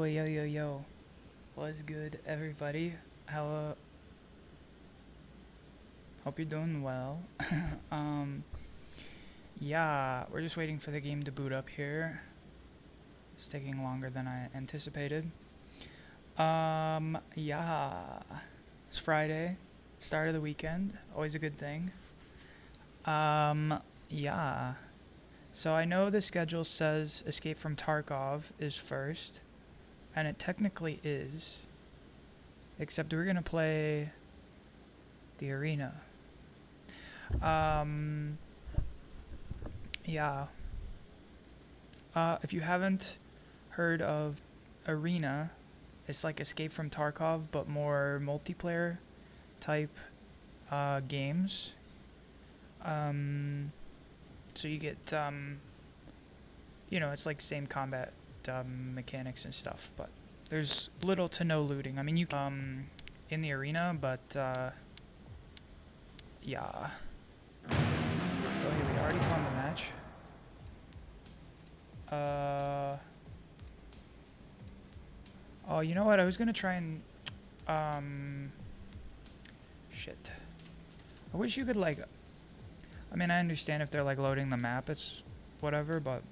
Yo. What's good, everybody? Hope you're doing well. Yeah, we're just waiting for the game to boot up here. It's taking longer than I anticipated. Yeah. It's Friday, start of the weekend, always a good thing. Yeah. So I know the schedule says Escape from Tarkov is first, and it technically is, except we're gonna play the arena. Yeah. If you haven't heard of Arena, it's like Escape from Tarkov, but more multiplayer type games. So you get, it's like same combat mechanics and stuff, but there's little to no looting. I mean, you can in the arena, but yeah. Oh, hey, we already found the match. Oh, you know what? I was gonna try and shit. I wish you could like. I mean, I understand if they're like loading the map, it's whatever, but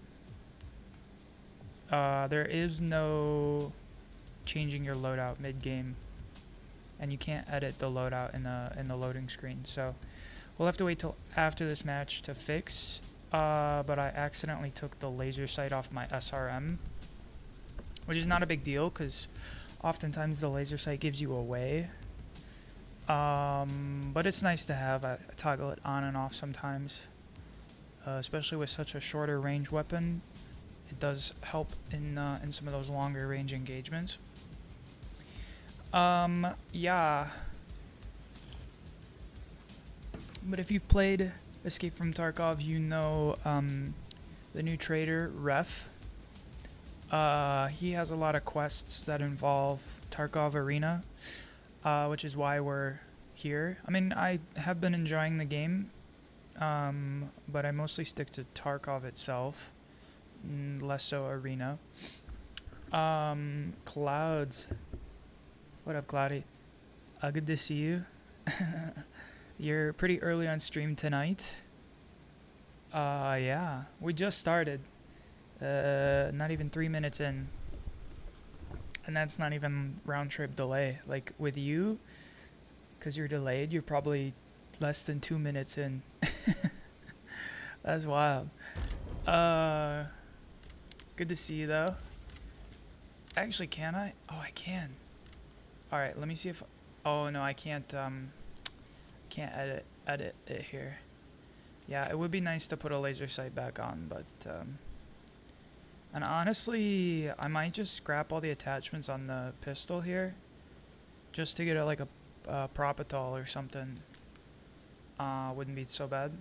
there is no changing your loadout mid-game, and you can't edit the loadout in the loading screen. So we'll have to wait till after this match to fix. But I accidentally took the laser sight off my SRM, which is not a big deal because oftentimes the laser sight gives you away. But it's nice to have. I toggle it on and off sometimes, especially with such a shorter range weapon. It does help in some of those longer range engagements. Yeah. But if you've played Escape from Tarkov, you know the new trader, Ref. He has a lot of quests that involve Tarkov Arena, which is why we're here. I mean, I have been enjoying the game, but I mostly stick to Tarkov itself, less so Arena. Clouds. What up, Cloudy? Good to see you. You're pretty early on stream tonight. Yeah, we just started. Not even 3 minutes in. And that's not even round trip delay. Like with you, because you're delayed, you're probably less than 2 minutes in. That's wild. Good to see you though. Actually, can I? Oh, I can. All right, let me see if. Oh no, I can't. Can't edit it here. Yeah, it would be nice to put a laser sight back on, but and honestly, I might just scrap all the attachments on the pistol here, just to get like a Propitol or something. Wouldn't be so bad.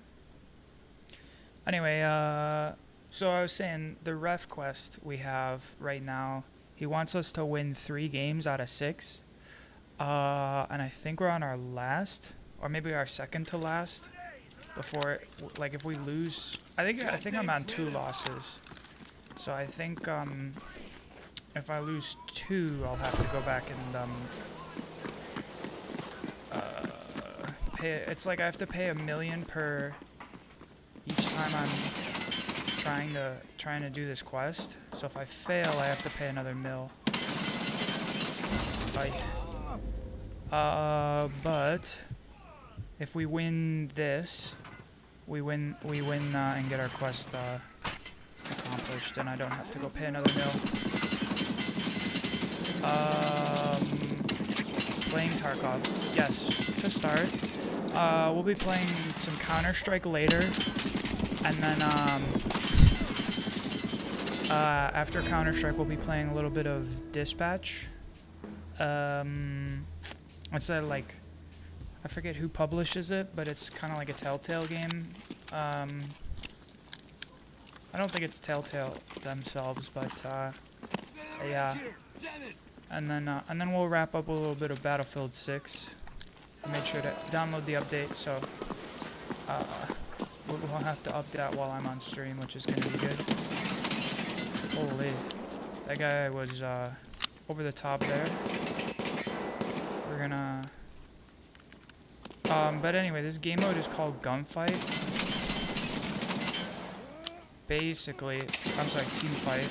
Anyway, so I was saying the ref quest we have right now. He wants us to win 3 games out of 6, and I think we're on our last. Or maybe our second to last. Before, like, if we lose, I think I'm on 2 losses. So I think if I lose 2, I'll have to go back and pay. It's like I have to pay $1 million per each time I'm trying to do this quest. So if I fail, I have to pay another $1 million. But if we win this, we win and get our quest accomplished, and I don't have to go pay another $1 million. Playing Tarkov, yes, to start. We'll be playing some CounterStrike later, and then after CounterStrike, we'll be playing a little bit of Dispatch. It's like. I forget who publishes it, but it's kind of like a Telltale game. I don't think it's Telltale themselves, but yeah. And then we'll wrap up a little bit of Battlefield 6. I made sure to download the update, so we'll have to update that while I'm on stream, which is gonna be good. Holy, that guy was over the top there. We're gonna... but anyway, this game mode is called Gunfight. Basically, I'm sorry, Team Fight.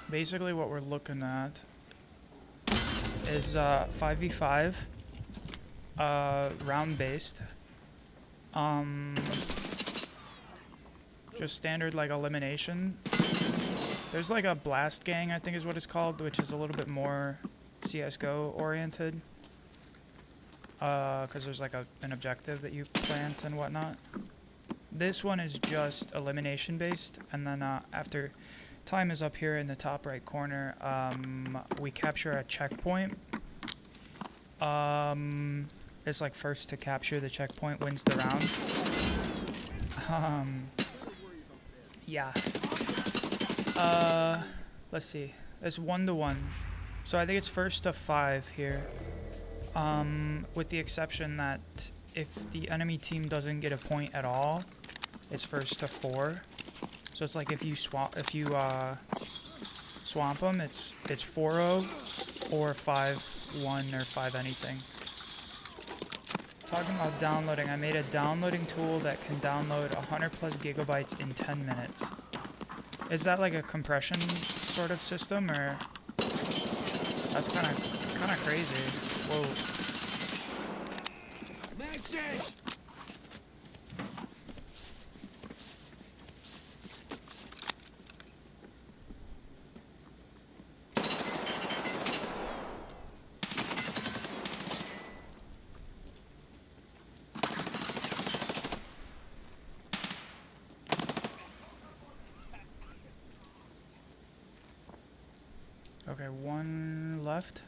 Basically what we're looking at is 5v5, round-based. Just standard like elimination. There's like a blast gang, I think is what it's called, which is a little bit more CSGO oriented. Because there's like an objective that you plant and whatnot. This one is just elimination based, and then after time is up here in the top right corner, we capture a checkpoint. It's like first to capture the checkpoint wins the round. Yeah. Let's see. It's 1-to-1. So I think it's first to 5 here. With the exception that if the enemy team doesn't get a point at all, it's first to 4. So it's like if you swamp them, it's 4-0 or 5-1 or 5 anything. Talking about downloading, I made a downloading tool that can download 100 plus gigabytes in 10 minutes. Is that like a compression sort of system, or that's kind of crazy? Whoa. Okay, 1 left.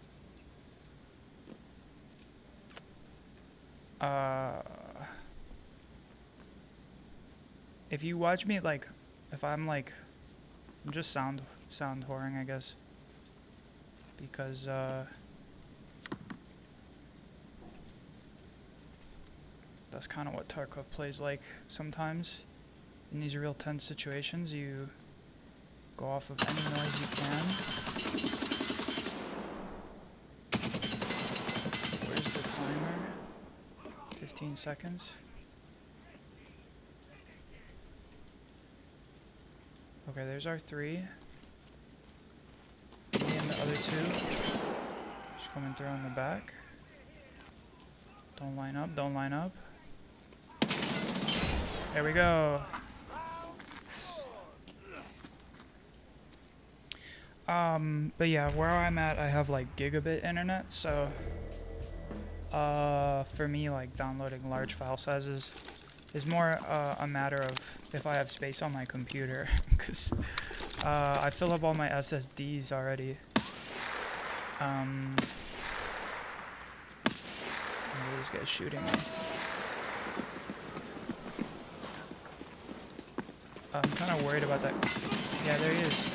If you watch me, like, if I'm like, I'm just sound whoring, I guess, because that's kind of what Tarkov plays like sometimes. In these real tense situations, you go off of any noise you can. Where's the timer? 15 seconds. Okay, there's our 3. Me and the other 2. Just coming through on the back. Don't line up, don't line up. There we go. But yeah, where I'm at, I have like gigabit internet, so for me, like downloading large file sizes is more a matter of if I have space on my computer, because I fill up all my SSDs already. This guy's shooting me. I'm kind of worried about that. Yeah, there he is.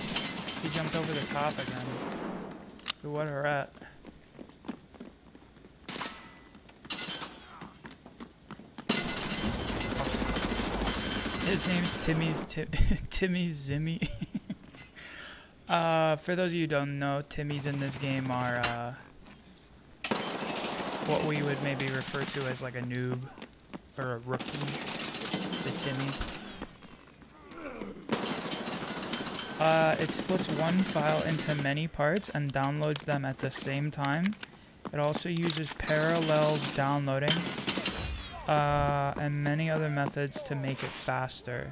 He jumped over the top again. What a rat. His name's Timmy Zimmy. For those of you who don't know, Timmys in this game are what we would maybe refer to as like a noob or a rookie. The Timmy. It splits one file into many parts and downloads them at the same time. It also uses parallel downloading and many other methods to make it faster.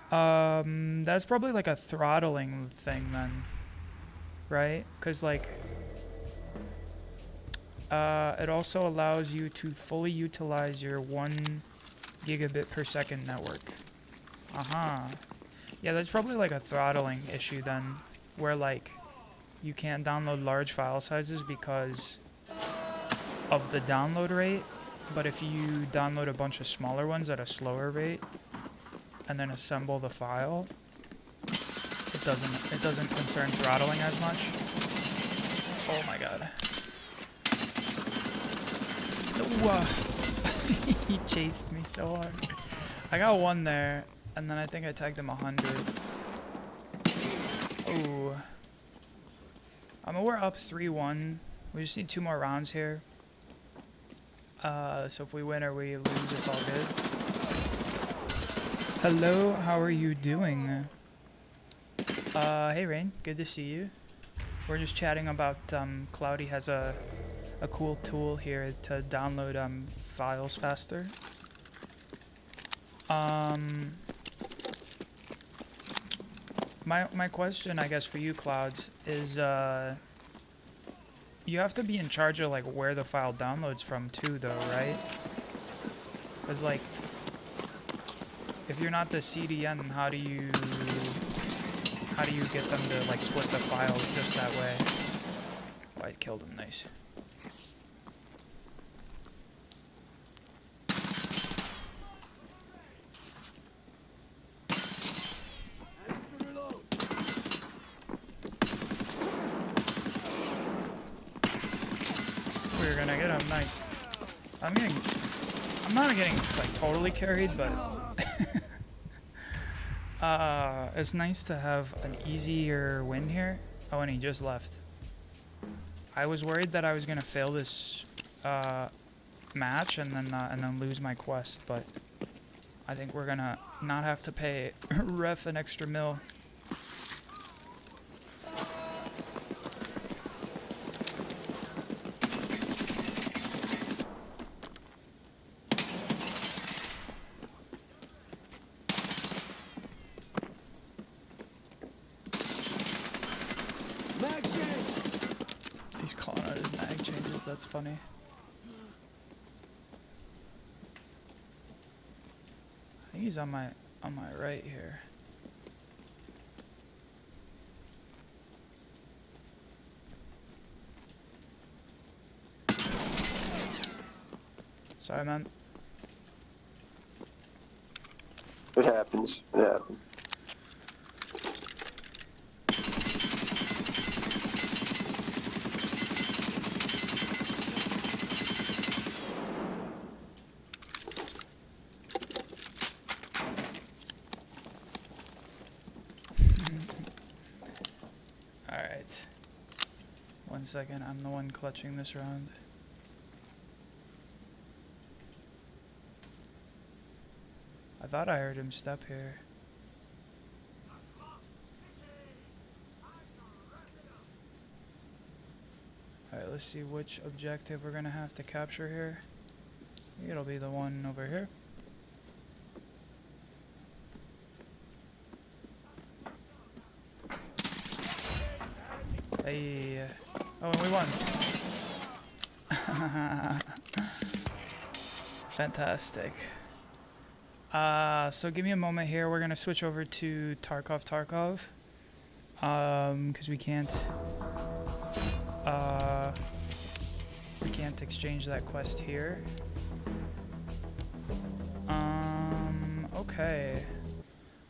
That's probably like a throttling thing then, right? Because like it also allows you to fully utilize your 1 gigabit per second network. Yeah, that's probably like a throttling issue then, where like you can't download large file sizes because of the download rate, but if you download a bunch of smaller ones at a slower rate and then assemble the file, it doesn't concern throttling as much. Oh my god. He chased me so hard. I got 1 there. And then I think I tagged him 100. Ooh. I mean, we're up 3-1. We just need 2 more rounds here. So if we win or we lose, it's all good. Hello, how are you doing? Hey Rain, good to see you. We're just chatting about Cloudy has a cool tool here to download files faster. My question, I guess, for you, Clouds, is you have to be in charge of like where the file downloads from too, though, right? Because like, if you're not the CDN, how do you get them to like split the file just that way? Oh, I killed him, nice. We're gonna get him, nice. I'm not getting like totally carried, but it's nice to have an easier win here. Oh, and he just left. I was worried that I was gonna fail this match and then lose my quest, but I think we're gonna not have to pay ref an extra mil. He's calling out his mag changes, that's funny. I think he's on my right here. Sorry, man. It happens. It happens. Alright. 1 second, I'm the one clutching this round. I thought I heard him step here. Alright, let's see which objective we're gonna have to capture here. I think it'll be the one over here. Hey. Oh, and we won. Fantastic. So give me a moment here. We're gonna switch over to Tarkov. Because we can't exchange that quest here. Okay.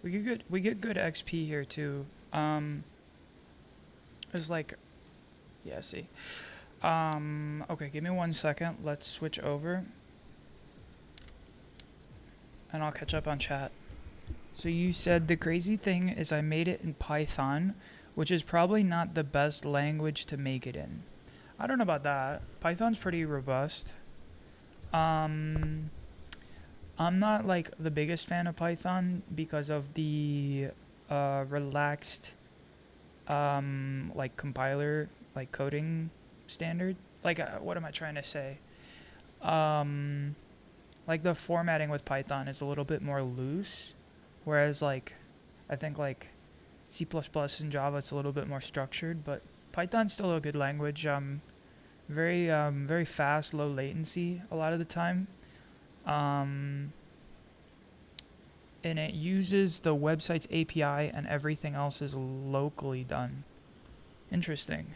We get good XP here too. It's like, yeah, see. Okay, give me 1 second. Let's switch over. And I'll catch up on chat. So you said the crazy thing is I made it in Python, which is probably not the best language to make it in. I don't know about that. Python's pretty robust. I'm not like the biggest fan of Python because of the relaxed like compiler, like coding standard. Like what am I trying to say? Like the formatting with Python is a little bit more loose, whereas like I think like C++ and Java it's a little bit more structured, but Python's still a good language. Very fast, low latency a lot of the time. And it uses the website's API and everything else is locally done. Interesting.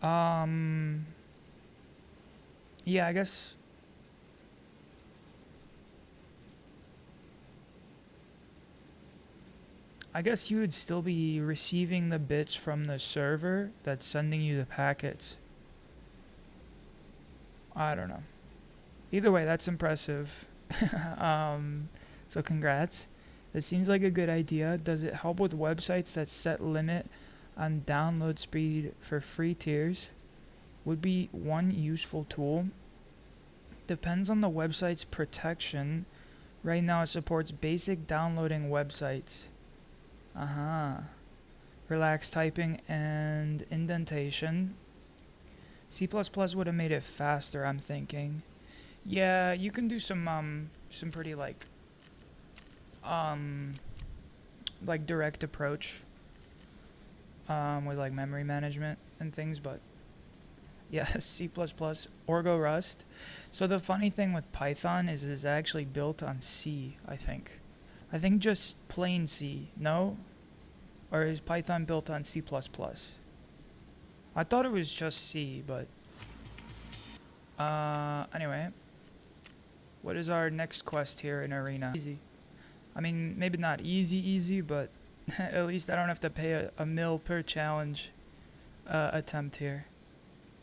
Yeah, I guess you would still be receiving the bits from the server that's sending you the packets. I don't know. Either way, that's impressive. So congrats. It seems like a good idea. Does it help with websites that set limit on download speed for free tiers would be one useful tool. Depends on the website's protection. Right now it supports basic downloading websites. Relaxed typing and indentation. C++ would have made it faster, I'm thinking. Yeah, you can do some pretty like direct approach with like memory management and things, but yeah, C++, Orgo Rust. So the funny thing with Python is it's actually built on C, I think. I think just plain C, no? Or is Python built on C++? I thought it was just C, but anyway. What is our next quest here in Arena? Easy. I mean, maybe not easy, but at least I don't have to pay a mil per challenge attempt here.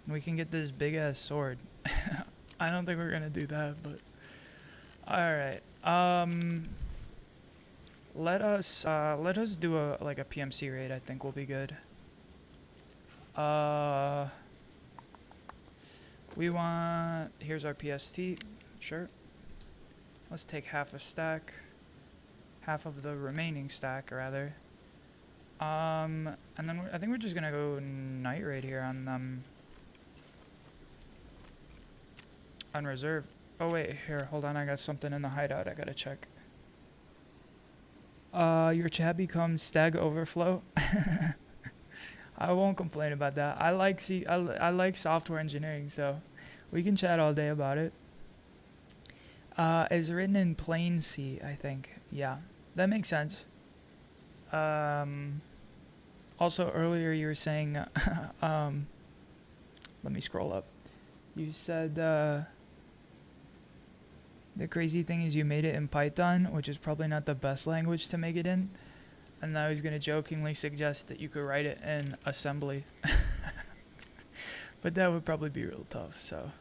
We can get this big ass sword. I don't think we're gonna do that, but alright. Let us do a PMC raid. I think will be good. We want, here's our PST. Sure. Let's take half a stack. Half of the remaining stack, rather. And then I think we're just gonna go night raid here on reserve. Oh wait, here, hold on, I got something in the hideout I gotta check. Your chat becomes Stag Overflow. I won't complain about that. I like software engineering, so we can chat all day about it. It's written in plain C, I think. Yeah, that makes sense. Also earlier you were saying, let me scroll up. You said, the crazy thing is you made it in Python, which is probably not the best language to make it in. And I was going to jokingly suggest that you could write it in assembly. But that would probably be real tough, so.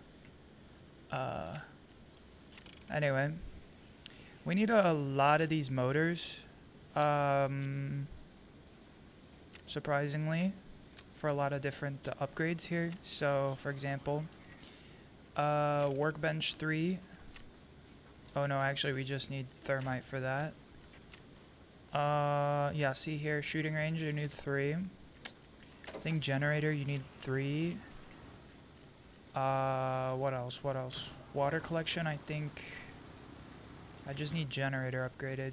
Anyway. We need a lot of these motors. Surprisingly. For a lot of different upgrades here. So, for example. Workbench 3. Oh no, actually we just need thermite for that. Yeah, see here, shooting range you need 3. I think generator you need 3. What else? Water collection, I think I just need generator upgraded.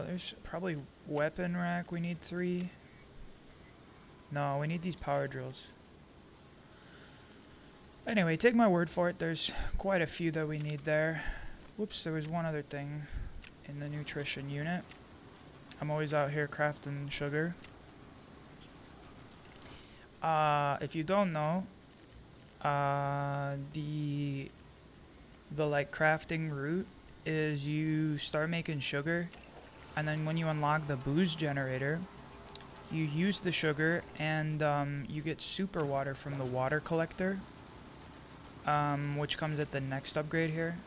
There's probably weapon rack we need 3. No, we need these power drills. Anyway, take my word for it, there's quite a few that we need there. Whoops, there was one other thing in the nutrition unit. I'm always out here crafting sugar. If you don't know, the like crafting route is you start making sugar, and then when you unlock the booze generator, you use the sugar and you get super water from the water collector. Which comes at the next upgrade here,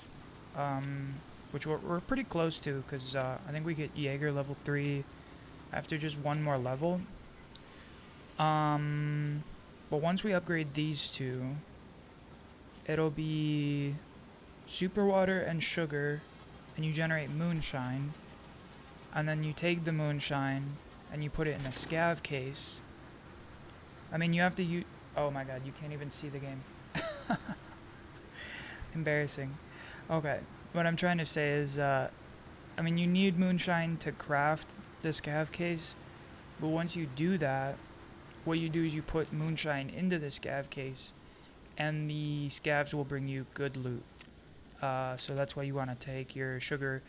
which we're pretty close to, because I think we get Jaeger level 3 after just one more level. But once we upgrade these two, it'll be super water and sugar, and you generate moonshine, and then you take the moonshine and you put it in a scav case. I mean, you have to use, oh my god, you can't even see the game. Embarrassing. Okay, what I'm trying to say is, I mean, you need moonshine to craft the scav case, but once you do that, what you do is you put moonshine into the scav case, and the scavs will bring you good loot. So that's why you want to take your sugar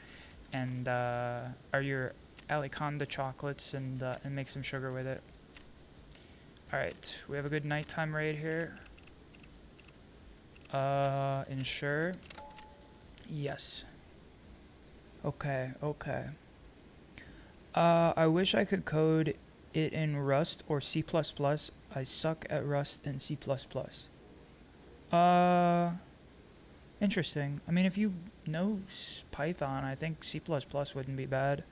and or your Aliconda chocolates and make some sugar with it. All right, we have a good nighttime raid here. Ensure. Yes. Okay. I wish I could code it in Rust or C++. I suck at Rust and C++. Interesting. I mean, if you know Python, I think C++ wouldn't be bad.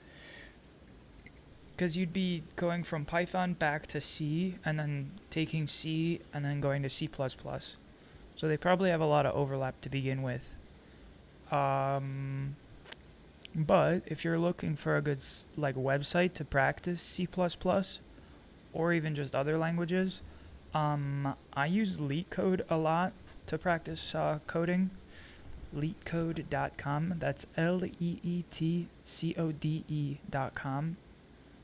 Because you'd be going from Python back to C, and then taking C, and then going to C++. So they probably have a lot of overlap to begin with. But if you're looking for a good like website to practice C++, or even just other languages, I use LeetCode a lot to practice coding. LeetCode.com. That's LeetCode.com.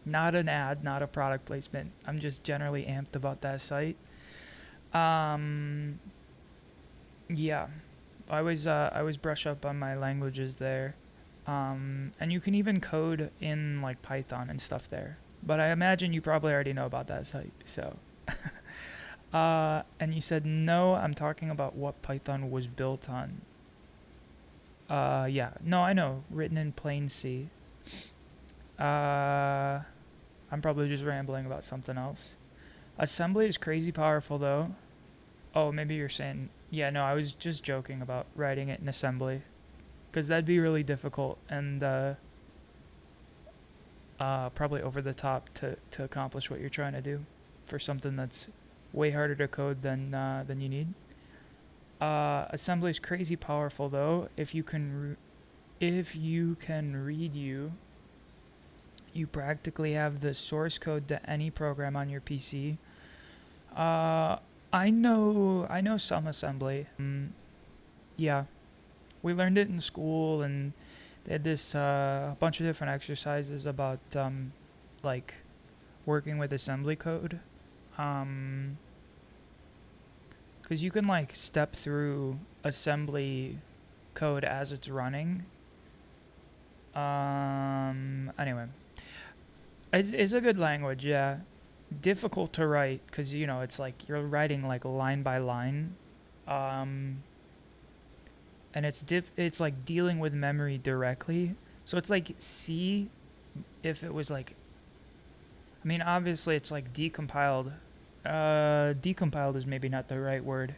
Not an ad, not a product placement. I'm just generally amped about that site. Yeah, I always brush up on my languages there. And you can even code in like Python and stuff there. But I imagine you probably already know about that site. So, and you said no. I'm talking about what Python was built on. Yeah, no, I know. Written in plain C. I'm probably just rambling about something else. Assembly is crazy powerful though. Oh, maybe you're saying, yeah, no, I was just joking about writing it in assembly, because that'd be really difficult and probably over the top to accomplish what you're trying to do for something that's way harder to code than you need. Assembly is crazy powerful though. If you can read you practically have the source code to any program on your PC. I know some assembly. Yeah, we learned it in school, and they had this bunch of different exercises about like working with assembly code. Because you can like step through assembly code as it's running. Anyway, it's a good language, yeah. Difficult to write because it's like you're writing like line by line, and it's like dealing with memory directly. So it's like C, if it was like, I mean, obviously it's like decompiled. Decompiled is maybe not the right word.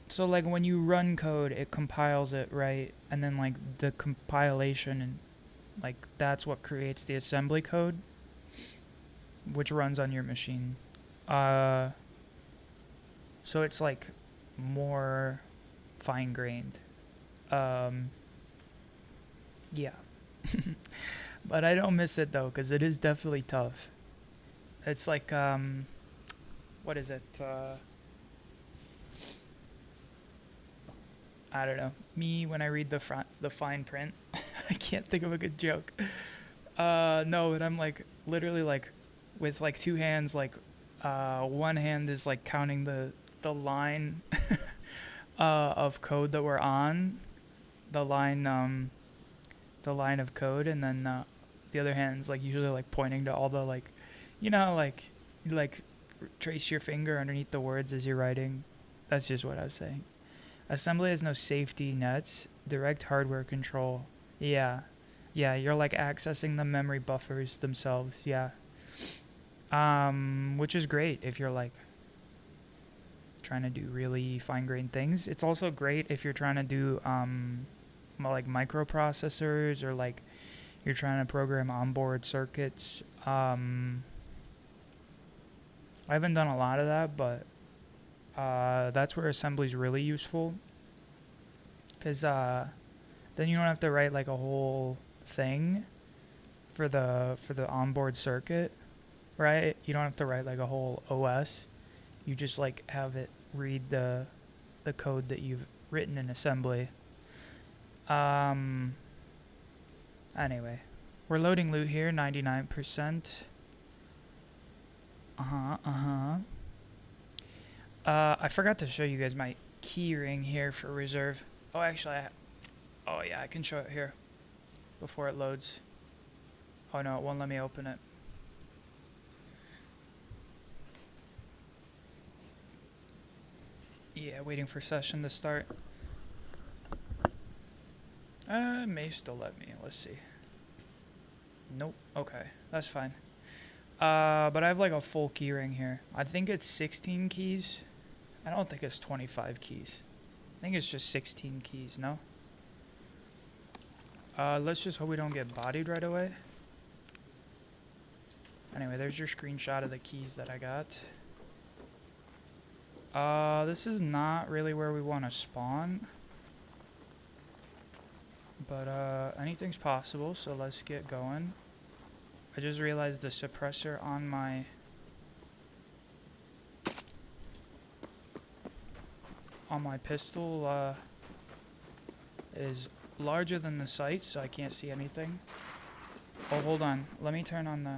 So like when you run code, it compiles it, right? And then like the compilation, and like that's what creates the assembly code, which runs on your machine. So it's like more fine-grained. Yeah. But I don't miss it though, because it is definitely tough. It's like, what is it? I don't know. Me, when I read the fine print, I can't think of a good joke. No, but I'm like literally like with like two hands, like one hand is like counting the line of code that we're on, the line of code, and then the other hand's like usually like pointing to all the like, like you like trace your finger underneath the words as you're writing. That's just what I was saying. Assembly has no safety nets, direct hardware control. Yeah, you're like accessing the memory buffers themselves. Yeah, which is great if you're like trying to do really fine-grained things. It's also great if you're trying to do like microprocessors, or like you're trying to program onboard circuits. I haven't done a lot of that, but that's where assembly is really useful, because then you don't have to write like a whole thing for the onboard circuit, right? You don't have to write like a whole OS. You just like have it read the code that you've written in assembly. Anyway, we're loading loot here, 99%. I forgot to show you guys my key ring here for reserve. Oh, actually, yeah, I can show it here before it loads. Oh no, it won't let me open it. Yeah, waiting for session to start. It may still let me. Let's see. Nope. Okay, that's fine. But I have like a full key ring here. I think it's 16 keys. I don't think it's 25 keys. I think it's just 16 keys, no? Let's just hope we don't get bodied right away. Anyway, there's your screenshot of the keys that I got. This is not really where we want to spawn. But, anything's possible, so let's get going. I just realized the suppressor on my... pistol, is larger than the sight, so I can't see anything. Oh, hold on. Let me turn on the...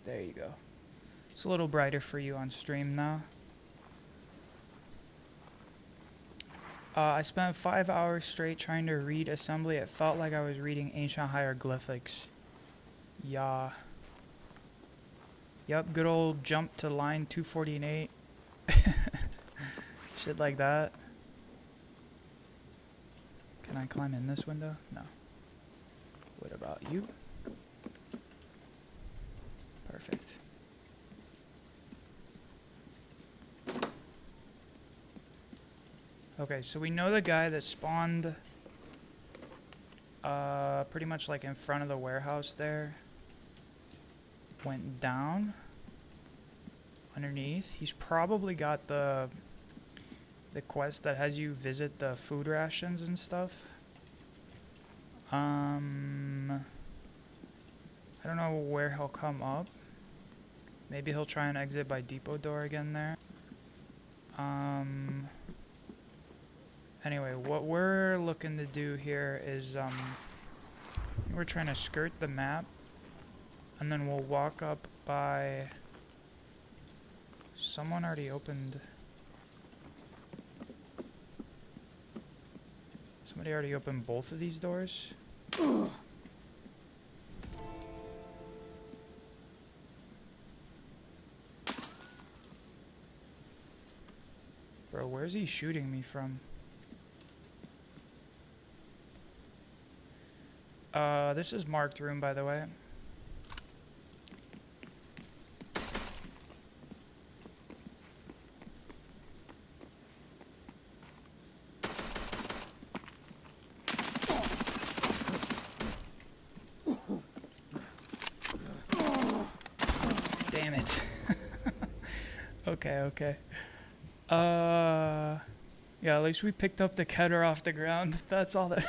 There you go. It's a little brighter for you on stream now. I spent 5 hours straight trying to read assembly. It felt like I was reading ancient hieroglyphics. Yeah. Yep, good old jump to line 248. Shit like that. Can I climb in this window? No. What about you? Perfect. Okay, so we know the guy that spawned pretty much like in front of the warehouse there went down underneath. He's probably got the quest that has you visit the food rations and stuff. I don't know where he'll come up. Maybe he'll try and exit by depot door again there. Anyway, what we're looking to do here is, we're trying to skirt the map, and then we'll walk up by... Someone already opened... Somebody already opened both of these doors? Bro, where's he shooting me from? This is marked room, by the way. Damn it. Okay. Yeah, at least we picked up the Keter off the ground. That's all that...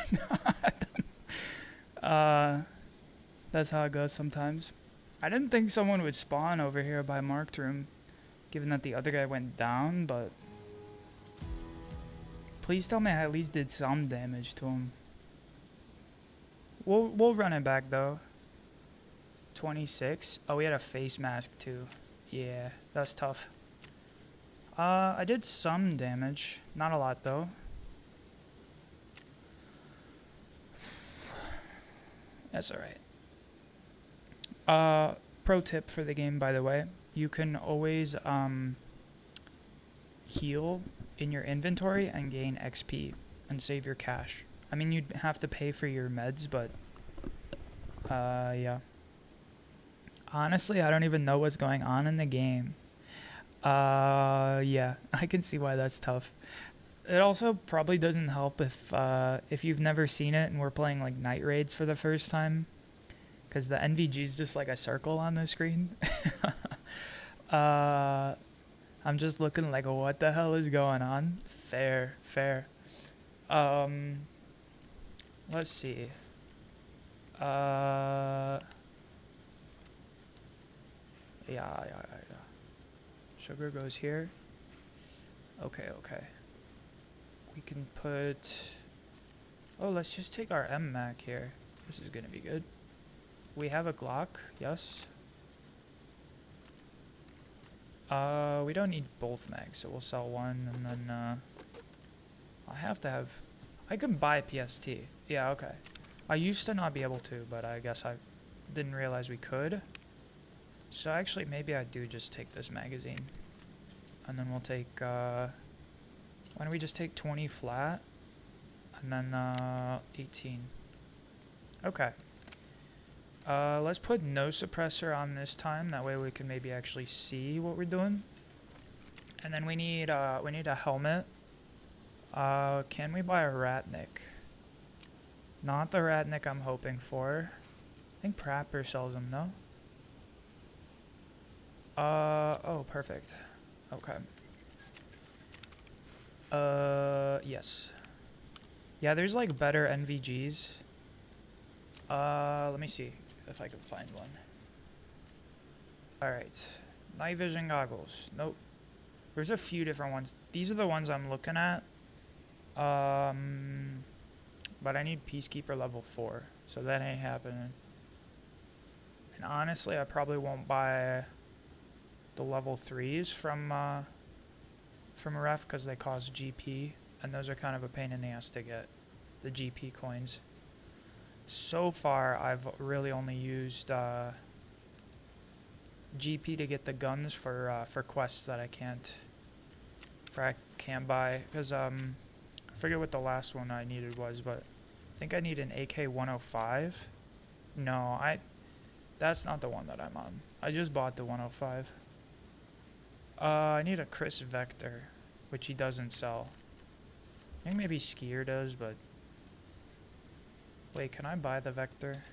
That's how it goes sometimes. I didn't think someone would spawn over here by marked room, given that the other guy went down, but... Please tell me I at least did some damage to him. We'll run it back, though. 26. Oh, we had a face mask, too. Yeah, that's tough. I did some damage. Not a lot, though. That's alright. Pro tip for the game, by the way. You can always, heal in your inventory and gain XP and save your cash. I mean, you'd have to pay for your meds, but, yeah. Honestly, I don't even know what's going on in the game. Yeah, I can see why that's tough. It also probably doesn't help if you've never seen it and we're playing like night raids for the first time, because the NVG is just like a circle on the screen. I'm just looking like, what the hell is going on? Fair. Let's see. Yeah. Sugar goes here. Okay. We can put... Oh, let's just take our M-Mac here. This is gonna be good. We have a Glock, yes. We don't need both mags, so we'll sell one, and then, I have to have... I can buy PST. Yeah, okay. I used to not be able to, but I guess I didn't realize we could. So actually, maybe I do just take this magazine. And then we'll take, why don't we just take 20 flat? And then, 18. Okay. Let's put no suppressor on this time. That way we can maybe actually see what we're doing. And then we need a helmet. Can we buy a Ratnik? Not the Ratnik I'm hoping for. I think Prapper sells them, no? Oh, perfect. Okay. Yes. Yeah, there's like better NVGs. Let me see if I can find one. Alright. Night vision goggles. Nope. There's a few different ones. These are the ones I'm looking at. But I need Peacekeeper level 4. So that ain't happening. And honestly, I probably won't buy the level 3s from Ref because they cost GP. And those are kind of a pain in the ass to get. The GP coins. So far, I've really only used GP to get the guns for quests that I can't buy. Because I forget what the last one I needed was, but I think I need an AK-105. No, that's not the one that I'm on. I just bought the 105. I need a Chris Vector, which he doesn't sell. I think maybe Skier does, but... Wait, can I buy the Vector?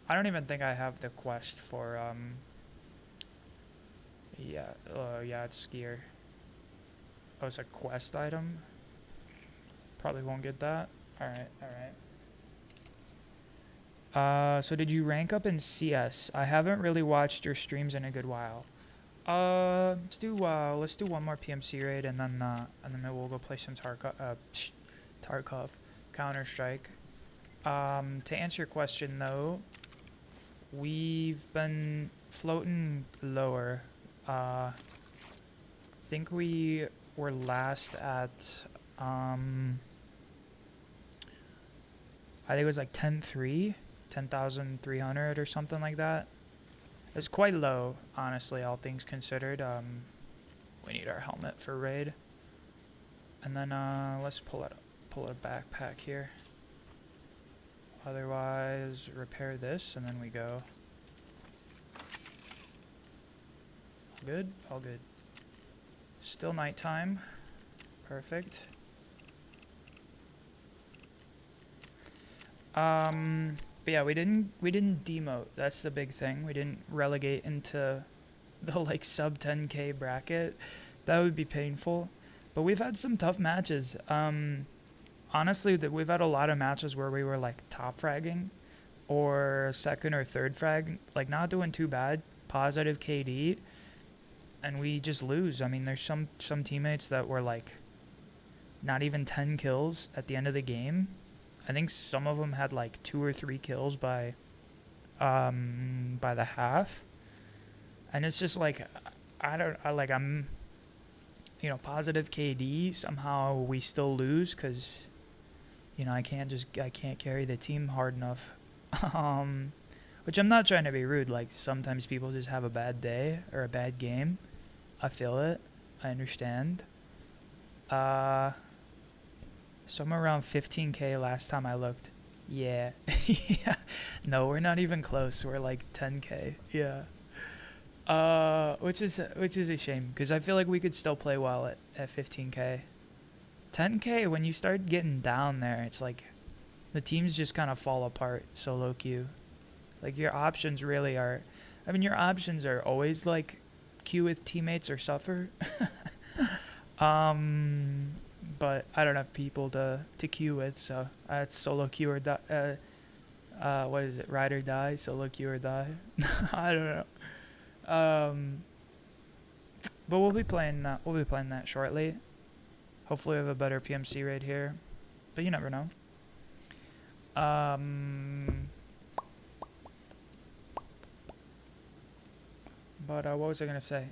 I don't even think I have the quest for, yeah, yeah, it's Skier. Oh, it's a quest item? Probably won't get that. Alright, alright. So did you rank up in CS? I haven't really watched your streams in a good while. Let's do one more PMC raid and then maybe we'll go play some Tarkov CounterStrike. To answer your question though, we've been floating lower. Think we were last at I think it was like 10,300 or something like that. It's quite low, honestly, all things considered. We need our helmet for raid. And then let's pull a backpack here. Otherwise, repair this and then we go. All good? All good. Still nighttime. Perfect. But yeah, we didn't demote. That's the big thing. We didn't relegate into the like sub 10k bracket. That would be painful. But we've had some tough matches. Honestly, we've had a lot of matches where we were like top fragging or second or third frag, like not doing too bad, positive KD, and we just lose. I mean, there's some teammates that were like not even 10 kills at the end of the game. I think some of them had like 2 or 3 kills by the half. And it's just like, I'm, you know, positive KD, somehow we still lose because, you know, I can't carry the team hard enough. Which I'm not trying to be rude. Like, sometimes people just have a bad day or a bad game. I feel it. I understand. Somewhere around 15k last time I looked. Yeah. Yeah. No, we're not even close. We're like 10k. Yeah. Which is a shame because I feel like we could still play well at 15k. 10k, when you start getting down there, it's like the teams just kind of fall apart solo queue. Like your options really are, I mean, your options are always like queue with teammates or suffer. But I don't have people to queue with, so it's solo queue or die. What is it? Ride or die? Solo queue or die? I don't know. But we'll be playing that. We'll be playing that shortly. Hopefully, we have a better PMC raid here, but you never know. But what was I gonna say?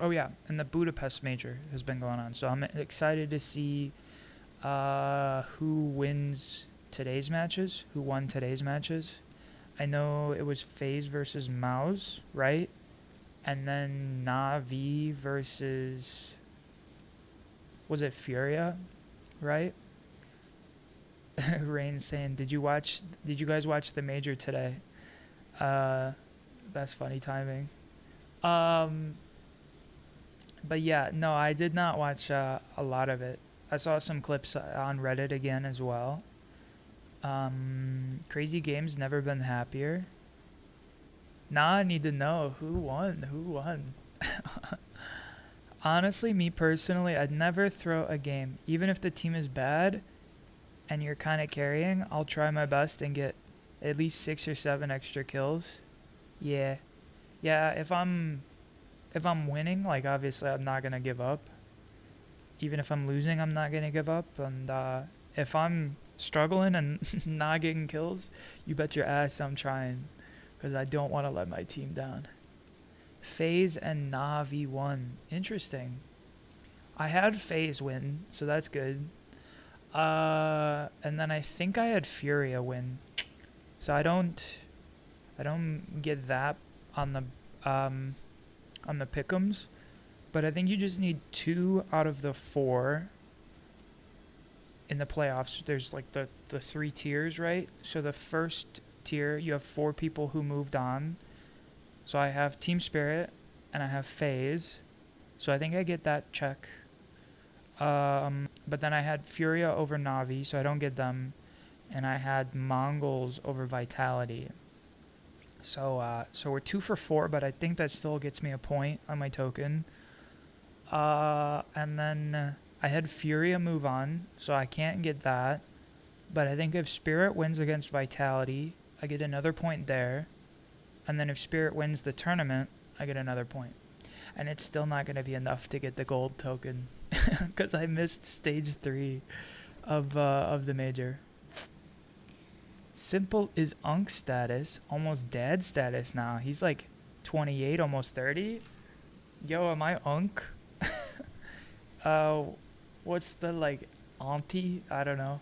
Oh yeah, and the Budapest major has been going on, so I'm excited to see who wins today's matches, who won today's matches. I know it was FaZe versus Mouse, right? And then Na'Vi versus, was it Furia, right? Rain saying, did you guys watch the major today? That's funny timing. But yeah, no, I did not watch a lot of it. I saw some clips on Reddit again as well. Crazy Games never been happier. Now I need to know who won. Who won? Honestly, me personally, I'd never throw a game, even if the team is bad and you're kind of carrying. I'll try my best and get at least 6 or 7 extra kills. Yeah, if I'm winning, like obviously I'm not gonna give up. Even if I'm losing, I'm not gonna give up. And if I'm struggling and not getting kills, you bet your ass I'm trying, because I don't want to let my team down. FaZe and Navi won. Interesting. I had FaZe win, so that's good. And then I think I had Furia win, so I don't get that on the pick'ems, but I think you just need 2 out of the 4 in the playoffs. There's like the 3 tiers, right? So the first tier, you have 4 people who moved on. So I have Team Spirit and I have FaZe. So I think I get that check. But then I had Furia over Navi, so I don't get them. And I had Mongols over Vitality. So we're 2 for 4, but I think that still gets me a point on my token. And then I had Furia move on, so I can't get that. But I think if Spirit wins against Vitality, I get another point there. And then if Spirit wins the tournament, I get another point. And it's still not going to be enough to get the gold token, because I missed stage 3 of the major. Simple is Unk status, almost dad status now. He's like 28, almost 30. Yo, am I Unk? What's the like auntie? I don't know.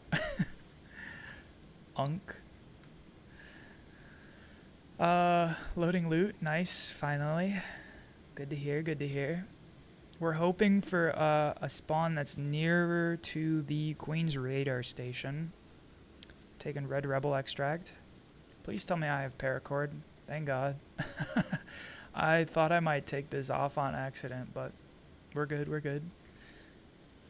Unk. Loading loot, nice, finally. Good to hear, good to hear. We're hoping for a spawn that's nearer to the Queen's radar station. Taking Red Rebel extract. Please tell me I have paracord. Thank God. I thought I might take this off on accident, but we're good, we're good.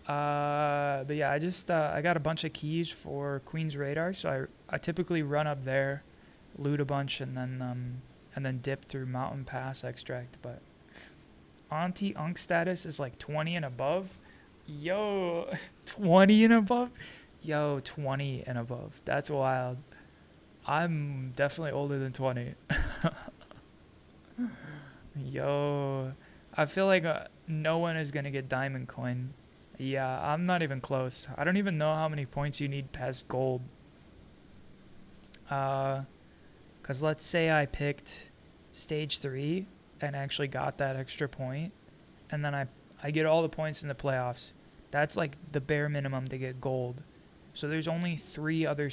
But yeah, I got a bunch of keys for Queen's radar, so I typically run up there, loot a bunch, and then dip through Mountain Pass extract. But Auntie Unk status is like 20 and above. Yo, 20 and above? Yo, 20 and above. That's wild. I'm definitely older than 20. Yo, I feel like no one is going to get diamond coin. Yeah, I'm not even close. I don't even know how many points you need past gold. Because let's say I picked stage 3 and actually got that extra point, and then I get all the points in the playoffs. That's like the bare minimum to get gold. So there's only 3 other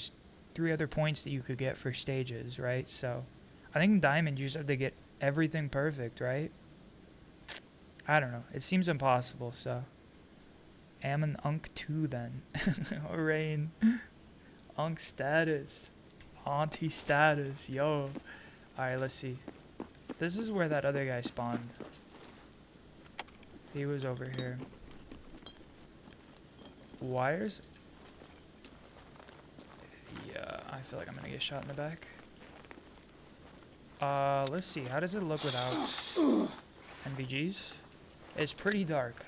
points that you could get for stages, right? So I think diamond, you just have to get everything perfect, right? I don't know. It seems impossible, so am an Unk 2 then. Rain. Unk status. Auntie status. Yo. Alright, let's see. This is where that other guy spawned. He was over here. Wires? Yeah, I feel like I'm gonna get shot in the back. Let's see. How does it look without NVGs? It's pretty dark.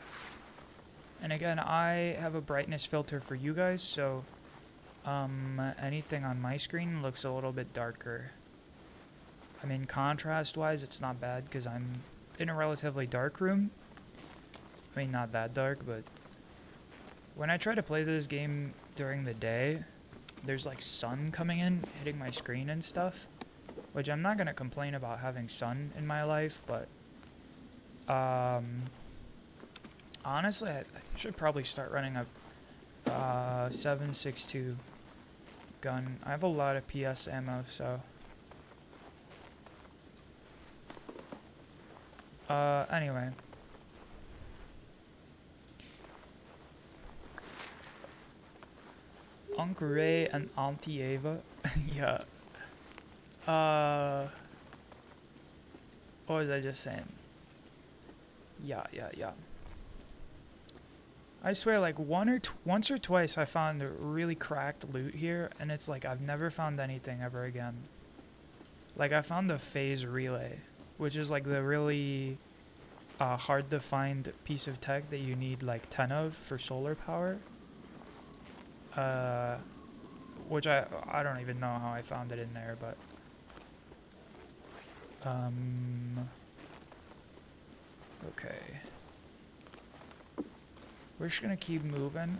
And again, I have a brightness filter for you guys, so anything on my screen looks a little bit darker. I mean, contrast-wise, it's not bad because I'm in a relatively dark room. I mean, not that dark, but when I try to play this game during the day, there's like sun coming in, hitting my screen and stuff, which I'm not going to complain about having sun in my life, but honestly, I should probably start running a 7.62 gun. I have a lot of PS ammo, so anyway. Uncle Ray and Auntie Ava. Yeah. What was I just saying? Yeah. I swear, like once or twice I found really cracked loot here, and it's like I've never found anything ever again. Like I found the phase relay, which is like the really hard to find piece of tech that you need like 10 of for solar power. Which I don't even know how I found it in there, but okay. We're just gonna keep moving.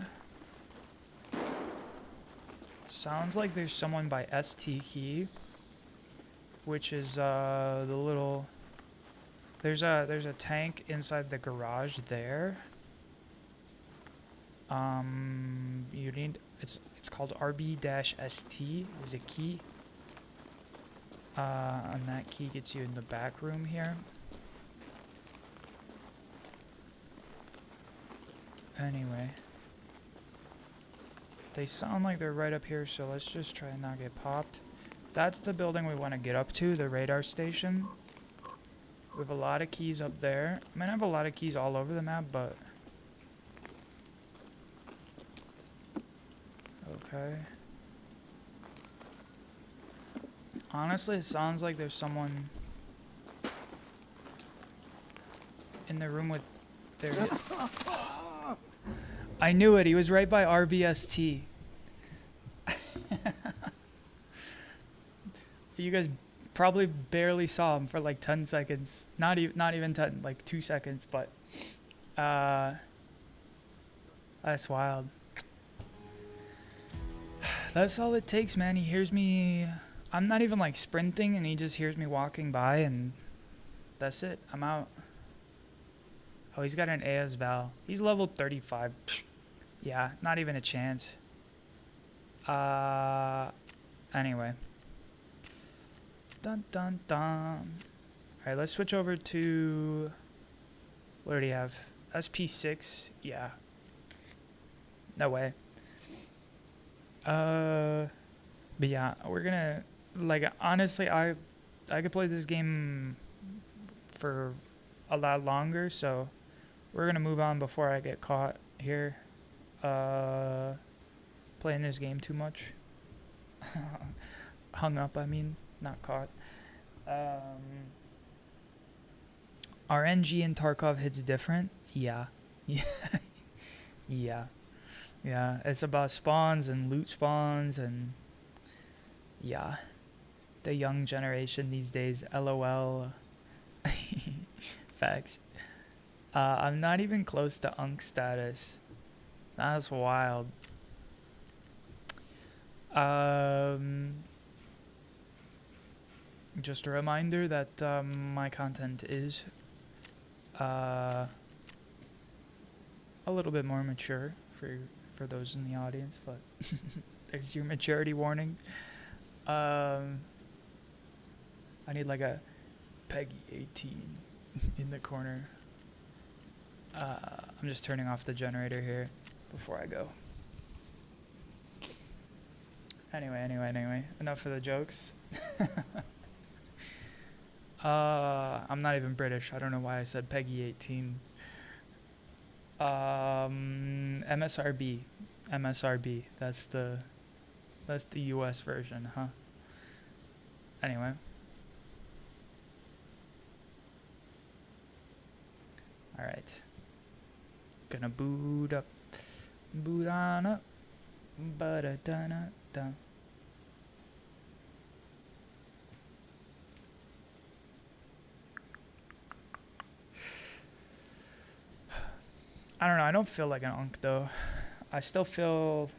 Sounds like there's someone by ST key, which is the little. There's a tank inside the garage there. You need it's called RB-ST is a key. And that key gets you in the back room here. Anyway, they sound like they're right up here, so let's just try and not get popped. That's the building we want to get up to, the radar station. We have a lot of keys up there. I mean, I have a lot of keys all over the map, but... Okay. Honestly, it sounds like there's someone in the room with... There it is. I knew it. He was right by RBST. You guys probably barely saw him for like 10 seconds. Not even 10, like 2 seconds, but that's wild. That's all it takes, man. He hears me. I'm not even like sprinting, and he just hears me walking by, and that's it. I'm out. Oh, he's got an AS Val. He's level 35. Yeah, not even a chance. Anyway. Dun dun dun. Alright, let's switch over to... What did he have? SP6? Yeah. No way. But yeah, we're gonna... Like, honestly, I could play this game for a lot longer, so we're gonna move on before I get caught here playing this game too much. Hung up, I mean, not caught. RNG in Tarkov hits different. Yeah. Yeah, it's about spawns and loot spawns, and yeah, the young generation these days, LOL. Facts. I'm not even close to Unk status. That's wild. Just a reminder that my content is a little bit more mature for those in the audience, but there's your maturity warning. I need like a Peggy 18 in the corner. I'm just turning off the generator here before I go. Anyway, enough of the jokes. I'm not even British. I don't know why I said Peggy 18. MSRB. That's the US version, huh? Anyway. All right. Gonna boot up. Boot on up. Ba-da-da-da-da. I don't know. I don't feel like an unk though. I still feel...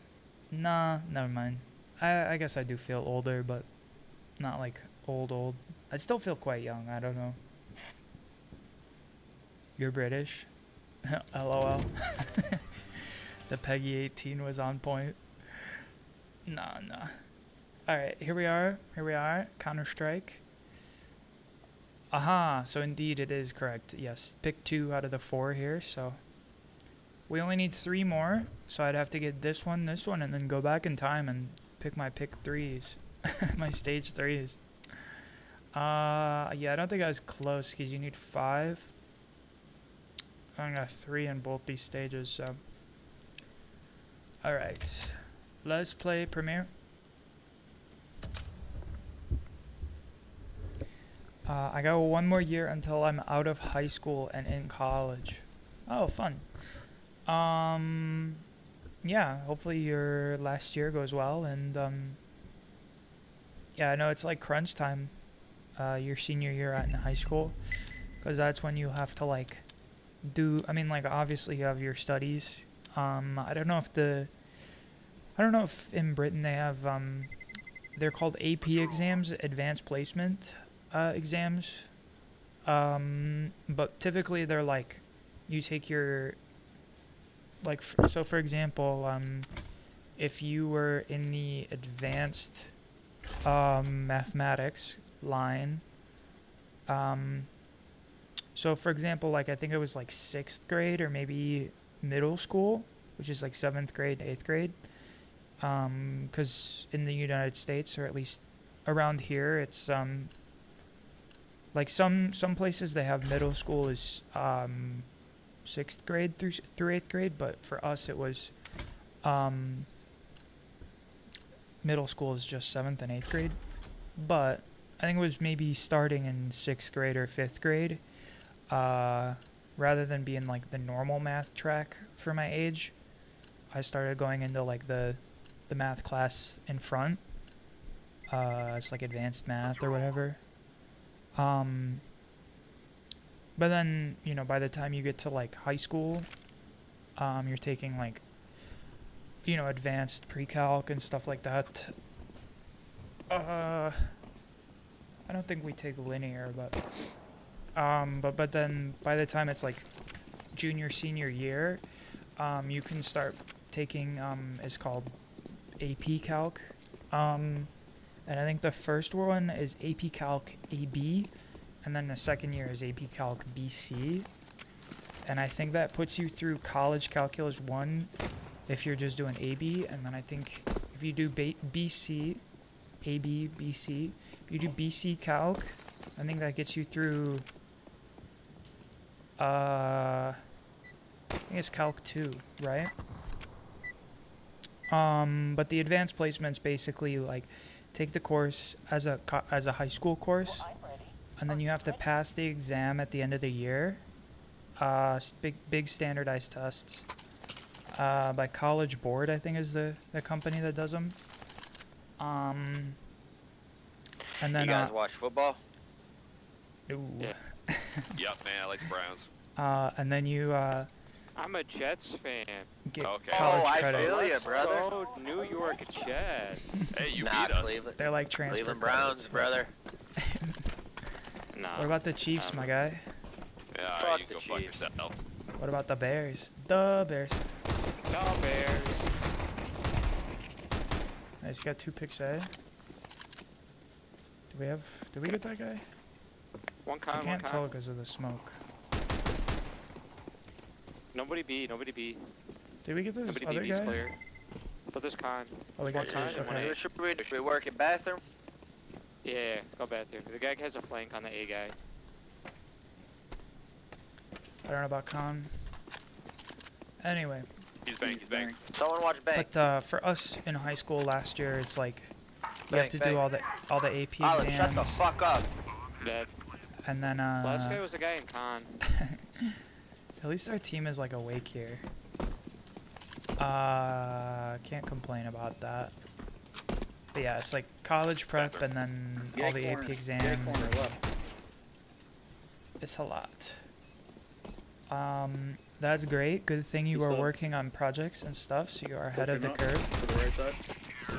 Nah, never mind. I guess I do feel older, but not like old. I still feel quite young. I don't know. You're British? LOL. The Peggy 18 was on point. Nah. Alright, here we are. CounterStrike. Aha, so indeed it is correct. Yes, pick 2 out of the 4 here, so... We only need 3 more, so I'd have to get this one, and then go back in time and pick my pick 3s. My stage 3s. Yeah, I don't think I was close because you need 5. I got 3 in both these stages, so. Alright. Let's play Premiere. I got 1 more year until I'm out of high school and in college. Oh, fun. Yeah, hopefully your last year goes well, and yeah, I know it's like crunch time, your senior year in high school, because that's when you have to like do, I mean, like obviously you have your studies. I don't know if in Britain they have, they're called AP exams, advanced placement exams, but typically they're like, you take your, like, so for example, if you were in the advanced mathematics line, so for example, like I think it was like 6th grade or maybe middle school, which is like 7th grade, 8th grade, because in the United States, or at least around here, it's like some places they have middle school is 6th grade through 8th grade, but for us it was middle school is just 7th and 8th grade. But I think it was maybe starting in 6th grade or 5th grade, rather than being like the normal math track for my age, I started going into like the math class in front. It's like advanced math or whatever. But then, you know, by the time you get to like high school, you're taking like, you know, advanced pre-calc and stuff like that. I don't think we take linear, but then by the time it's like junior, senior year, you can start taking, it's called AP Calc. And I think the first one is AP Calc AB, and then the second year is AP Calc BC. And I think that puts you through College Calculus 1 if you're just doing AB. And then I think if you do BC, AB, BC, if you do BC Calc, I think that gets you through, I think it's Calc 2, right? But the advanced placements basically like take the course as a high school course, and then you have to pass the exam at the end of the year. Big standardized tests by College Board, I think is the company that does them. And then you guys watch football? Ooh. Yeah. Yep, man, I like the Browns. And then you I'm a Jets fan. get Okay. college Oh, I credit. feel ya, Let's brother. go New York Jets. Hey, you Nah, beat us. Cleveland. They're like transfer Cleveland Browns, credits. brother. Nah. What about the Chiefs, my guy? Yeah, Fuck alright, you the can go fuck Chiefs. yourself. What about the Bears? The Bears. No Bears. Nice, got 2 picks, eh? Did we get that guy? One I con, one can't tell con. because of the smoke. Nobody B, nobody B. Did we get this Nobody other B, B's guy? clear. But there's con. Oh, we got What 2. time? Okay. What should we do? Should we work in bathroom? Yeah, go back there. The guy has a flank on the A guy. I don't know about Con. Anyway, He's bank, he's bank. Someone watch bank. but for us in high school last year, it's like you have Bank, to bank. do all the AP Olive, shut the exams, fuck up. Dead. and then Last guy was a guy in con. at least our team is like awake here. Can't complain about that. But yeah, it's like college prep and then all the AP exams. It's a lot. That's great. Good thing you are working on projects and stuff, so you are ahead of the curve.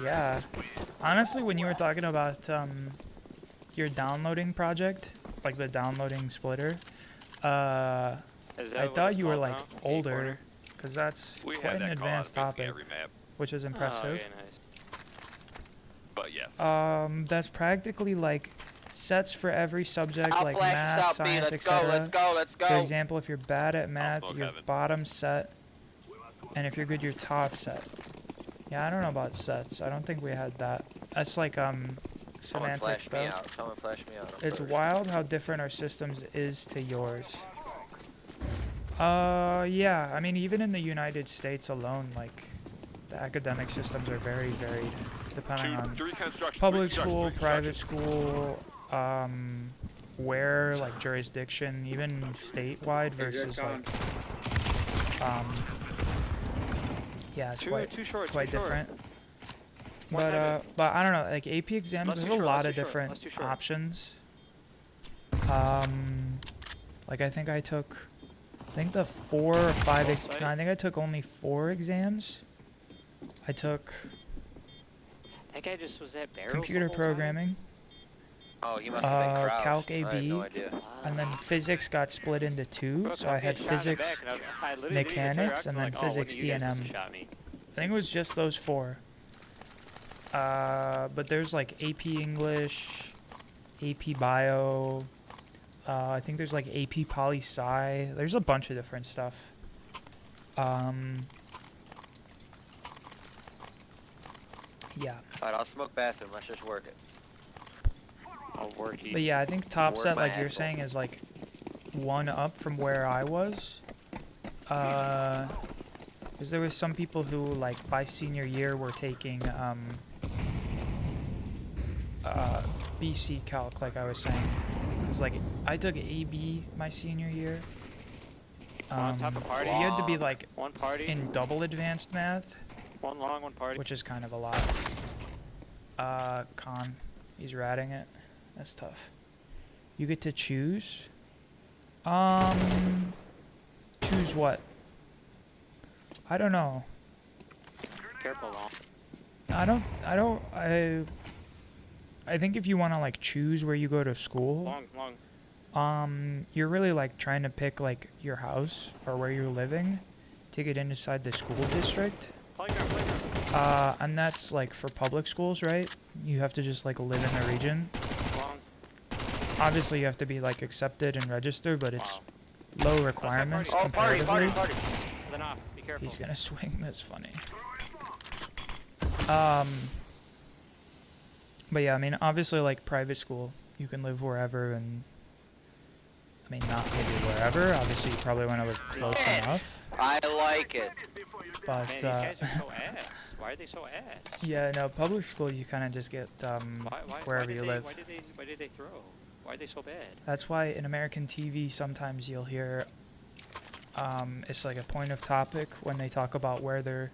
Yeah. Honestly, when you were talking about your downloading project, like the downloading splitter, I thought you were like older, because that's We quite had an that call advanced out basically topic, every map, which is Oh, impressive. yeah, nice. but yes. That's practically like sets for every subject, I'll like flash math, this out, B. science, Let's go, etc. let's go, let's For go. example, if you're bad at math, smoke your heaven. bottom set, and if you're good, your top set. Yeah, I don't know about sets. I don't think we had that. That's like Someone semantic flash me stuff. out. Someone flash me out. I'm It's sorry. wild how different our systems is to yours. Yeah, I mean, even in the United States alone, like, the academic systems are very varied, depending on Three construction. public three school, construction, private school, where, like, jurisdiction, even statewide versus, like, yeah, it's Too short. quite too short. different. One heaven. But I don't know, like, AP exams, Less there's too a short, lot less of too short, different less too short. options. Like, I think I took, the 4 or 5, Full no, I think I took only 4 exams. I took That guy just was at barrels computer the whole time? programming, Oh, he must have been crouched. Calc I had AB, no idea. and then physics got split into 2, Bro, so I had Kanye shot in the physics, back, and I literally didn't even turn mechanics, around, and then like, oh, one of physics, you guys must have E&M. shot me. I think it was just those 4. But there's like AP English, AP Bio, I think there's like AP Poli Sci. There's a bunch of different stuff. Yeah. Alright, I'll smoke bathroom. Let's just work it. Oh, worky. But yeah, I think top Word set, my like you're asshole. saying, is like 1 up from where I was. Because there was some people who, like, by senior year were taking BC Calc, like I was saying. Because, like, I took AB my senior year. On top of party. You had to be, like, One party. in double advanced math, One long, one party. which is kind of a lot. Con. He's ratting it. That's tough. You get to choose. Choose what? I don't know. Careful, long. I think if you want to, like, choose where you go to school, Long. you're really, like, trying to pick, like, your house or where you're living to get inside the school district. Playground. And that's, like, for public schools, right? You have to just, like, live in the region. Long. Obviously, you have to be, like, accepted and registered, but it's low requirements party. Oh, party, comparatively. party, party. Then off. Be careful. He's gonna swing. That's funny. But yeah, I mean, obviously, like, private school, you can live wherever, and I mean, not maybe wherever. Obviously, you probably want to live close Yeah. enough. I like it. But Man, these guys are so ass. Why are they so ass? yeah, no, public school, you kind of just get wherever did you they, live. Why did they throw? Why are they so bad? That's why in American TV sometimes you'll hear it's like a point of topic when they talk about where they're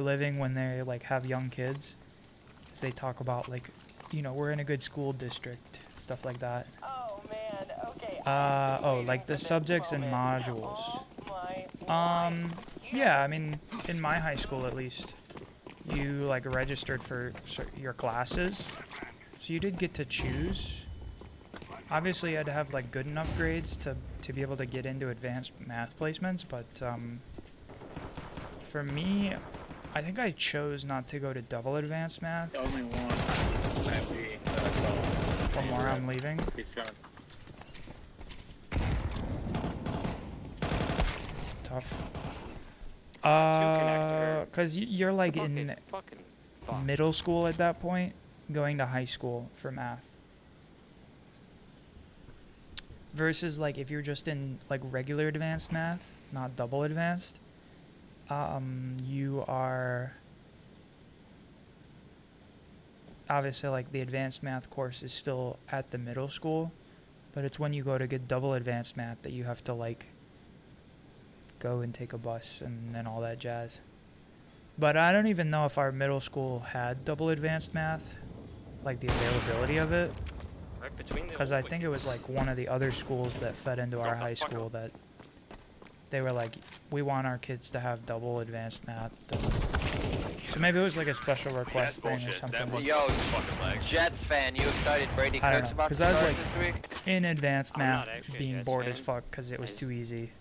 living when they, like, have young kids. Is they talk about, like, you know, we're in a good school district, stuff like that. Oh man, okay. Like the subjects and modules. Yeah, I mean, in my high school at least, you, like, registered for your classes, so you did get to choose. Obviously, you had to have, like, good enough grades to be able to get into advanced math placements, but for me, I think I chose not to go to double advanced math Only one might be from where I'm leaving. Tough. connector. Cause you're, like, in Fucking fuck. middle school at that point, going to high school for math. Versus, like, if you're just in, like, regular advanced math, not double advanced, you are obviously, like, the advanced math course is still at the middle school, but it's when you go to get double advanced math that you have to, like, go and take a bus and all that jazz. But I don't even know if our middle school had double advanced math, like the availability of it, Right between the because I think it was, like, one of the other schools that fed into our high school that they were like, we want our kids to have double advanced math. So maybe it was, like, a special request thing or bullshit. something. That was Yo, fucking legs. Jets fan, you excited Brady I don't Kirk's know, about to 'cause I was, start like, this week? In advanced I'm not math, actually a being Jets bored fan. as fuck because it was I too easy.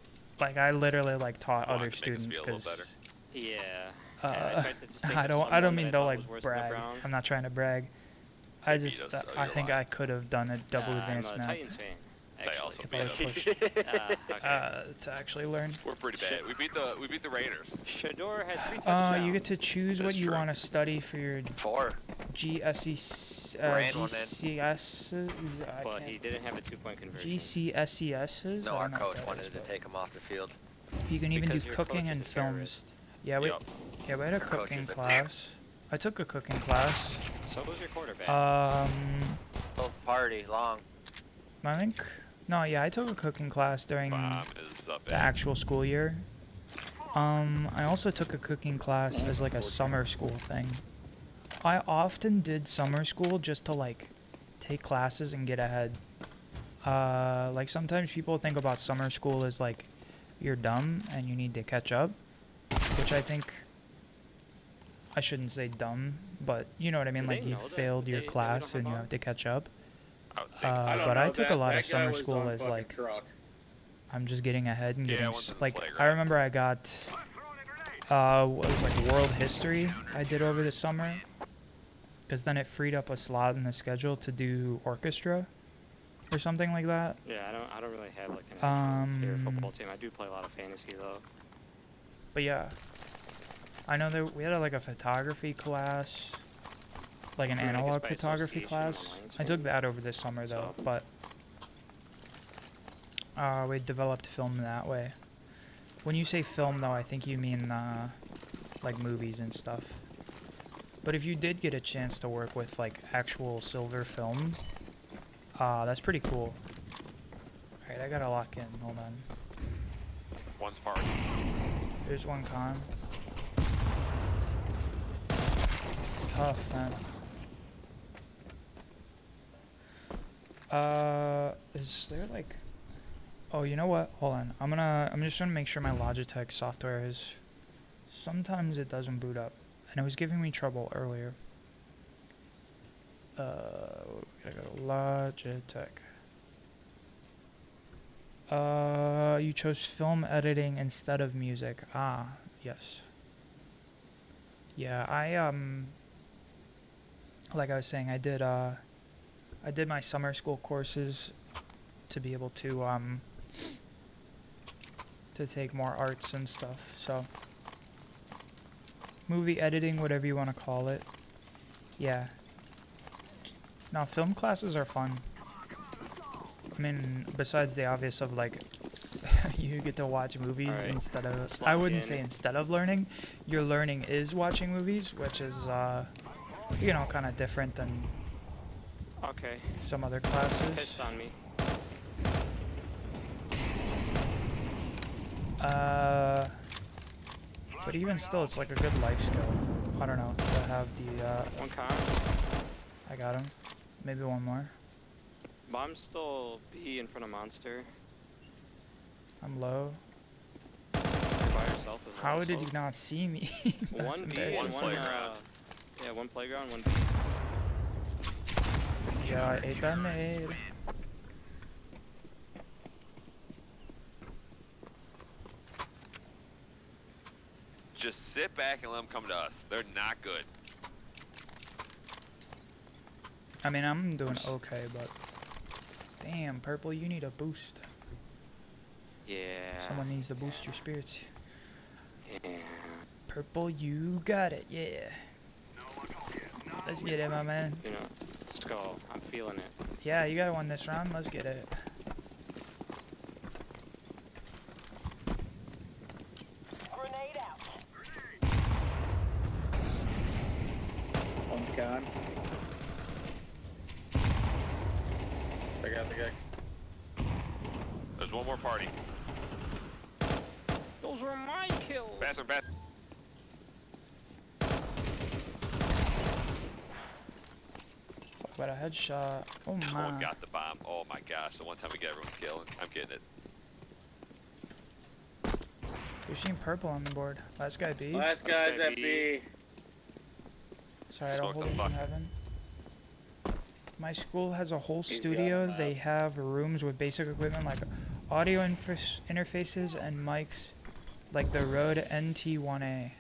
Like, I literally, like, taught Wanted other to make us students feel a little because Yeah. And I tried to just think I of don't someone mean that to, I thought like, was worse than the brag. Browns. I'm not trying to brag. They I beat just us, so I you're think lying. I could have done a double advanced I'm a math Titans fan. They also if I was beat us. pushed Okay. to actually learn. We're pretty bad. We beat the Raiders. Shador had 3 touchdowns. You get to choose what That's you true. want to study for your 4. Ran one in. GCS. But he didn't have a 2-point conversion. GCSESs. No, I our don't know what coach that wanted is, to but take him off the field. you can even Because do your cooking coach is and a films. terrorist. Yeah, we Yup. yeah we had a Our coach cooking is a- class. I took a cooking class. So was your quarterback. Um, Oh, party, long. I think no, I took a cooking class during Bomb is up. the actual school year. I also took a cooking class as like a summer school thing. I often did summer school just to like take classes and get ahead. Like sometimes people think about summer school as like you're dumb and you need to catch up, which I think I shouldn't say dumb, but you know what I mean. Do Like they you know that? failed your They don't class have and you bomb? have to catch up. I would think I don't But know, I took a lot that of guy summer was school on as fucking like truck. I'm just getting ahead and Yeah, getting one's in the like I playground. remember I got what was like world history I did over the summer, because then it freed up a slot in the schedule to do orchestra or something like that. Yeah, I don't really have like an actual favorite football team. I do play a lot of fantasy though. But yeah, I know that we had like a photography class, like an I mean, I guess analog by photography association, class. online, I so- took that over this summer though, So- but we developed film that way. When you say film though, I think you mean like movies and stuff. But if you did get a chance to work with like actual silver film, that's pretty cool. Alright, I gotta lock in, hold on. One's party. There's one con. Tough, man. Is there like... Oh, you know what? Hold on. I'm just gonna make sure my Logitech software is... Sometimes it doesn't boot up. And it was giving me trouble earlier. Gotta go to Logitech. You chose film editing instead of music. Ah, yes. Yeah, like I was saying, I did my summer school courses to be able to take more arts and stuff. So, movie editing, whatever you want to call it. Yeah. Now, film classes are fun. I mean, besides the obvious of like, you get to watch movies Alright. instead of, Let's I lock wouldn't in. say instead of learning. Your learning is watching movies, which is, you know, kind of different than Okay. some other Pissed classes. on me. But even still, it's like a good life skill. I don't know, to have the, One con. I got him. Maybe one more. Bomb's still B in front of Monster. I'm low. You're by yourself as well. How did so- you not see me? That's One B embarrassing. and One one playground. yeah, one playground, one B. Yeah, I ate that nade. Just sit back and let them come to us. They're not good. I mean, I'm doing okay, but... Damn, Purple, you need a boost. Yeah. Someone needs to boost your spirits. Yeah. Purple, you got it, yeah. Let's get it, my man. You know, let's go. I'm feeling it. Yeah, you got one this round. Let's get it. Grenade out. One's gone. I got the guy. There's one more party. Those were my kills. Bathroom, bathroom. Fuck, but a headshot. Oh No one my. got the bomb. Oh my gosh. The one time we get everyone's killing. I'm getting it. You're seeing Purple on the board. Last guy B. Last Let's guy's go at B. B. Sorry, I don't Smoke hold the him fuck. from heaven. My school has a whole He's studio. got They have rooms with basic equipment like audio interfaces and mics, like the Rode NT1A.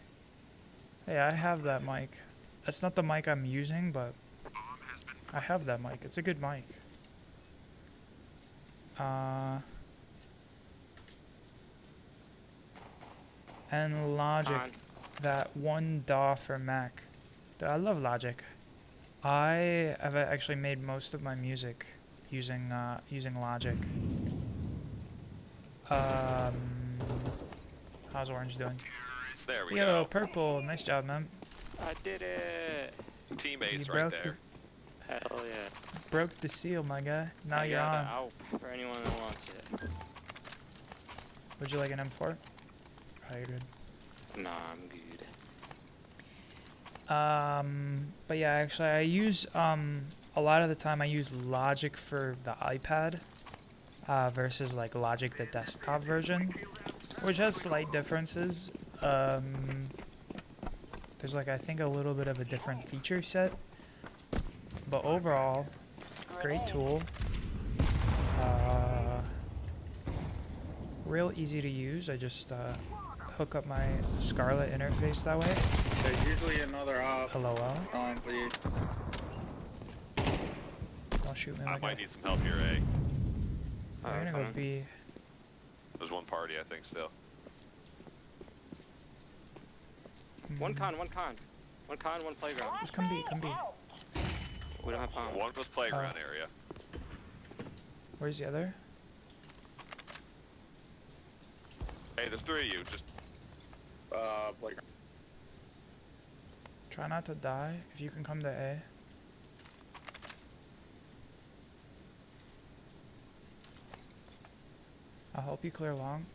Hey, I have that mic. That's not the mic I'm using, but I have that mic. It's a good mic. And Logic, Con. that one DAW for Mac. Dude, I love Logic. I have actually made most of my music using Logic. How's Orange doing? There we Yo, go. Purple, nice job, man. I did it! Team You ace right there. Hell yeah. Broke the seal, my guy. Now I you're got on. the AWP for anyone that wants it. Would you like an M4? Oh, you're good. Nah, I'm good. But yeah, actually, I use a lot of the time I use Logic for the iPad versus like Logic the desktop version, which has slight differences. There's like I think a little bit of a different feature set, but overall, great tool. Real easy to use. I just hook up my Scarlet interface that way. There's usually another op LOL. on the. Don't shoot me I like might that. need some help here, A. I'm gonna go B. There's one party, I think, still. One con, one con. One con, one playground. Just come B, come B. We don't have con. One was playground area. Where's the other? Hey, there's 3 of you. Just Playground. Try not to die. If you can come to A. I'll help you clear long.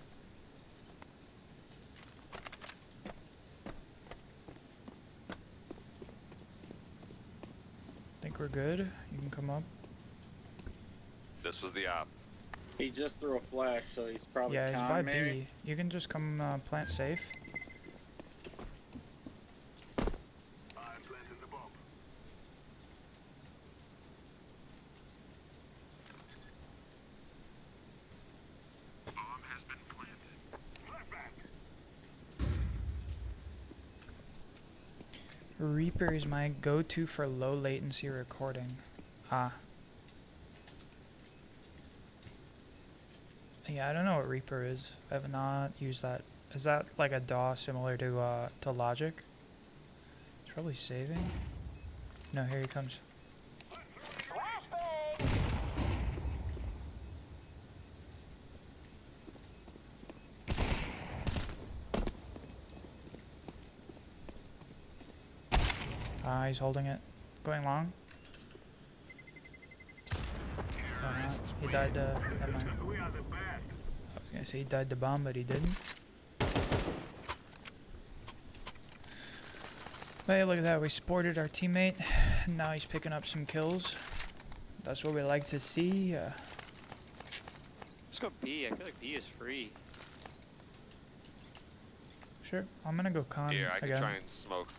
Think we're good. You can come up. this was the op. He just threw a flash, so he's probably Yeah, he's con, by maybe. B. You can just come plant safe. Reaper is my go-to for low latency recording. Ah. Yeah, I don't know what Reaper is. I have not used that. Is that like a DAW similar to Logic? It's probably saving. No, here he comes. Ah, he's holding it. Going long. Oh, no. He died to... Never mind. I was gonna say he died to bomb, but he didn't. But hey, look at that. We sported our teammate. Now he's picking up some kills. That's what we like to see. Let's go B. I feel like B is free. Sure. I'm gonna go con Here, I can again. try and smoke.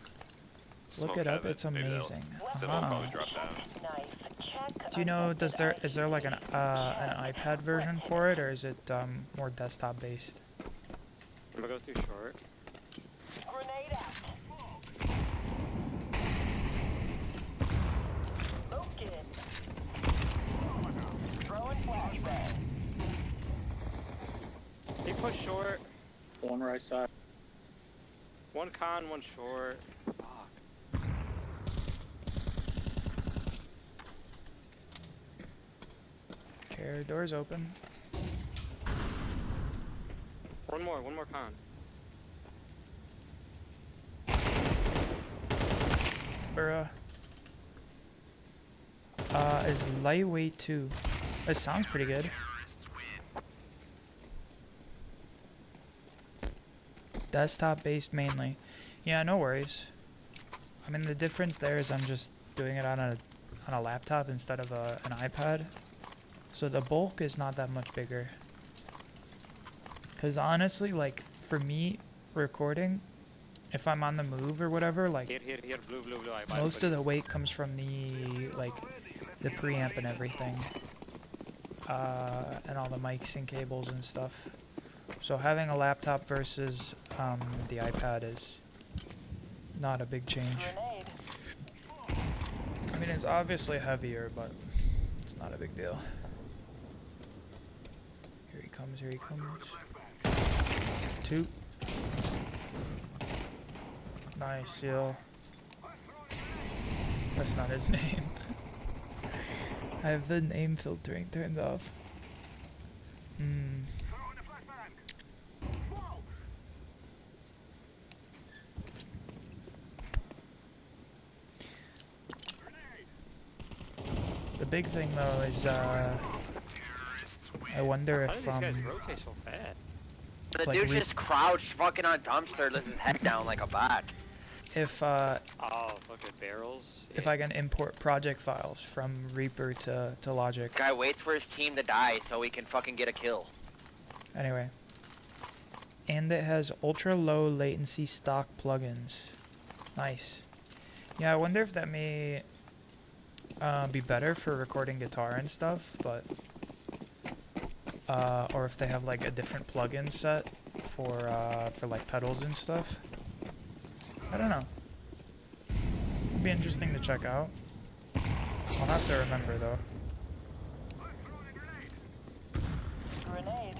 Look smoke it up. heaven. It's Maybe that'll- amazing. That'll probably drop down. Nice. Check. Do you know? Is there like an iPad version for it, or is it more desktop based? I'm gonna go through short. Grenade out. Smoke in. Throwing flashbang. He pushed short. One right side. One con, one short. Fuck. Okay, door's open. One more con. Bruh. Is lightweight too. It sounds pretty good. Desktop based mainly. Yeah, no worries. I mean, the difference there is I'm just doing it on a laptop instead of an iPad. So the bulk is not that much bigger. Cause honestly, like for me, recording, if I'm on the move or whatever, like Here, blue. I buy most of the weight comes from the the preamp and everything, and all the mics and cables and stuff. So having a laptop versus the iPad is not a big change. Grenade. I mean, it's obviously heavier, but it's not a big deal. Here he comes. Here he comes. 2. Nice seal. That's not his name. I have the name filtering turned off. The big thing though is I wonder How do if these guys rotate so fast? The Like dude's we- just crouched fucking on dumpster with his head down like a bot. if Oh, fucking barrels. if I can import project files from Reaper to Logic. Guy waits for his team to die so he can fucking get a kill. Anyway. And it has ultra low latency stock plugins. Nice. Yeah, I wonder if that may be better for recording guitar and stuff, but or if they have like a different plugin set for like pedals and stuff. I don't know. It'd be interesting to check out. I'll have to remember though. Grenade.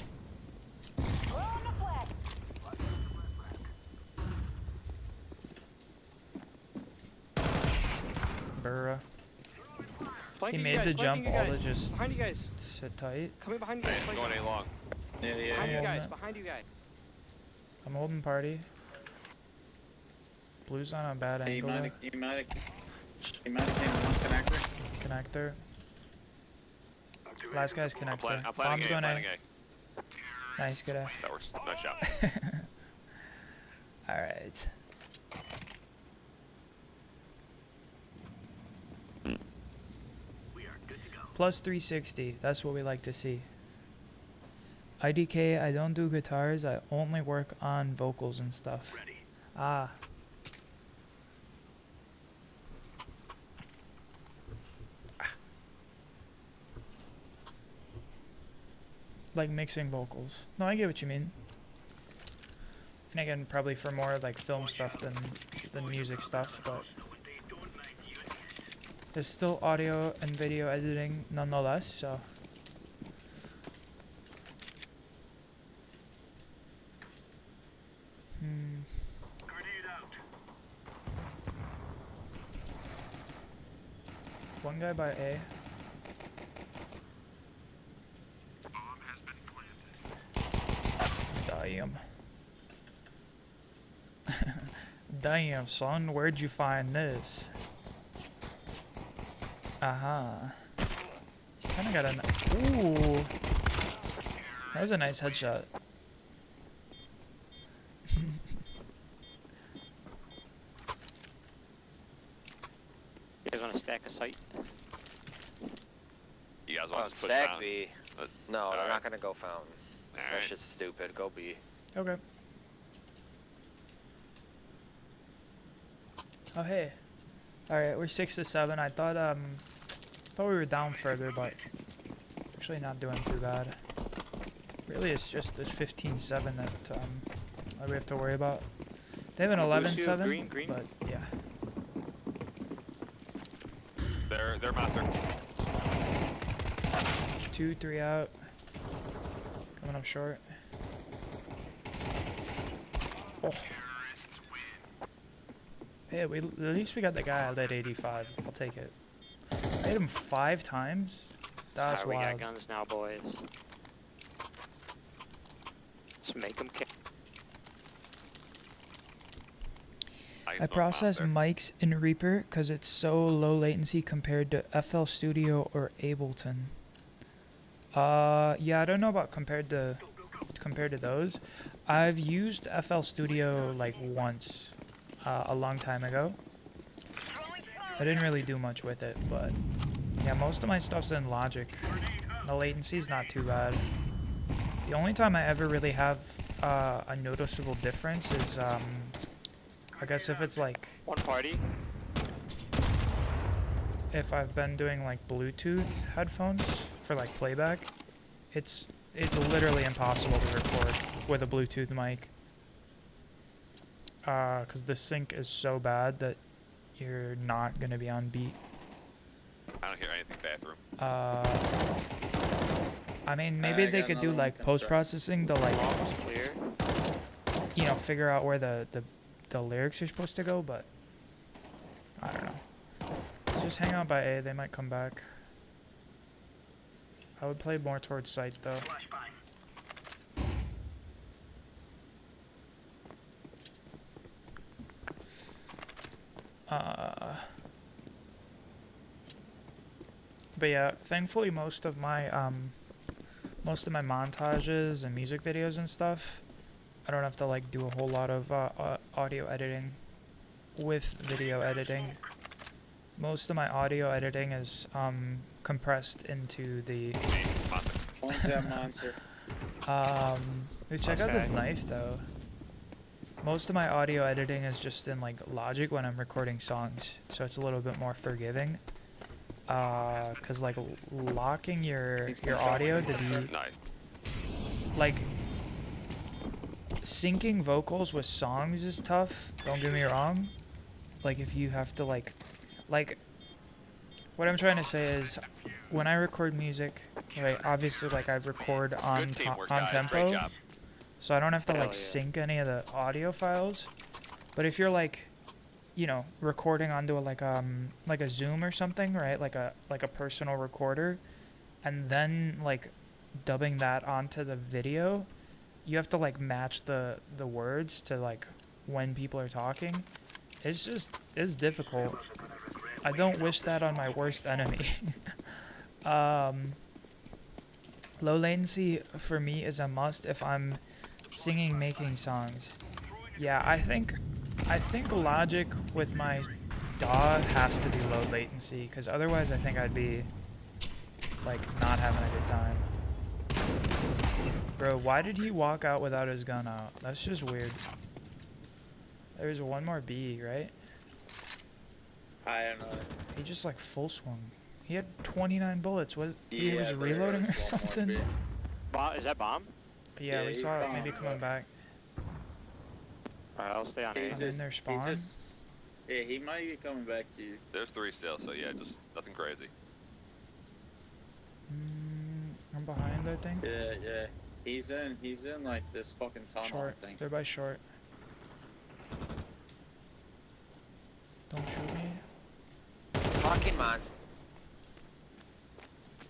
Throwing the flag. Burra. He Flanking you made guys, the jump flanking you all guys. to just Behind you guys. sit tight. Coming behind you guys. Ain't going any long. Yeah, yeah, Behind yeah. you guys. Hold it. Behind you guys. I'm holding party. Blue's on a bad He angle. might there. have came one connector. Connector. Last guy's connector. I'm planning Bomb's A, going planning A. A. Nice, good A. That works. Nice shot. Alright. Plus 360. That's what we like to see. IDK, I don't do guitars. I only work on vocals and stuff. Ah. Like mixing vocals. No, I get what you mean. And again, probably for more like film stuff than music stuff, but there's still audio and video editing nonetheless, so. One guy by A. Damn. Damn, son, where'd you find this? He's kind of got an. Ooh. That was a nice headshot. You guys want to stack a site? You guys Oh, want to push stack down? B. Uh, No, they're alright. not gonna go fountain. That Alright. shit's stupid. Go B. Okay. Oh hey. Alright, we're 6 to 7. I thought we were down further, but actually not doing too bad. Really it's just this 15-7 that we have to worry about. They have an Lucio, 11-7, green. but yeah. They're master. 2, 3 out. Coming up short. Oh. Hey, at least we got the guy at 85. I'll take it. I hit him 5 times? That's We got wild. guns now, boys. Let's make them kick. I process mics in Reaper because it's so low latency compared to FL Studio or Ableton. Yeah, I don't know about compared to those. I've used FL Studio like once, a long time ago. I didn't really do much with it, but yeah, most of my stuff's in Logic. The latency's not too bad. The only time I ever really have a noticeable difference is I guess if it's like One party. if I've been doing like Bluetooth headphones for like playback, it's literally impossible to record with a Bluetooth mic. Cause the sync is so bad that you're not gonna be on beat. I don't hear anything bathroom. I mean, maybe I they got could do another one like coming post-processing to like, Almost clear. you know, figure out where the lyrics are supposed to go, but I don't know. Just hang out by A. They might come back. I would play more towards site though. But yeah, thankfully most of my montages and music videos and stuff, I don't have to like do a whole lot of audio editing with video editing. Most of my audio editing is compressed into the One's that monster. hey, check out this knife though. Most of my audio editing is just in like Logic when I'm recording songs, so it's a little bit more forgiving. Cause like locking your audio to be Nice. like syncing vocals with songs is tough. Don't get me wrong. Like if you have to like what I'm trying to say is when I record music, right? Obviously, like I record on Good teamwork, on guys. Great tempo. job. So I don't have to Hell like yeah. sync any of the audio files. But if you're like, you know, recording onto like a Zoom or something, right? Like a personal recorder, and then like dubbing that onto the video, you have to like match the words to like when people are talking. It's difficult. I don't wish that on my worst enemy. Low latency for me is a must if I'm singing, making songs. Yeah, I think Logic with my DAW has to be low latency, because otherwise I think I'd be like not having a good time. Bro, why did he walk out without his gun out? That's just weird. There's one more B, right? I don't know. He just like full swung. He had 29 bullets. He Yeah, was but reloading or there's one more something? bit. Is that bomb? Yeah, Yeah, we he's saw it gone, maybe coming but- back. Alright, I'll stay on A. He's in their spawn? Yeah, he might be coming back to you. There's 3 still, so yeah, just nothing crazy. I'm behind, I think. Yeah. He's in like this fucking tunnel, Short. I think. They're by short. Don't shoot me. Fucking man.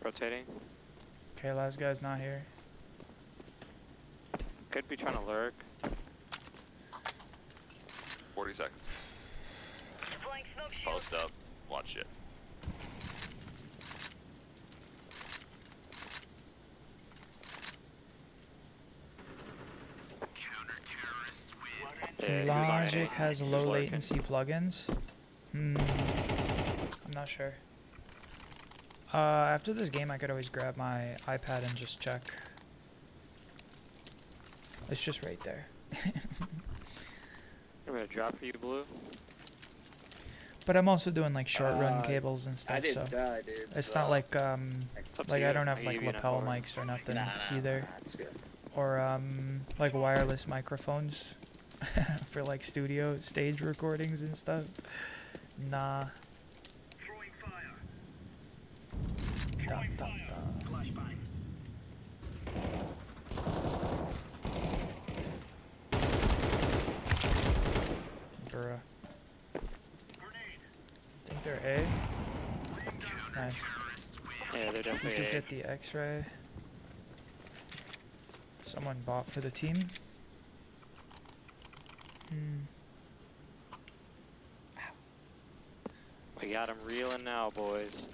Rotating. Okay, last guy's not here. Could be trying to lurk. 40 seconds. Deploying smoke shield. Post up. Watch it. Yeah, he was on A. Logic has He was low lurking. latency plugins. I'm not sure. After this game, I could always grab my iPad and just check. It's just right there. I'm gonna drop for you, Blue. But I'm also doing like short run cables and I stuff, did so die, dude. it's so- not like It's up to I you. don't have I'll like give you enough lapel power. mics or nothing Nah, either, it's good. or like wireless microphones for like studio stage recordings and stuff. Nah. Dun, dun, dun. Bruh. Think they're A. Nice. Yeah, they're definitely A. 50-50 X-ray. Someone bought for the team. We got him reeling now, boys.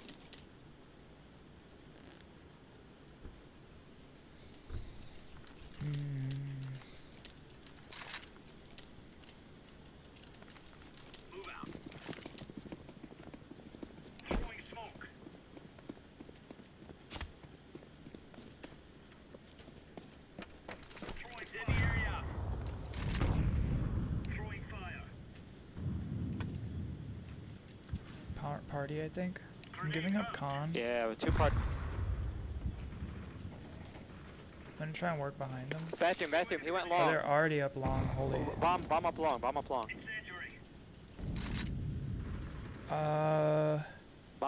Party, I think. I'm giving up con. Yeah, with 2 part. I'm gonna try and work behind them. Bathroom. He went Oh, long. they're already up long. Holy. Bomb up long. Bomb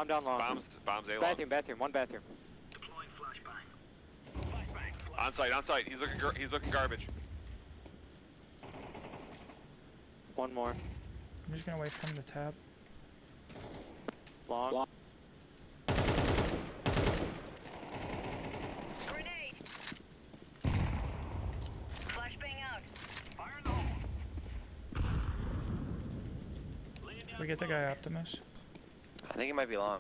down long. Bombs A long. Bathroom. One bathroom. On site. He's looking garbage. One more. I'm just gonna wait for him to tap. long. Grenade. Flashbang out. We get the guy Optimus. I think he might be long.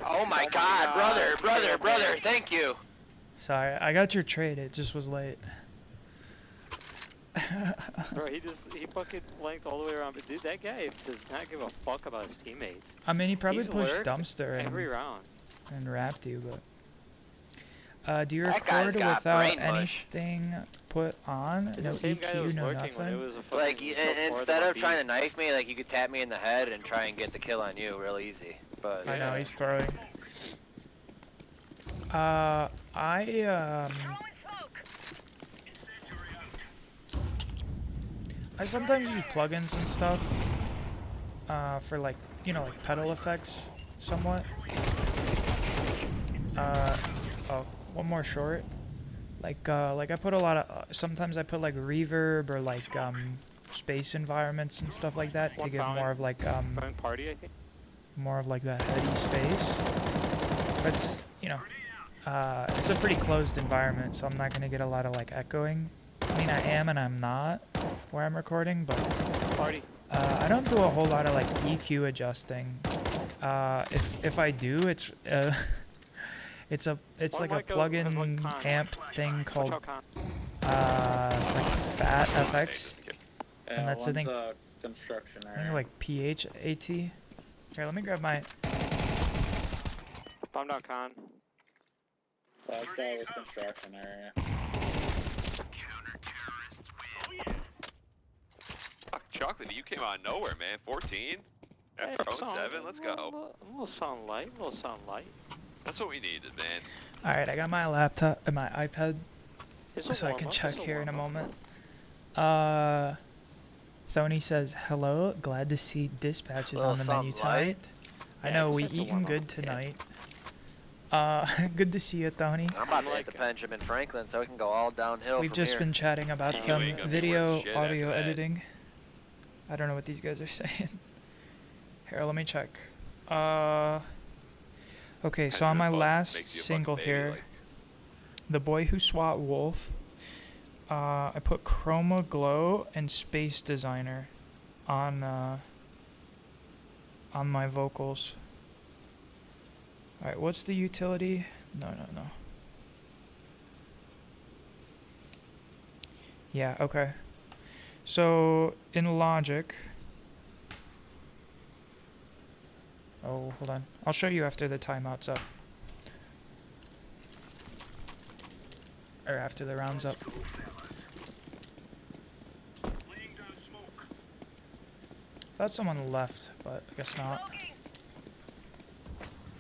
Oh my god, brother, thank you. Sorry, I got your trade. It just was late. Bro, he fucking flanked all the way around. But dude, that guy does not give a fuck about his teammates. I mean, he probably He's pushed lurked dumpster every round. and wrapped you, but. Do you That guy's record got without brain mush. anything put on? It's No the same guy that EQ, was no lurking when it nothing? was a fucking Like, before instead the of trying to beat. knife me, like, you could tap me in the head and try and get the kill on you real easy. But I know, Yeah. he's throwing. Throwing smoke. I sometimes use plugins and stuff for like, you know, like pedal effects somewhat. Oh, one more short. Like I put a lot of, sometimes I put like reverb or like space environments and stuff like that to One give fountain. more of like Going party, I think. more of like that heady space. But it's, you know, it's a pretty closed environment, so I'm not gonna get a lot of like echoing. I mean, I am and I'm not where I'm recording, but Party. I don't do a whole lot of like EQ adjusting. If I do, it's it's One like a mic goes- has one plug-in con. amp thing Watch called out, Con. it's like Fat FX. Yeah, And that's, I one's think- a construction I area. think like PHAT. Here, let me grab my. Bomb down Con. Last guy was construction area. Fuck, Chocolate, you came out of nowhere, man. 14? After 0-7, let's go. A little sunlight, a little sunlight. That's what we needed, man. All right, I got my laptop and my iPad, It's a so I can warm-up, check it's here in a warm-up. moment. Thony says, hello, glad to see dispatches on the menu something light. tonight. I Yeah, know, we just a eating warm-up, good yeah. tonight. Good to see you, Thony. I'm about to Like- hit the Benjamin Franklin so we can go all downhill We've from just here. been chatting about You ain't gonna be video, worth shit audio after that. editing. I don't know what these guys are saying. Here, let me check. Okay, so on my Benjamin Button last makes you a fucking single baby, here, like- The Boy Who Swat Wolf, I put Chroma Glow and Space Designer on my vocals. Alright, what's the utility? No. Yeah, okay. So, in Logic... Oh, hold on. I'll show you after the timeout's up. Or after the round's up. Thought someone left, but I guess not. Smoking.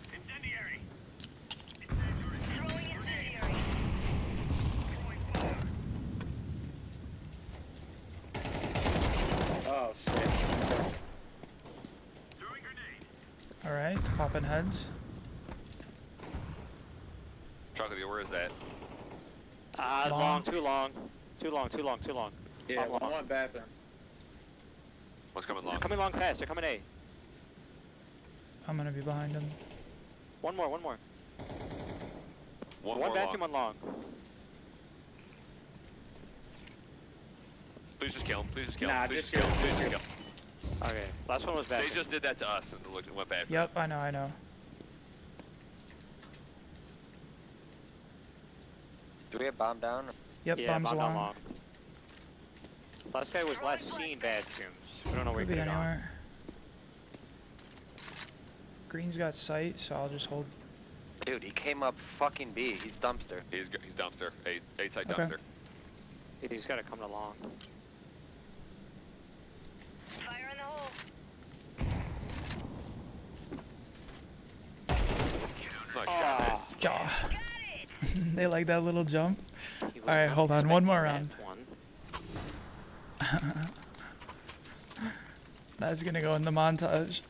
Throwing incendiary. Oh shit. Alright, popping heads. Chocolate, where is that? Long. Long, too long. Too long. Yeah, Long. one went bathroom. What's coming They're long? coming long fast, they're coming A. I'm gonna be behind him. One more. One One more bathroom, long. one long. Please just kill him. Please just kill him. Nah, Please just just kill him. kill Please him. just kill him. Okay, last one was They bathroom. just did that to us and looked, went bad. Yep, I know. Do we have bomb down? Yep, Yeah, bombs bomb down along. long. Last guy was last seen bathrooms. We don't know where Could he be could have gone. anywhere. Green's got sight, so I'll just hold. Dude, he came up fucking B. He's dumpster. He's dumpster. Eight side Okay. dumpster. He's gotta come along. Fire in the hole. Nice Ah. shot, miss. Jaw. Got it. They like that little jump. He was Alright, not hold on, one more expecting round. that one. That's gonna go in the montage.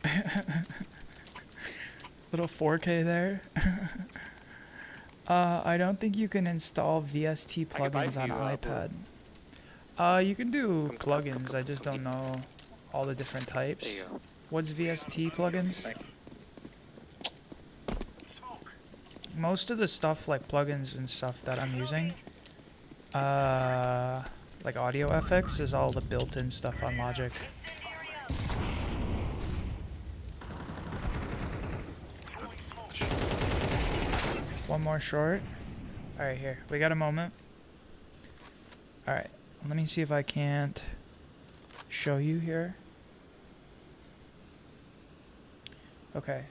Little 4K there. I don't think you can install VST I can buy plugins on you, iPad. You can do Come- plugins. I just don't know all the different There types. you go. What's VST plugins? Thank you. Most of the stuff like plugins and stuff that I'm using, like Audio FX, is all the built-in stuff on Logic. One more short. All right, here. We got a moment. All right. Let me see if I can't show you here. Okay.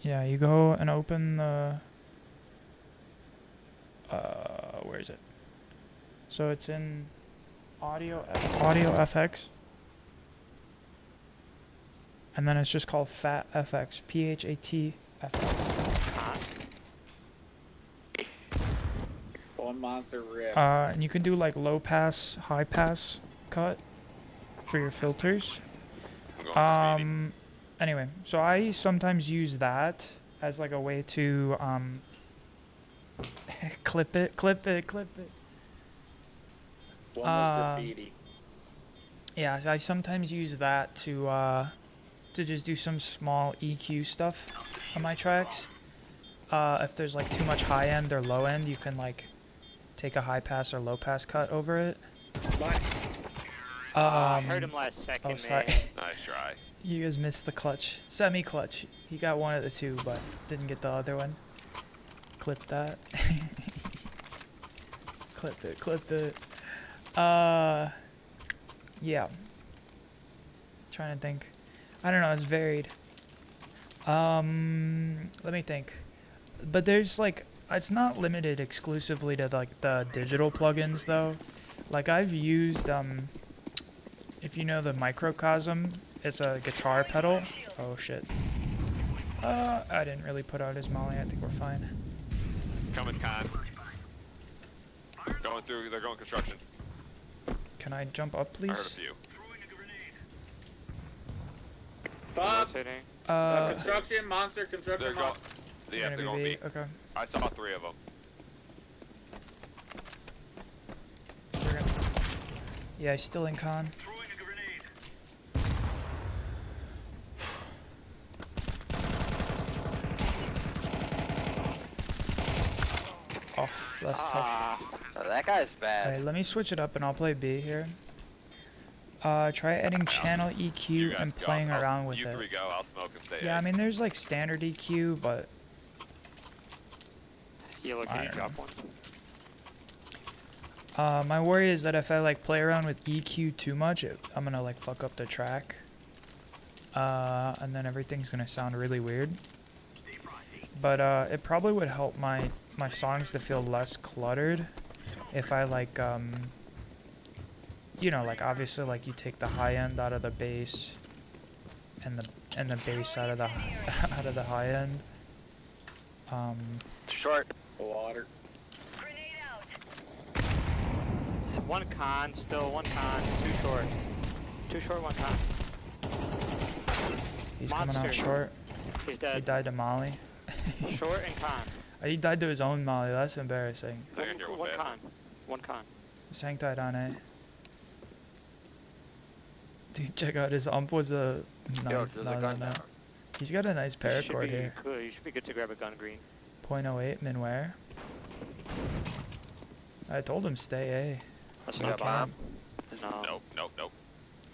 Yeah, you go and open the where is it? So it's in Audio FX. And then it's just called Fat FX, PHAT FX. One monster rips. And you can do like low pass, high pass cut for your filters. I'm going speedy. Anyway, so I sometimes use that as like a way to clip it. One was graffiti. Yeah, I sometimes use that to just do some small EQ stuff on my tracks. If there's like too much high end or low end, you can like take a high pass or low pass cut over it. I heard him last second, Oh, sorry. man. Nice try. You guys missed the clutch. Semi-clutch. He got one of the two, but didn't get the other one. Clip that. Clip it. Yeah. Trying to think. I don't know, it's varied. Let me think. But there's like, it's not limited exclusively to like the digital plugins though. Like I've used, if you know the microcosm, it's a guitar pedal. Oh shit. I didn't really put out his molly. I think we're fine. Coming con. Going through, they're going construction. Can I jump up, I heard a please? few. Fuck. Rotating. Construction, monster, construction, They're going, monster. yeah, You're they're gonna going be B. okay. I saw 3 of them. We're gonna. Yeah, he's still in con. Oh, that's tough. Oh, that guy's bad. Alright, let me switch it up and I'll play B here. Try adding channel You EQ guys and go. playing around with you it. 3 go, I'll smoke and stay Yeah, I A. mean, there's like standard EQ, but Yellow, I can you don't drop one? my worry is that if I like play around with EQ too much, I'm gonna like fuck up the track. And then everything's gonna sound really weird. But it probably would help my songs to feel less cluttered if I like you know, like obviously like you take the high end out of the bass and the bass out of the out of the high end. Short. Water. Grenade out. One con, still one con, 2 short. 2 short, 1 con. He's coming out Monster. short. He's He dead. died to Molly. Short and con. He died to his own Molly. That's embarrassing. I can hear one One bad. con. 1 con. He's hang tight on it. Dude, check out his ump was a knife. Yo, there's a gun now. He's got a nice You should paracord be here. good. You should be good to grab a gun green. 0.08 min wear. I told him stay That's You not got bomb. bomb? No. Nope.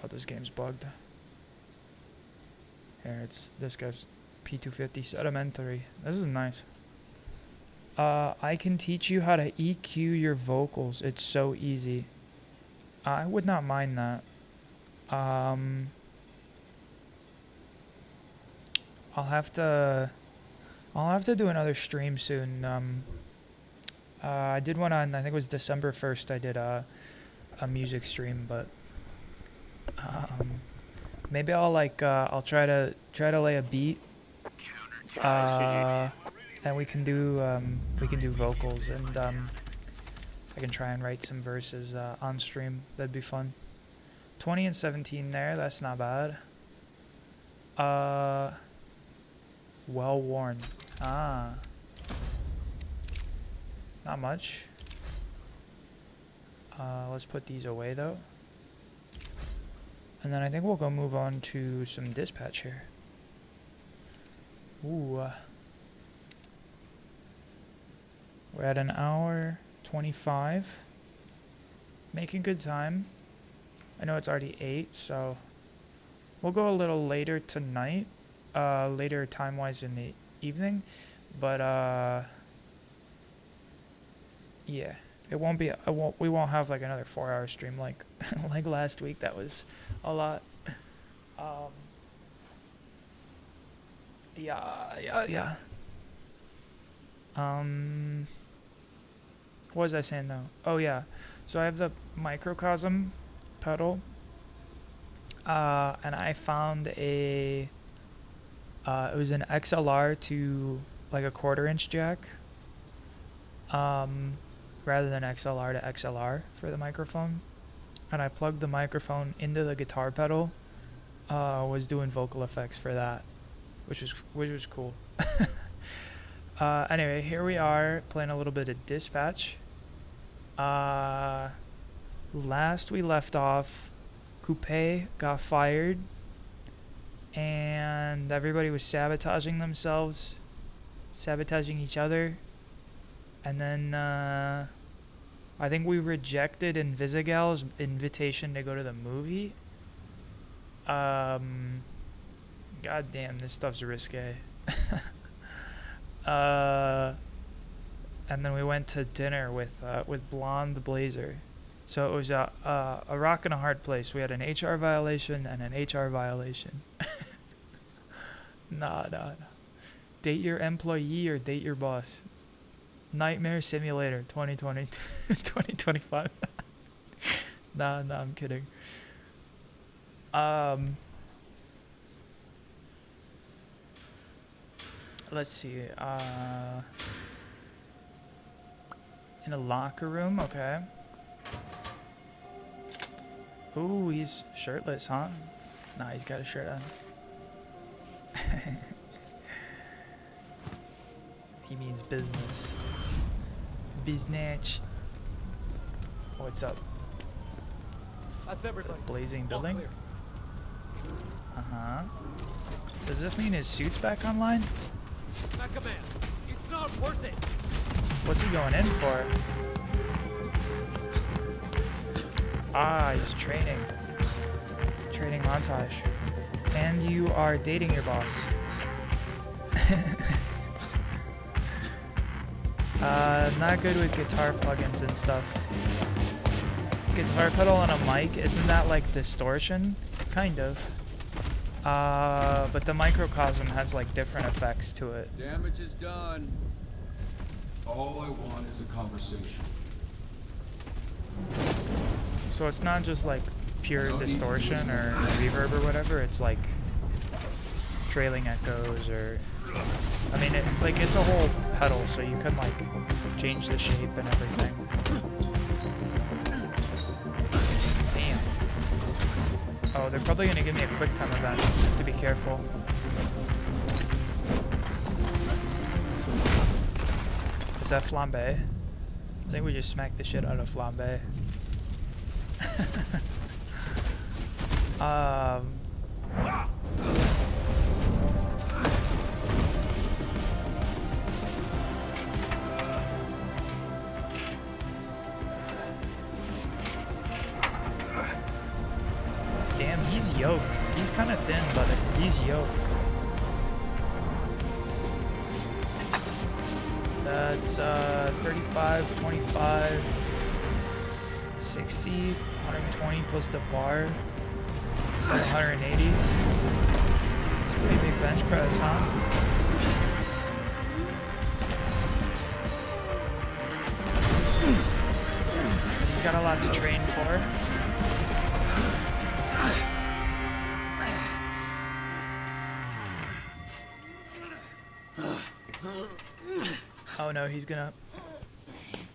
Oh, this game's bugged. Here, it's this guy's P250 sedimentary. This is nice. I can teach you how to EQ your vocals. It's so easy. I would not mind that. I'll have to do another stream soon. I did one on, I think it was December 1st. I did a music stream, but maybe I'll like I'll try to lay a beat, and we can do vocals, and I can try and write some verses on stream. That'd be fun. 20 and 17 there. That's not bad. Well worn. Not much. Let's put these away though. And then I think we'll go move on to some dispatch here. Ooh. We're at an hour 25. Making good time. I know it's already 8, so we'll go a little later tonight. Later time-wise in the evening. But yeah. It won't be we won't have like another 4-hour stream like like last week. That was a lot. Yeah. What was I saying though? Oh yeah. So I have the microcosm pedal. And I found it was an XLR to like a 1/4-inch jack. Rather than XLR to XLR for the microphone. And I plugged the microphone into the guitar pedal. Was doing vocal effects for that, which was cool. Anyway, here we are playing a little bit of dispatch. Last we left off, Coupe got fired and everybody was sabotaging themselves, sabotaging each other. And then I think we rejected Invisigal's invitation to go to the movie. God damn, this stuff's risque. And then we went to dinner with Blonde Blazer. So it was a rock and a hard place. We had an HR violation and an HR violation. Nah. Date your employee or date your boss. Nightmare Simulator 2020 2025. Nah, I'm kidding. Let's see. In a locker room, okay. Ooh, he's shirtless, huh? Nah, he's got a shirt on. He means business. Biznatch. What's up? That's everybody. Blazing All building? clear. Uh-huh. Does this mean his suit's back online? My command. It's not worth it. What's he going in for? Ah, he's training. Training montage. And you are dating your boss. Not good with guitar plugins and stuff. Guitar pedal on a mic, isn't that like distortion? Kind of. But the microcosm has like different effects to it. Damage is done. All I want is a conversation. So it's not just like pure distortion or reverb or whatever, it's like trailing echoes or... I mean, it's a whole pedal, so you can like change the shape and everything. Damn. Oh, they're probably gonna give me a quick time event. I have to be careful. Is that flambe? I think we just smacked the shit out of flambe. Damn, he's yoked. He's kind of thin, but he's yoked. That's 35, 25, 60, 120 plus the bar. Is that 180? It's a pretty big bench press, huh? He's got a lot to train for. Oh no, he's gonna...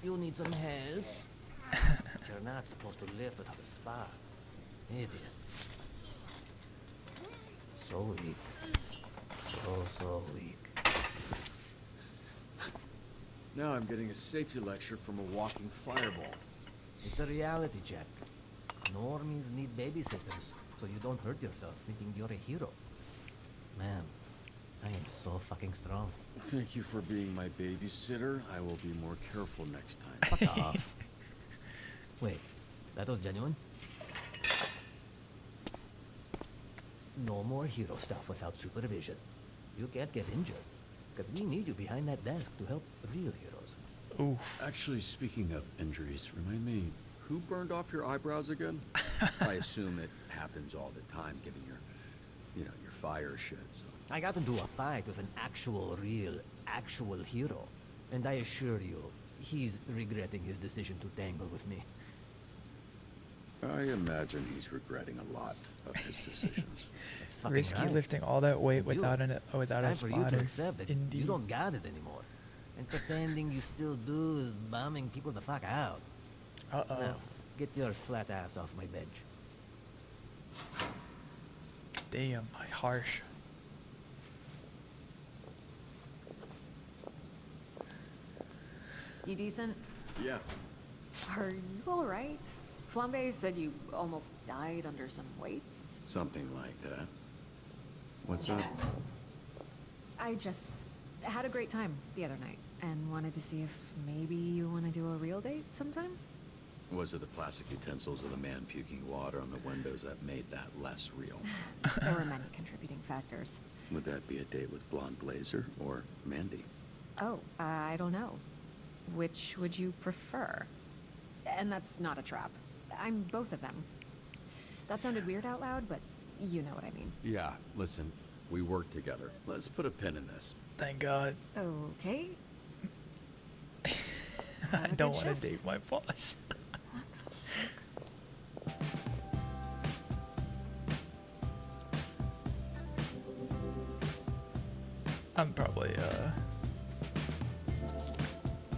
You need some help? You're not supposed to lift without a spot. Idiot. So weak. So weak. Now I'm getting a safety lecture from a walking fireball. It's a reality check. Normies need babysitters, so you don't hurt yourself thinking you're a hero. Man, I am so fucking strong. Thank you for being my babysitter. I will be more careful next time. Fuck off. Wait, that was genuine? No more hero stuff without supervision. You can't get injured, but we need you behind that desk to help real heroes. Oof. Actually, speaking of injuries, remind me, who burned off your eyebrows again? I assume it happens all the time, given your, your fire shit, so. I got into a fight with an actual hero, and I assure you, he's regretting his decision to tangle with me. I imagine he's regretting a lot of his decisions. That's fucking Risky right. lifting all that weight without It's without time a for you to spotter. accept that Indeed. you don't got it anymore. And pretending you still do is bombing people the fuck out. Uh-oh. Now, get your flat ass off my bench. Damn, harsh. You decent? Yeah. Are you alright? Flambe said you almost died under some weights. Something like that. What's up? I just had a great time the other night and wanted to see if maybe you want to do a real date sometime? Was it the plastic utensils or the man puking water on the windows that made that less real? There were many contributing factors. Would that be a date with Blonde Blazer or Mandy? Oh, I don't know. Which would you prefer? And that's not a trap. I'm both of them. That sounded weird out loud, but you know what I mean. Yeah, listen, we work together. Let's put a pin in this. Thank God. Okay. I don't want to date my boss. I'm probably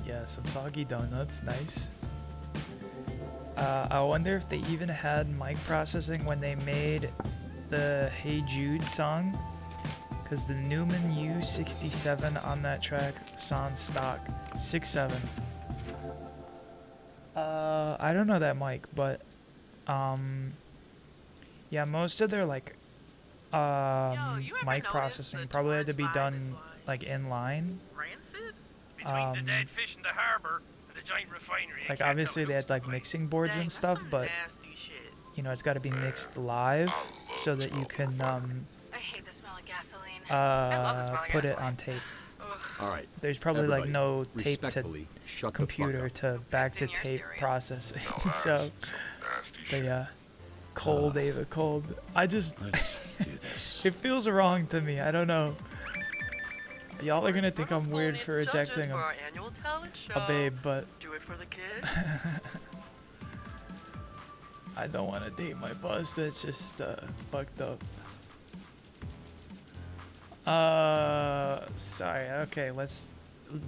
yeah, some soggy donuts, nice. I wonder if they even had mic processing when they made the Hey Jude song, because the Newman U67 on that track sounds stock 6.7. I don't know that mic, but yeah, most of their like mic processing probably had to be done like in line. Between the dead fish in the harbor and the giant refinery. Like obviously they had like mixing boards and stuff, but you know it's got to be mixed live so that you can I hate the smell of gasoline. put it on tape. All right. There's probably like everybody, no tape to respectfully, shut computer the fuck up. to back to tape processing. So but yeah, cold Ava, cold. I just Let's do this. it feels wrong to me. I don't know. Y'all are gonna think I'm weird for rejecting a babe, but Do it for the kids. I don't want to date my boss. That's just fucked up. Sorry. Okay, let's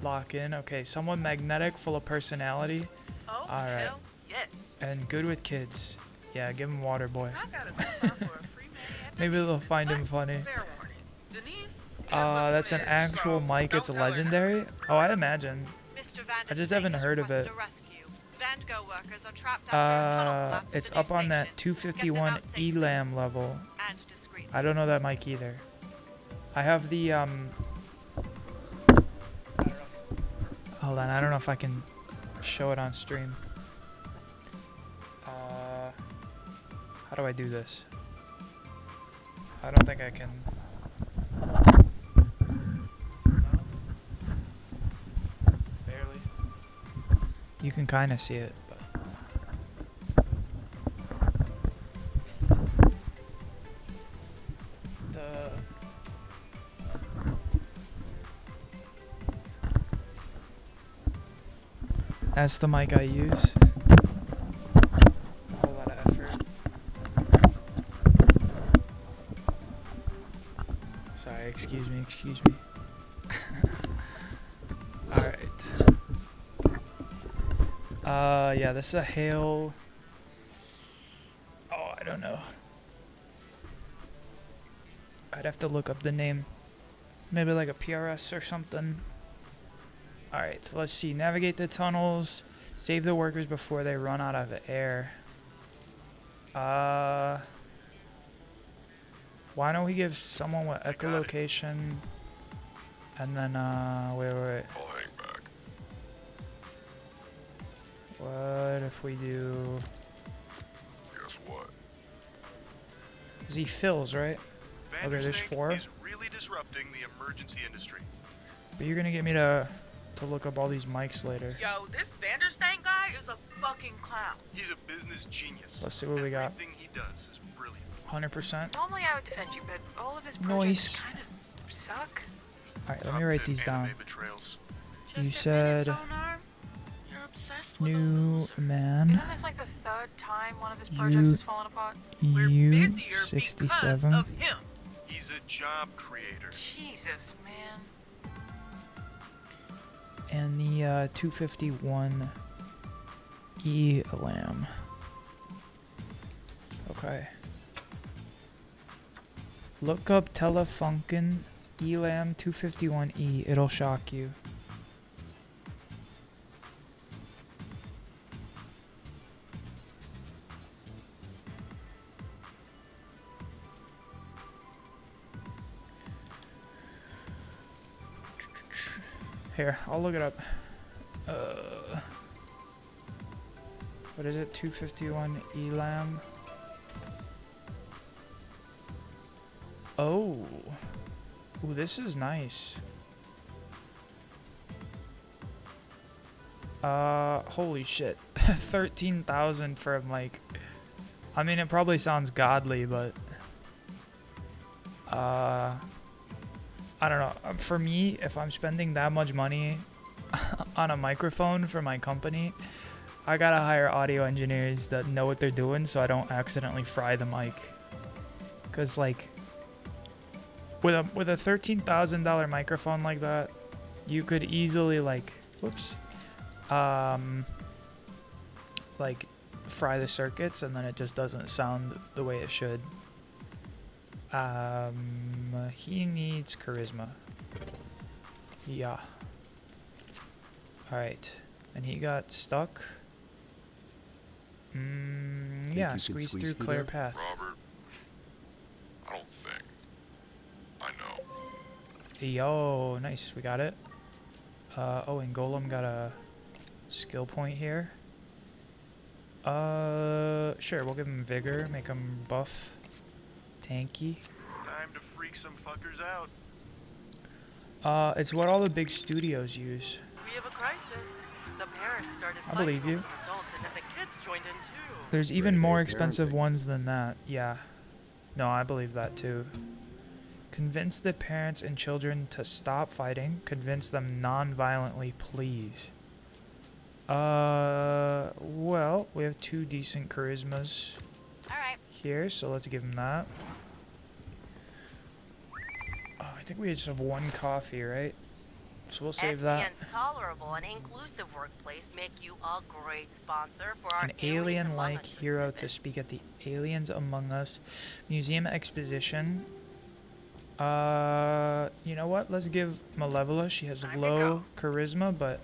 lock in. Okay, someone magnetic, full of personality. Oh, All right. hell yes. And good with kids. Yeah, give him water, boy. I gotta go for a free Maybe they'll find him funny. fair warning. Denise, That's an actual mic. It's legendary. Oh, I imagine. I just haven't heard of it. It's up on that 251 ELAM level. I don't know that mic either. I have the hold on, I don't know if I can show it on stream. How do I do this? I don't think I can. Barely. You can kind of see it, but that's the mic I use. A whole lot of effort. Sorry, excuse me. Alright. Yeah, this is a Hale. Oh, I don't know. I'd have to look up the name. Maybe like a PRS or something. Alright, so let's see. Navigate the tunnels. Save the workers before they run out of air. Why don't we give someone with echolocation and then wait. I'll hang back. What if we do? Guess what? Is he fills, right? Okay, there's 4. Is really disrupting the emergency industry. But you're gonna get me to look up all these mics later. Yo, this Vanderstein guy is a fucking clown. He's a business genius. Let's see what we got. Everything he does is brilliant. 100%. Normally I would defend you, but all of his Nice. projects kind of suck. All right, let me write these down. Betrayals. You Just said admit it, Sonar. You're obsessed with new those. man. Isn't this like the 3rd time one of his projects has fallen apart? U67. Of him. He's a job creator. Jesus, man. And the 251 ELAM. Okay. Look up Telefunken ELAM 251E. It'll shock you. Here, I'll look it up. What is it? 251 ELAM. Oh. Ooh, this is nice. Holy shit. 13,000 for a mic. I mean, it probably sounds godly, but I don't know. For me, if I'm spending that much money on a microphone for my company, I gotta hire audio engineers that know what they're doing so I don't accidentally fry the mic. Cause like, with a $13,000 microphone like that, you could easily like, whoops, like fry the circuits and then it just doesn't sound the way it should. He needs charisma. Yeah. Alright. And he got stuck. Yeah, squeeze through clear path. Robert, I don't think. I know. Yo, nice. We got it. Oh, and Golem got a skill point here. Sure, we'll give him vigor, make him buff. Tanky. Time to freak some fuckers out. It's what all the big studios use. We have a crisis. The parents started I believe fighting you. over the results, and then the kids joined in too. There's even more expensive parenting. ones than that. Yeah. No, I believe that too. Convince the parents and children to stop fighting. Convince them non-violently, please. Well, we have 2 decent charismas Alright. here, so let's give him that. Oh, I think we just have 1 coffee, right? So we'll save that. SPN's tolerable and inclusive workplace make you a great sponsor for our An alien-like hero to speak at the Aliens Among Us Museum Exposition. You know what? Let's give Malevola. She has low charisma, but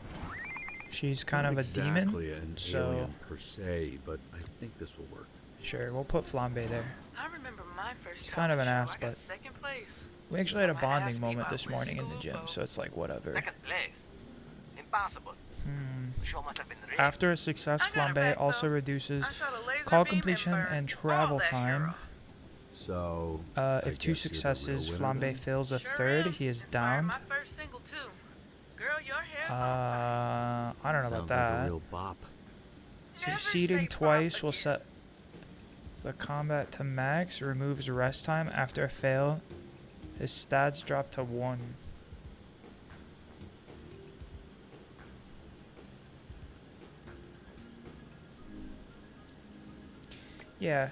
she's kind of a demon. Exactly an So alien per se, but I think this will work. sure, we'll put Flambe there. I remember my first He's kind of an ass, I got but 2nd place. we actually had a Someone asked bonding me moment about this morning in the Wisco, gym, so it's like whatever. 2nd place. Impossible. The show must have been rigged. After a success, I got it Flambe right, also though. reduces I shot a laser call beam and completion burned and all travel that time. hero. So, I If 2 guess you're the successes, real winner Flambe then? fails a Sure 3rd, am. he is Inspired downed. My first single too. Girl, your hair's I don't know about Sounds like a that. real bop. Never Succeeding say twice pop will again. set the combat to max, removes rest time after a fail. His stats drop to 1. Yeah,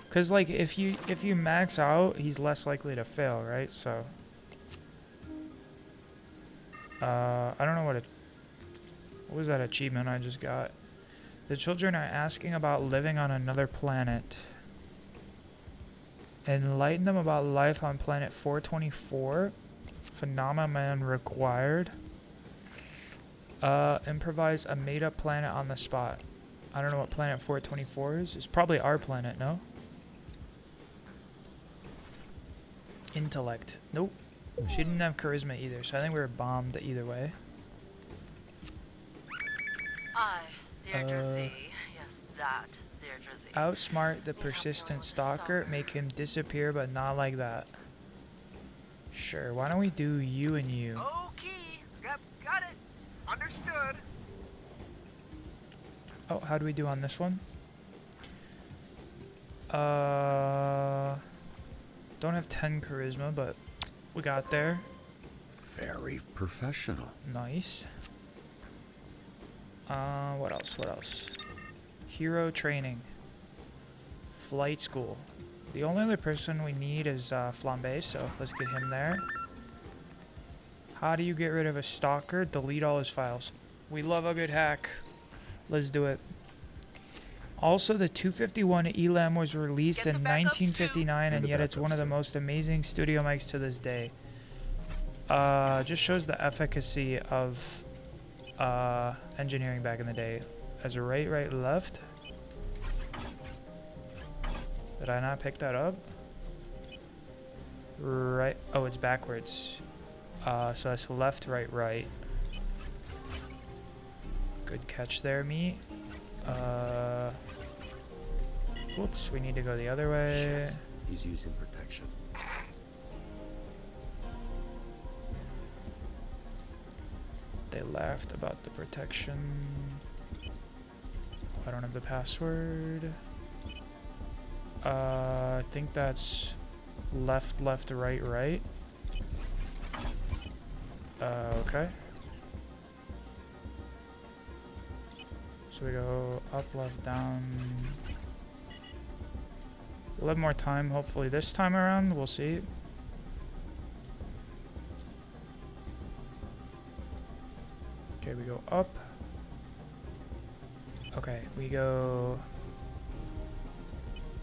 cause like if you max out, he's less likely to fail, right? So, I don't know what was that achievement I just got? The children are asking about living on another planet. Enlighten them about life on planet 424. Phenomenon required. Improvise a made-up planet on the spot. I don't know what planet 424 is. It's probably our planet, no? Intellect. Nope. She didn't have charisma either, so I think we were bombed either way. I, Deirdre Z. Yes, that, Deirdre Z. Outsmart the persistent stalker, make him disappear, but not like that. Sure, why don't we do you and you? Okay. Yep, got it. Understood. Oh, how do we do on this one? Don't have 10 charisma, but we got there. Very professional. Nice. What else? What else? Hero training. Flight school. The only other person we need is Flambe, so let's get him there. How do you get rid of a stalker? Delete all his files. We love a good hack. Let's do it. Also, the 251 Elam was released in 1959, and yet it's one of the most amazing studio mics to this day. Just shows the efficacy of engineering back in the day. As a right, left. Did I not pick that up? Right. Oh, it's backwards. So that's left, right. Good catch there, me. Whoops, we need to go the other way. Shit. He's using protection. They laughed about the protection. I don't have the password. I think that's left, right. Okay. So we go up, left, down. We'll have more time, hopefully this time around. We'll see. Okay, we go up. Okay, we go...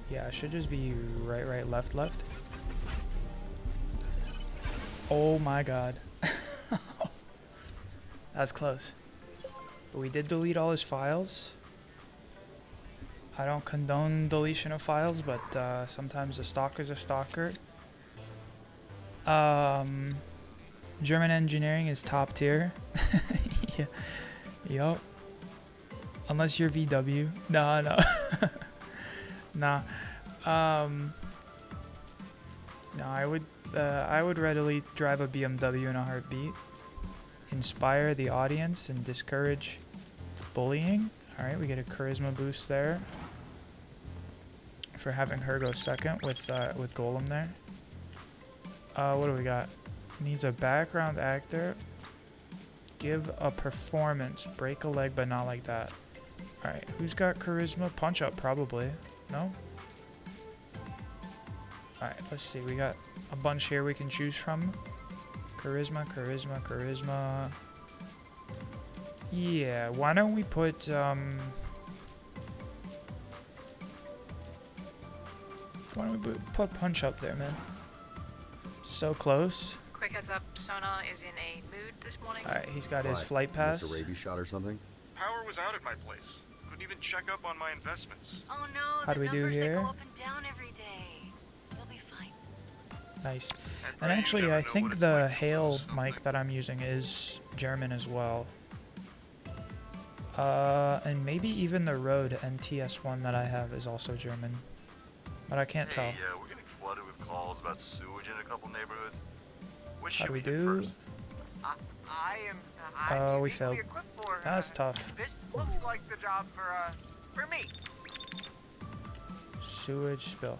Yeah, it should just be right, left. Oh my god. That's close. But we did delete all his files. I don't condone deletion of files, but sometimes a stalker's a stalker. German engineering is top tier. Yeah. Yup. Unless you're VW. No. Nah. No, I would readily drive a BMW in a heartbeat. Inspire the audience and discourage bullying. All right, we get a charisma boost there for having her go second with Golem there. What do we got? Needs a background actor. Give a performance. Break a leg, but not like that. All right, who's got charisma? Punch Up, probably. No? All right, let's see. We got a bunch here we can choose from. Charisma. Yeah, why don't we put, why don't we put Punch Up there, man? So close. Quick heads up, Sona is in a mood this morning. Alright, he's got his flight pass. Missed a rabies shot or something? Power was out at my place. Couldn't even check up on my investments. Oh no, how do we do here? They go up and down every day. They'll be fine. Nice. And actually, I think the Hail mic that I'm using is German as well. And maybe even the Rode NTS1 that I have is also German. But I can't tell. We're getting flooded with calls about sewage in a couple neighborhoods. What How should do we hit do? first? I'm we failed. That's tough. This looks like the job for me. Sewage spill.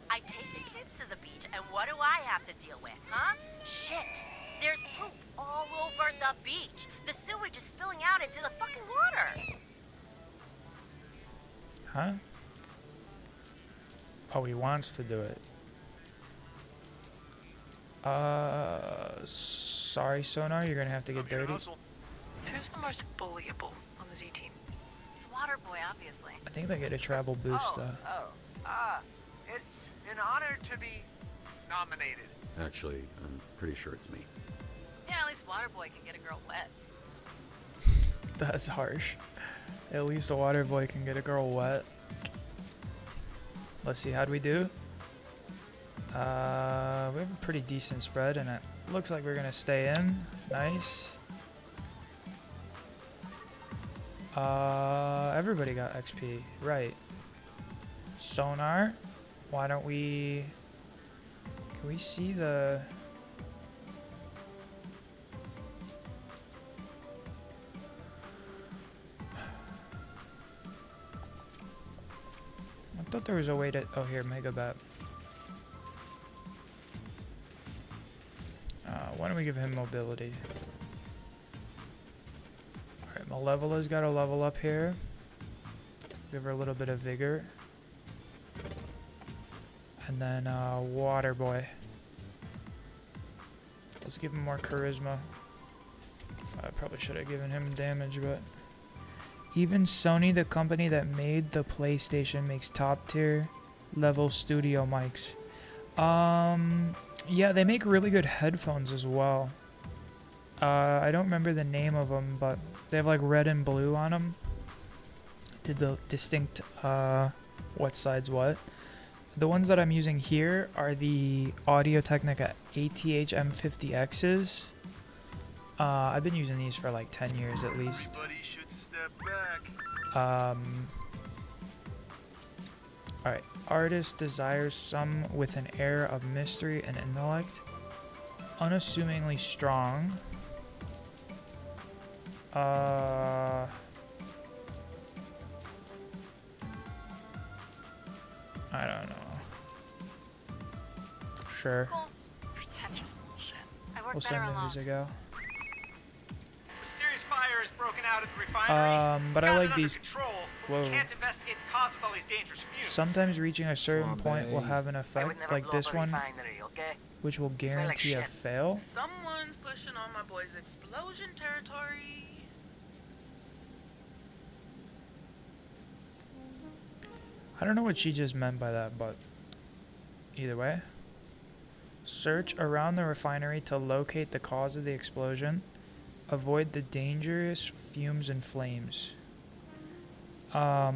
I take the kids to the beach, and what do I have to deal with, huh? Shit. There's poop all over the beach. The sewage is spilling out into the fucking water. Huh? Oh, he wants to do it. Sorry, Sonar, you're gonna have to get dirty. Who's the most bullyable on the Z team? It's Waterboy, obviously. I think they get a travel boost, It's an honor to be nominated. Actually, I'm pretty sure it's me. Yeah, at least Waterboy can get a girl wet. That's harsh. At least a water boy can get a girl wet. Let's see, how'd we do? We have a pretty decent spread, and it looks like we're gonna stay in. Nice. Everybody got XP, right? Sonar. Why don't we? Can we see the? I thought there was a way to. Oh, here, Mega Bet. Why don't we give him mobility? Alright, Malevola's got a level up here. Give her a little bit of vigor. And then Water Boy. Let's give him more charisma. I probably should have given him damage, but... Even Sony, the company that made the PlayStation, makes top tier level studio mics. Yeah, they make really good headphones as well. I don't remember the name of them, but they have like red and blue on them to distinct what side's what. The ones that I'm using here are the Audio-Technica ATH M50Xs. I've been using these for like 10 years at least. Alright, artist desires some with an air of mystery and intellect. Unassumingly strong. I don't know. Sure. Cool. Pretentious bullshit. I work We'll better send the alone. music out. Mysterious fire has broken out at the refinery. But I Got it like under these. Control, but Whoa. we can't investigate the cause with all these dangerous fumes. Sometimes reaching a certain point will have an I would effect, never like blow this up a one, refinery, okay? which will Smell like guarantee a shit. fail. Someone's pushing on my boy's explosion territory. I don't know what she just meant by that, but either way. Search around the refinery to locate the cause of the explosion. Avoid the dangerous fumes and flames. I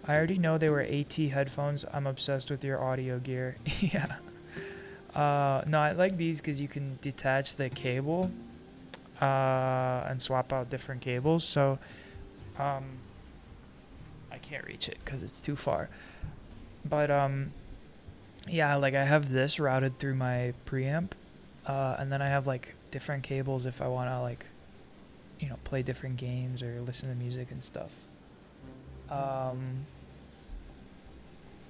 already know they were AT headphones. I'm obsessed with your audio gear. Yeah. No, I like these because you can detach the cable and swap out different cables. So, I can't reach it because it's too far. But, yeah, like I have this routed through my preamp. And then I have like different cables if I want to like, you know, play different games or listen to music and stuff.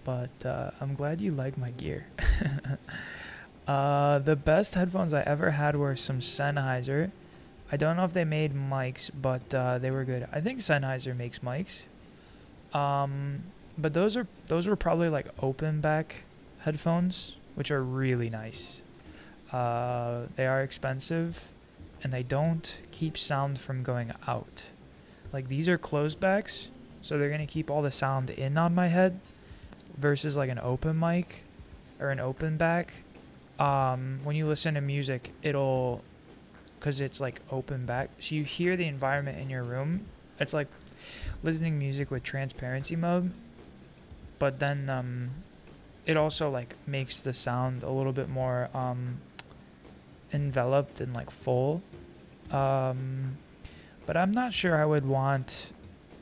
But I'm glad you like my gear. The best headphones I ever had were some Sennheiser. I don't know if they made mics, but they were good. I think Sennheiser makes mics. But those were probably like open back headphones, which are really nice. They are expensive, and they don't keep sound from going out. Like these are closed backs, so they're gonna keep all the sound in on my head, versus like an open mic or an open back. When you listen to music, it'll, cause it's like open back, so you hear the environment in your room. It's like listening to music with transparency mode, but then it also like makes the sound a little bit more enveloped and like full. But I'm not sure I would want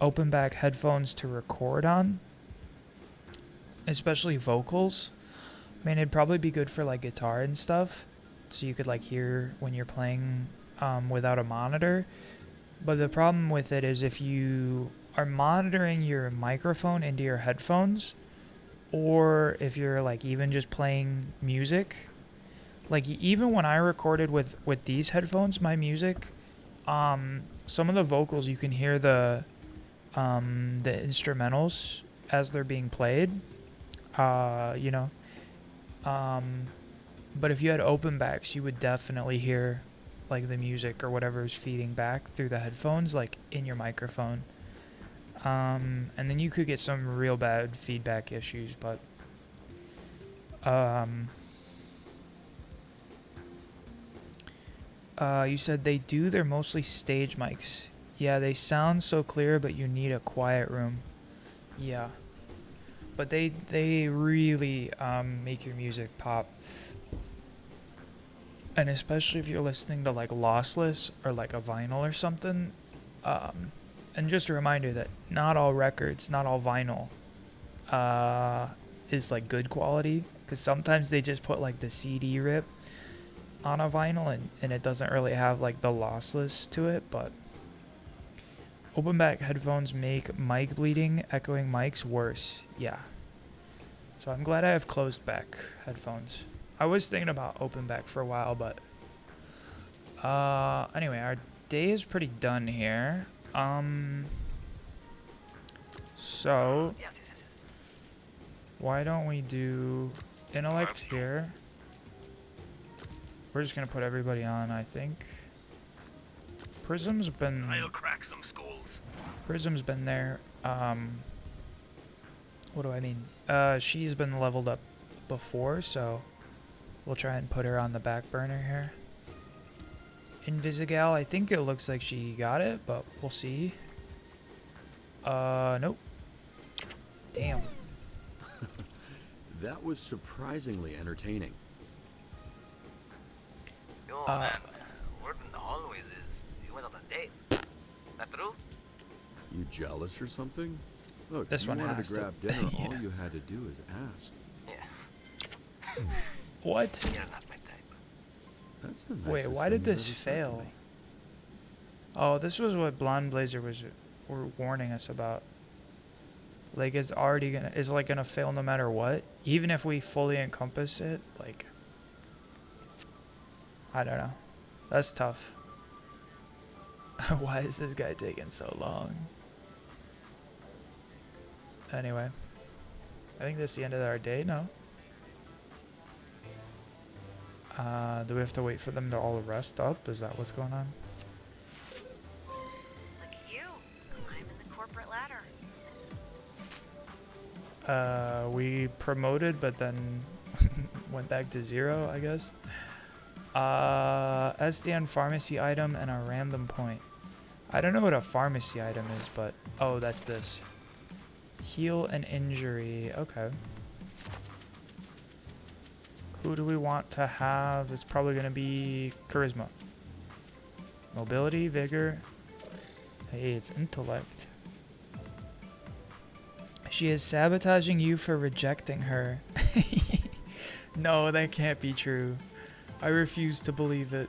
open back headphones to record on, especially vocals. I mean, it'd probably be good for like guitar and stuff, so you could like hear when you're playing without a monitor. But the problem with it is if you are monitoring your microphone into your headphones, or if you're like even just playing music, like even when I recorded with these headphones, my music, some of the vocals you can hear the instrumentals as they're being played, you know. But if you had open backs, you would definitely hear like the music or whatever is feeding back through the headphones, like in your microphone. And then you could get some real bad feedback issues, but You said they do. They're mostly stage mics. Yeah, they sound so clear, but you need a quiet room. Yeah. But they really make your music pop. And especially if you're listening to like lossless or like a vinyl or something. And just a reminder that not all records, not all vinyl is like good quality. Because sometimes they just put like the CD rip on a vinyl and it doesn't really have like the lossless to it. But open back headphones make mic bleeding, echoing mics worse. Yeah. So I'm glad I have closed back headphones. I was thinking about open back for a while, but anyway, our day is pretty done here. So Yes. why don't we do intellect here? We're just gonna put everybody on, I think. Prism's been I'll crack some skulls. Prism's been there. What do I mean? She's been leveled up before, so we'll try and put her on the back burner here. Invisigal, I think it looks like she got it, but we'll see. Nope. Damn. That was surprisingly entertaining. Yo, man, word in the hallways is you went on a date. That true? You jealous or something? Look, This you one wanted has to to. grab dinner. Yeah. All you had to do is ask. Yeah. What? You're not my type. That's the Wait, nicest why thing did you've this ever said to fail? me. Oh, this was what Blonde Blazer were warning us about. Like it's already gonna fail no matter what, even if we fully encompass it. Like, I don't know. That's tough. Why is this guy taking so long? Anyway, I think this is the end of our day. No. Do we have to wait for them to all rest up? Is that what's going on? Look at you, climbing the corporate ladder. We promoted, but then went back to 0, I guess. SDN pharmacy item and a random point. I don't know what a pharmacy item is, but oh, that's this. Heal an injury. Okay. Who do we want to have? It's probably going to be charisma. Mobility, vigor. Hey, it's intellect. She is sabotaging you for rejecting her. No, that can't be true. I refuse to believe it.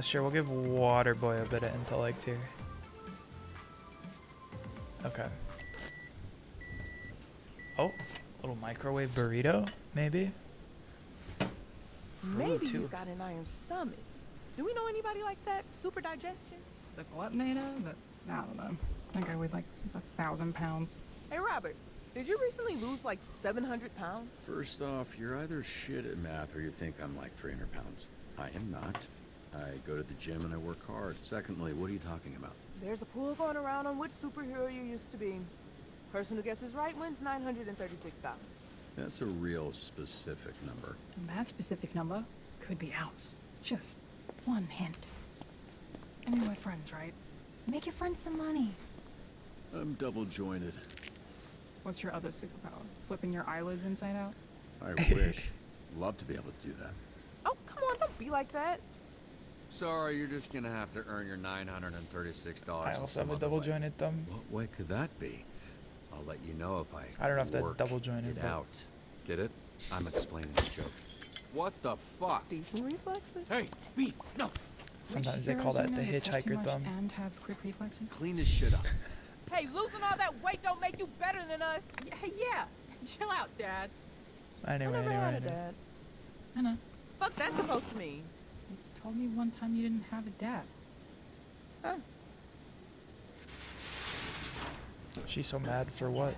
Sure, we'll give Waterboy a bit of intellect here. Okay. Oh, little microwave burrito, maybe? Maybe Ooh, he's got an iron stomach. Do we know anybody like that? Super digestion? The glutonator? I don't know. I think I weighed like 1,000 pounds. Hey, Robert, did you recently lose like 700 pounds? First off, you're either shit at math or you think I'm like 300 pounds. I am not. I go to the gym and I work hard. Secondly, what are you talking about? There's a pool going around on which superhero you used to be. Person who guesses right wins $936. That's a real specific number. And that specific number could be ours. Just one hint. I mean, we're friends, right? Make your friends some money. I'm double jointed. What's your other superpower? Flipping your eyelids inside out? I wish. Love to be able to do that. Oh, come on, don't be like that. Sorry, you're just gonna have to earn your $936. I also have a double jointed thumb. What way could that be? I'll let you know if I don't know if that's work double jointed. it but- out. Get it? I'm explaining the joke. What the fuck? Decent reflexes. Hey, beef, no. Sometimes they call that the hitchhiker thumb. And have quick reflexes? Clean this shit up. Hey, losing all that weight don't make you better than us. Yeah. Chill out, Dad. Anyway, I never had a anyway. dad. I know. Fuck that's supposed to mean? You told me one time you didn't have a dad. Huh? She's so mad for what?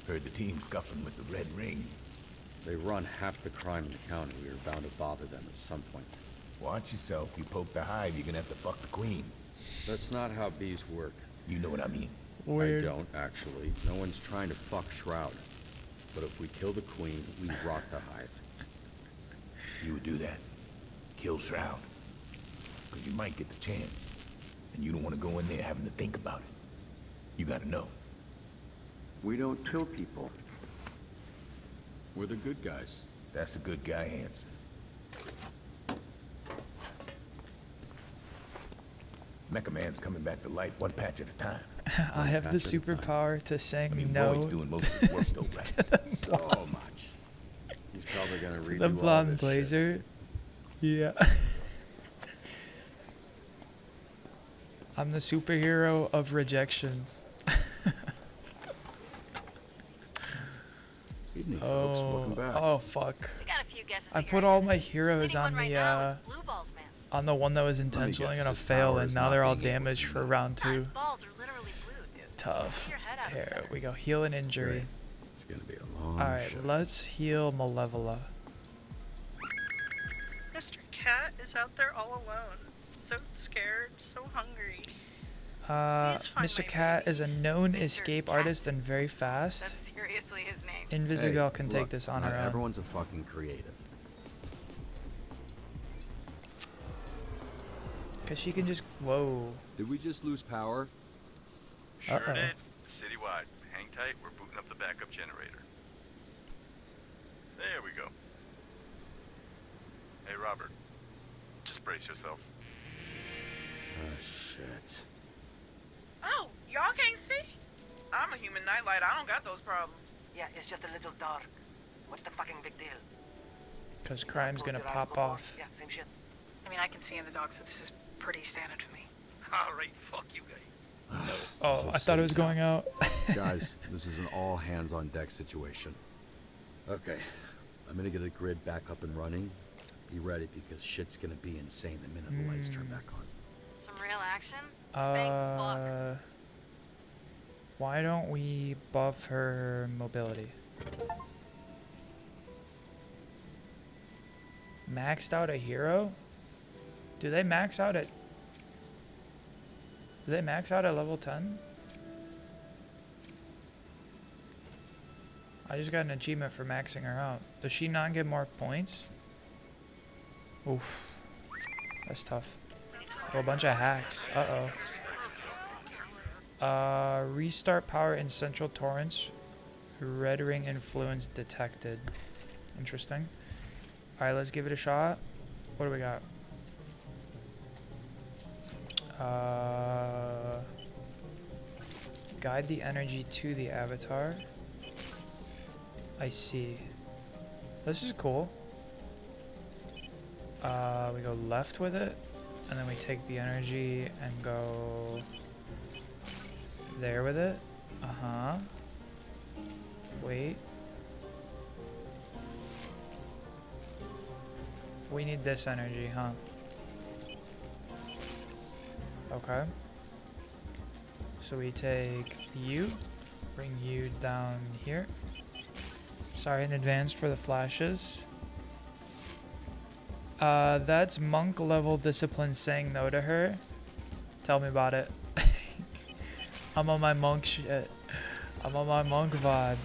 Heard the team scuffling with the Red Ring. They run half the crime in the county. We are bound to bother them at some point. Watch yourself. You poke the hive, you're gonna have to fuck the queen. That's not how bees work. You know what I mean. Weird. I don't, actually. No one's trying to fuck Shroud. but if we kill the queen, we rot the hive. You would do that. Kill Shroud. Because you might get the chance. And you don't want to go in there having to think about it. You gotta know. We don't kill people. We're the good guys. That's a good guy answer. Mecha Man's coming back to life one patch at a time. I have the superpower to sing no Roy's doing most of the work though, right? So much. He's probably gonna redo the all blonde this blazer. Yeah. I'm the superhero of rejection. Evening, folks. Welcome back. Oh fuck. We got a few guesses I at put your all end. my heroes on Anyone the right now is Blue Balls Man. on the one that was intentionally guess, gonna his fail, power and is now not they're all being able damaged to for move. round Nah, his 2. balls are literally blue, dude. Tough. Get your head out of Here there. we go. Heal an injury. Great. It's gonna be a long All right, shift. let's heal Malevola. Mr. Cat is out there all alone. So scared, so hungry. Please find Mr. my Cat is a known Mr. escape Cat. artist and very fast. That's seriously his name. Invisigal can take look, this on not her own. everyone's a fucking creative. Cause she can just whoa. Did we just lose power? Sure Uh-oh. did. Citywide. Hang tight, we're booting up the backup generator. There we go. Hey, Robert. Just brace yourself. Oh, shit. Oh, y'all can't see? I'm a human nightlight. I don't got those problems. Yeah, it's just a little dark. What's the fucking big deal? Cause crime's gonna Closed your eyes pop before? off. Yeah, same shit. I mean, I can see in the dark, so this is pretty standard for me. Alright, fuck you guys. Oh, I thought it was going out. Guys, this is an all hands on deck situation. Okay, I'm gonna get the grid back up and running. Be ready because shit's gonna be insane the minute the lights turn back on. Some real action? Thank fuck. Why don't we buff her mobility? Maxed out a hero? Do they max out at... Do they max out at level 10? I just got an achievement for maxing her out. Does she not get more points? Oof. That's tough. Oh, a bunch of hacks. Uh-oh. Restart power in Central Torrents. Red ring influence detected. Interesting. Alright, let's give it a shot. What do we got? Guide the energy to the avatar. I see. This is cool. We go left with it, and then we take the energy and go there with it. Uh-huh. Wait. We need this energy, huh? Okay. So we take you, bring you down here. Sorry in advance for the flashes. That's monk level discipline saying no to her. Tell me about it. I'm on my monk shit. I'm on my monk vibe.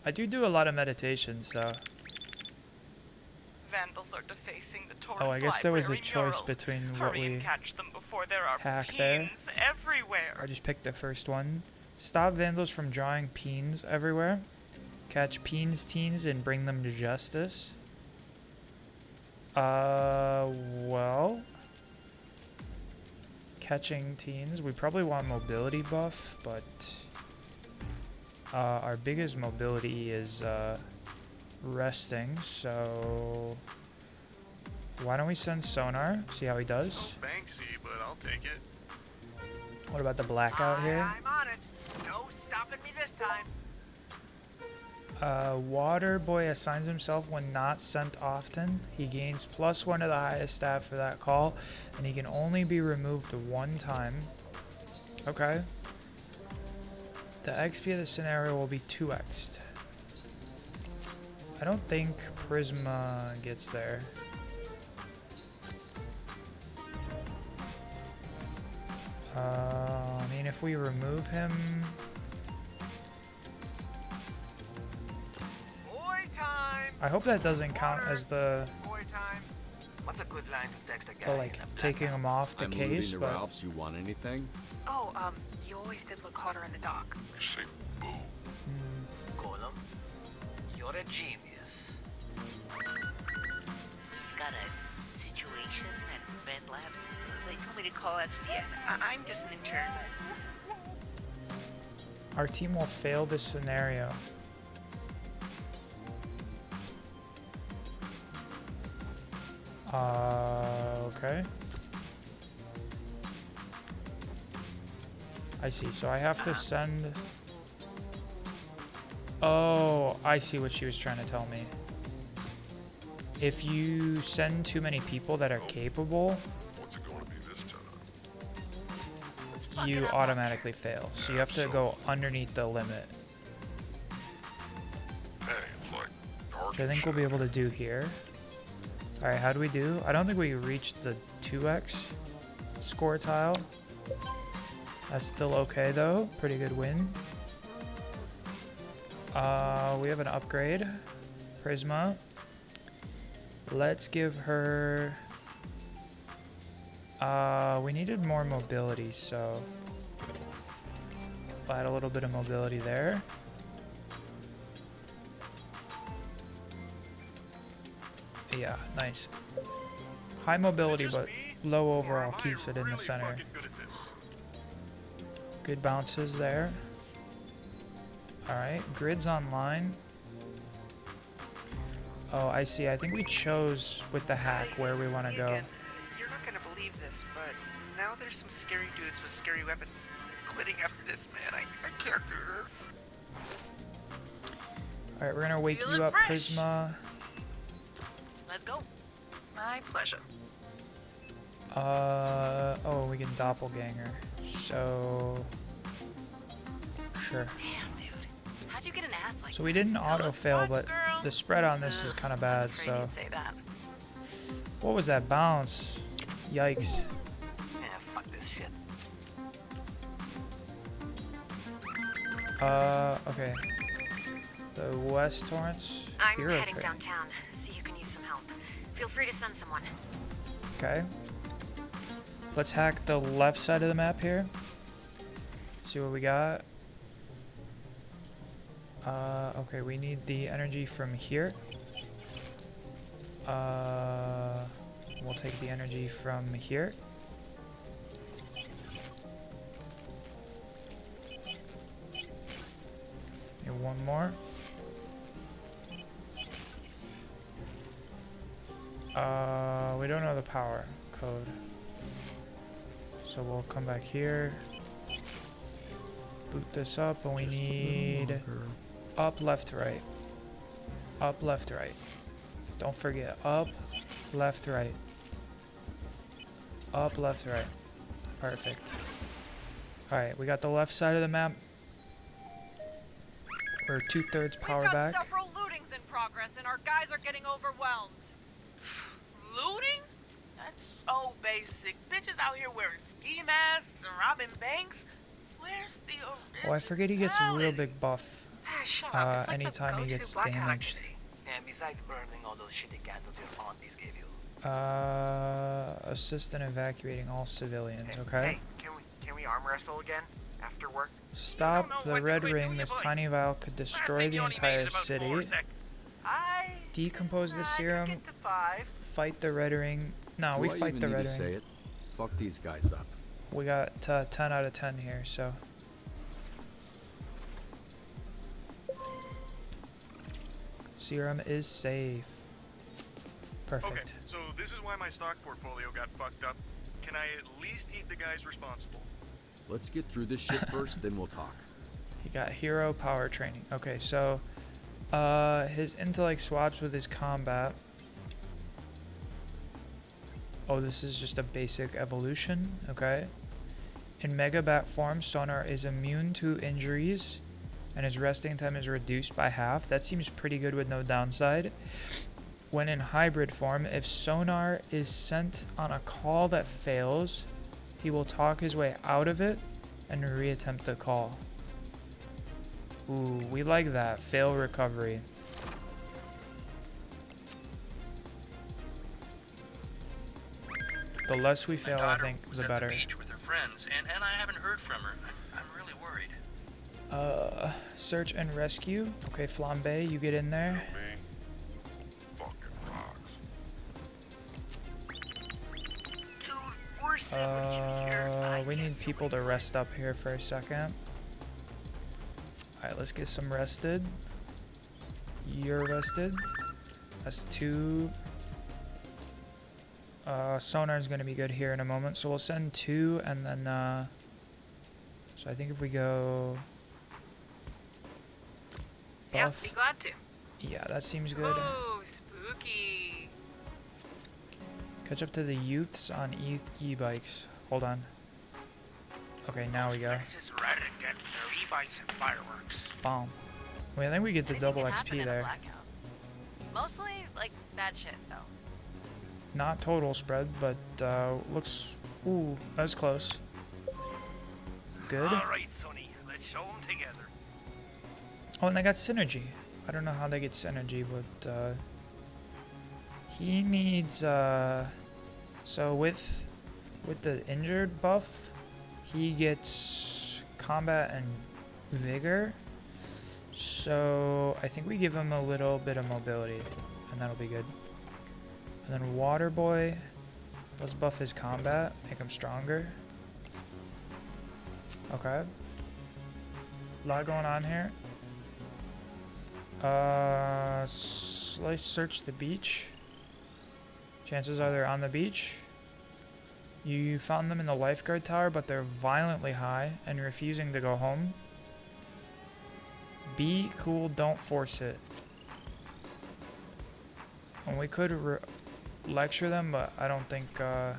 I do a lot of meditation, so. Vandals are defacing the Torrens Oh, I guess there was a library choice mural. between what Hurry and we catch them before there are hack there. peens everywhere. I just picked the first one. Stop vandals from drawing peens everywhere. Catch peens teens and bring them to justice. Well. Catching teens. We probably want mobility buff, but our biggest mobility is resting, so why don't we send Sonar, see how he does. So Banksy, but I'll take it. What about the blackout here? I'm on it. No stopping me this time. Water boy assigns himself when not sent often. He gains +1 to the highest stat for that call, and he can only be removed one time. Okay. The XP of the scenario will be 2x'd. I don't think Prisma gets there. I mean, if we remove him, I hope that doesn't count as the What's a good line to text a guy? to like taking them off the I'm case, moving to but Ralph's. You want anything? Oh, you always did look hotter in the dock. Say boo. Golem, you're a genius. Got a situation at Med Labs. They told me to call SDN. I'm just an intern. our team will fail this scenario. Okay. I see. So I have to send. Oh, I see what she was trying to tell me. If you send too many people that are capable, What's it going to be this time? you automatically fail. So you have to go underneath the limit, Hey, it's like which I think we'll be able to do here. All right, how do we do? I don't think we reached the 2x score tile. That's still okay though. Pretty good win. We have an upgrade. Prisma. Let's give her... we needed more mobility, so... we'll add a little bit of mobility there. Yeah, nice. High mobility, but low overall keeps it in the center. Good bounces there. Alright, grid's online. Oh, I see. I think we chose with the hack where we want to go. You're not gonna believe this, but now there's some scary dudes with scary weapons quitting after this, man. I can't do this. Alright, we're gonna wake you up, Prisma. Let's go. My pleasure. Oh, we can doppelganger. So, sure. Damn, dude. How'd you get an ass like So we didn't auto fail, but girl? the spread on this is kind of bad. Afraid So, you'd say that. what was that bounce? Yikes. Yeah, fuck this shit. Okay. The West Torrance I'm hero heading trade. downtown. See you can use some help. Feel free to send someone. Okay. Let's hack the left side of the map here. See what we got. Okay, we need the energy from here. We'll take the energy from here. And one more. We don't know the power code. So we'll come back here. Boot this up, and we need up, left, right. Up, left, right. Don't forget, up, left, right. Up, left, right. Perfect. Alright, we got the left side of the map. We're 2/3 power back. Several lootings in progress, and our guys are getting overwhelmed. Looting? That's so basic. Bitches out here wearing ski masks and robbing banks. Where's the original? Oh, I forget he gets a real big buff Shut up. It's like the anytime he go-to gets black damaged. And besides burning all those shitty candles your aunties gave you. Assist in evacuating all civilians, okay? Hey, can we arm wrestle again after work? Stop the red ring. This tiny vial could destroy the entire city. Decompose the serum. Fight the red ring. No, we fight the red ring. Say it? Fuck these guys up. We got 10 out of 10 here, so. Serum is safe. Perfect. Okay, so this is why my stock portfolio got fucked up. Can I at least eat the guys responsible? Let's get through this shit first, then we'll talk. He got hero power training. Okay, so his intellect swaps with his combat. Oh, this is just a basic evolution. Okay. In Mega Bat form, Sonar is immune to injuries, and his resting time is reduced by half. That seems pretty good with no downside. When in hybrid form, if Sonar is sent on a call that fails, he will talk his way out of it and reattempt the call. Ooh, we like that. Fail recovery. The less we My fail, I daughter think, was the at better. the beach with her friends, and I haven't heard from her. I'm really worried. Search and rescue. Okay, Flambe, you get in there. We need people to rest up here for a second. Alright, let's get some rested. You're rested. That's 2. Sonar's gonna be good here in a moment, so we'll send 2 and then so I think if we go Yeah, buff. be glad to. Yeah, that seems good. Ooh, spooky. Catch up to the youths on e-bikes. Hold on. Okay, now we go. Places rather than get their e-bikes and fireworks. Bomb. Wait, I think we get the double XP there. Mostly, like, bad shit, though. Not total spread, but looks... Ooh, that was close. Good. Alright, Sonny, let's show them together. Oh, and they got synergy. I don't know how they get synergy, but he needs... So with the injured buff, he gets combat and vigor. So I think we give him a little bit of mobility, and that'll be good. And then Water Boy, let's buff his combat, make him stronger. Okay. A lot going on here. Let's search the beach. Chances are they're on the beach. You found them in the lifeguard tower, but they're violently high and refusing to go home. Be cool, don't force it. And we could lecture them, but I don't think, ooh,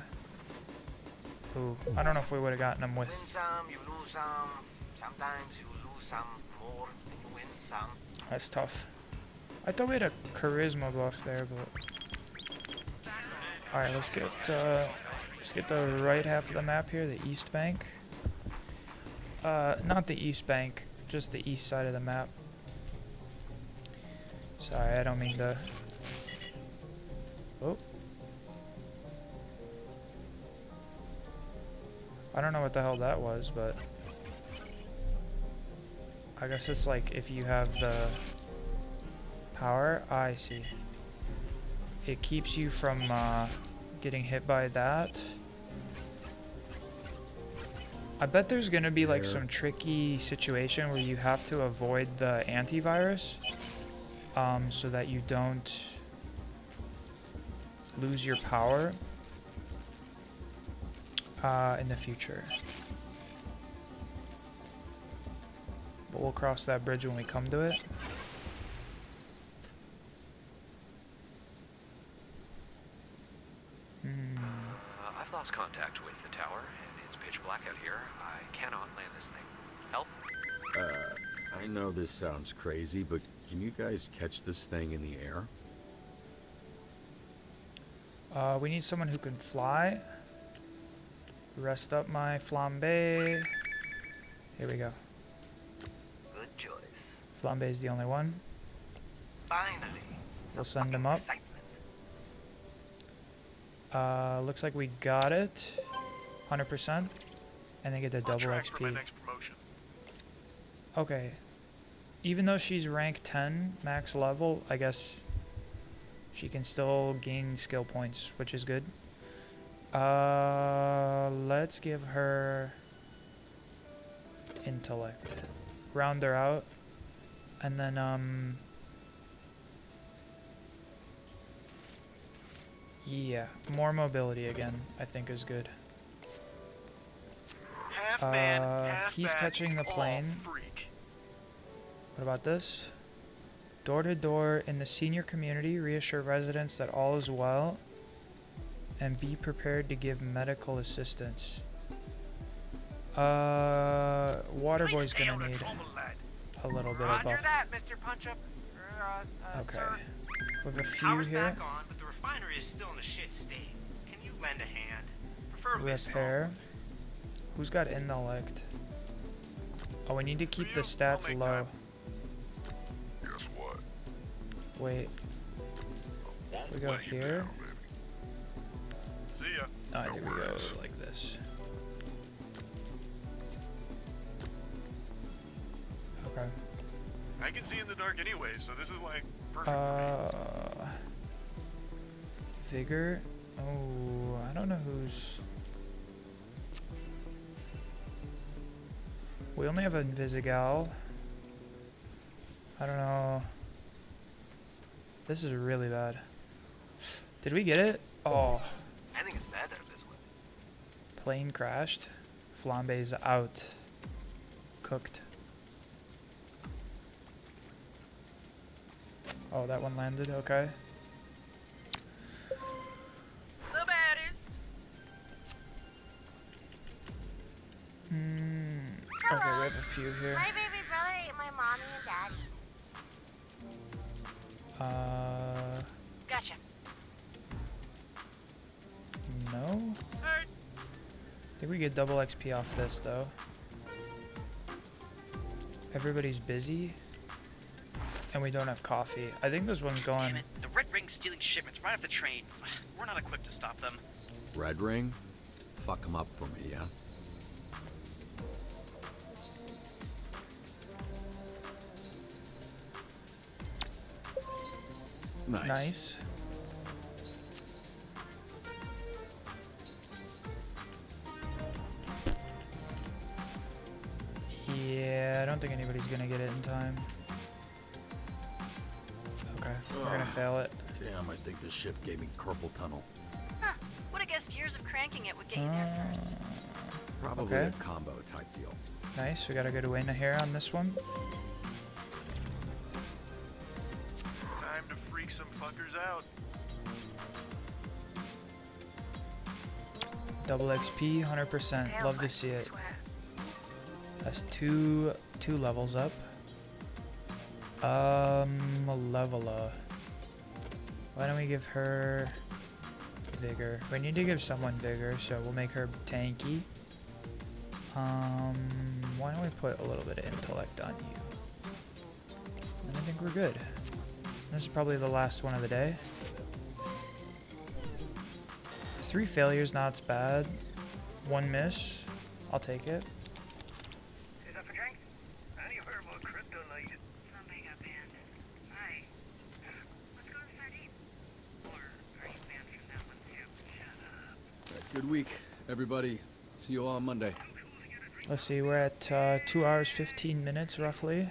I don't know if we would have gotten them with... Win some, you lose some. Sometimes you lose some more and you win some. That's tough. I thought we had a charisma buff there, but... Alright, let's get the right half of the map here, the east bank. Not the east bank, just the east side of the map. Sorry, I don't mean to... Oh. I don't know what the hell that was, but... I guess it's like if you have the power. I see. It keeps you from getting hit by that. I bet there's gonna be like some tricky situation where you have to avoid the antivirus so that you don't lose your power in the future. But we'll cross that bridge when we come to it. I've lost contact with the tower, and it's pitch black out here. I cannot land this thing. Help? I know this sounds crazy, but can you guys catch this thing in the air? We need someone who can fly. Rest up my flambe. Here we go. Good choice. Flambe is the only one. Finally. We'll send him up. Looks like we got it. 100%. And they get the double XP. Okay. Even though she's rank 10 max level, I guess she can still gain skill points, which is good. Let's give her intellect. Round her out. And then, yeah, more mobility again, I think is good. He's catching the plane. What about this? Door to door in the senior community, reassure residents that all is well and be prepared to give medical assistance. Waterboy's gonna need a little bit of Roger buff. that, Mr. Punch-Up. Okay. Sir. We have a few Power's here. back on, but the refinery is still in a shit state. Can you lend a hand? Preferably a small Repair. Who's got intellect? Oh, we need to keep the stats low. Guess what? Wait. If we go here. See ya. Oh, there we go, like this. Okay. I can see in the dark anyway, so this is like perfect. Vigor. Oh, I don't know who's. We only have a Invisigal. I don't know. This is really bad. Did we get it? Oh. I think it's bad that this way. Plane crashed. Flambe's out. Cooked. Oh, that one landed. Okay. The baddest. Okay, we have a few here. My baby brother ate my mommy and daddy. Gotcha. No? I think we get double XP off this, though. Everybody's busy. And we don't have coffee. I think this one's going... Damn it. The Red Ring's stealing shipments right off the train. We're not equipped to stop them. Red Ring? Fuck them up for me, yeah? Nice. Yeah, I don't think anybody's gonna get it in time. Okay, we're gonna fail it. Damn, I think this shift gave me carpal tunnel. Huh. Would have guessed years of cranking it would get you there first. Probably Okay. a combo type deal. Nice, we got a good win here on this one. Time to freak some fuckers out. Double XP, 100%. Love to see it. That's two levels up. Levela. Why don't we give her vigor? We need to give someone vigor, so we'll make her tanky. Why don't we put a little bit of intellect on you? And I think we're good. This is probably the last one of the day. 3 failures, not bad. 1 miss. I'll take it. Is that for drinks? I need to hear about kryptonite. Something abandoned. Hi. Let's go inside eat. Or are you banned from that one too? Shut up. Good week, everybody. See you all on Monday. Let's see, we're at 2 hours 15 minutes roughly.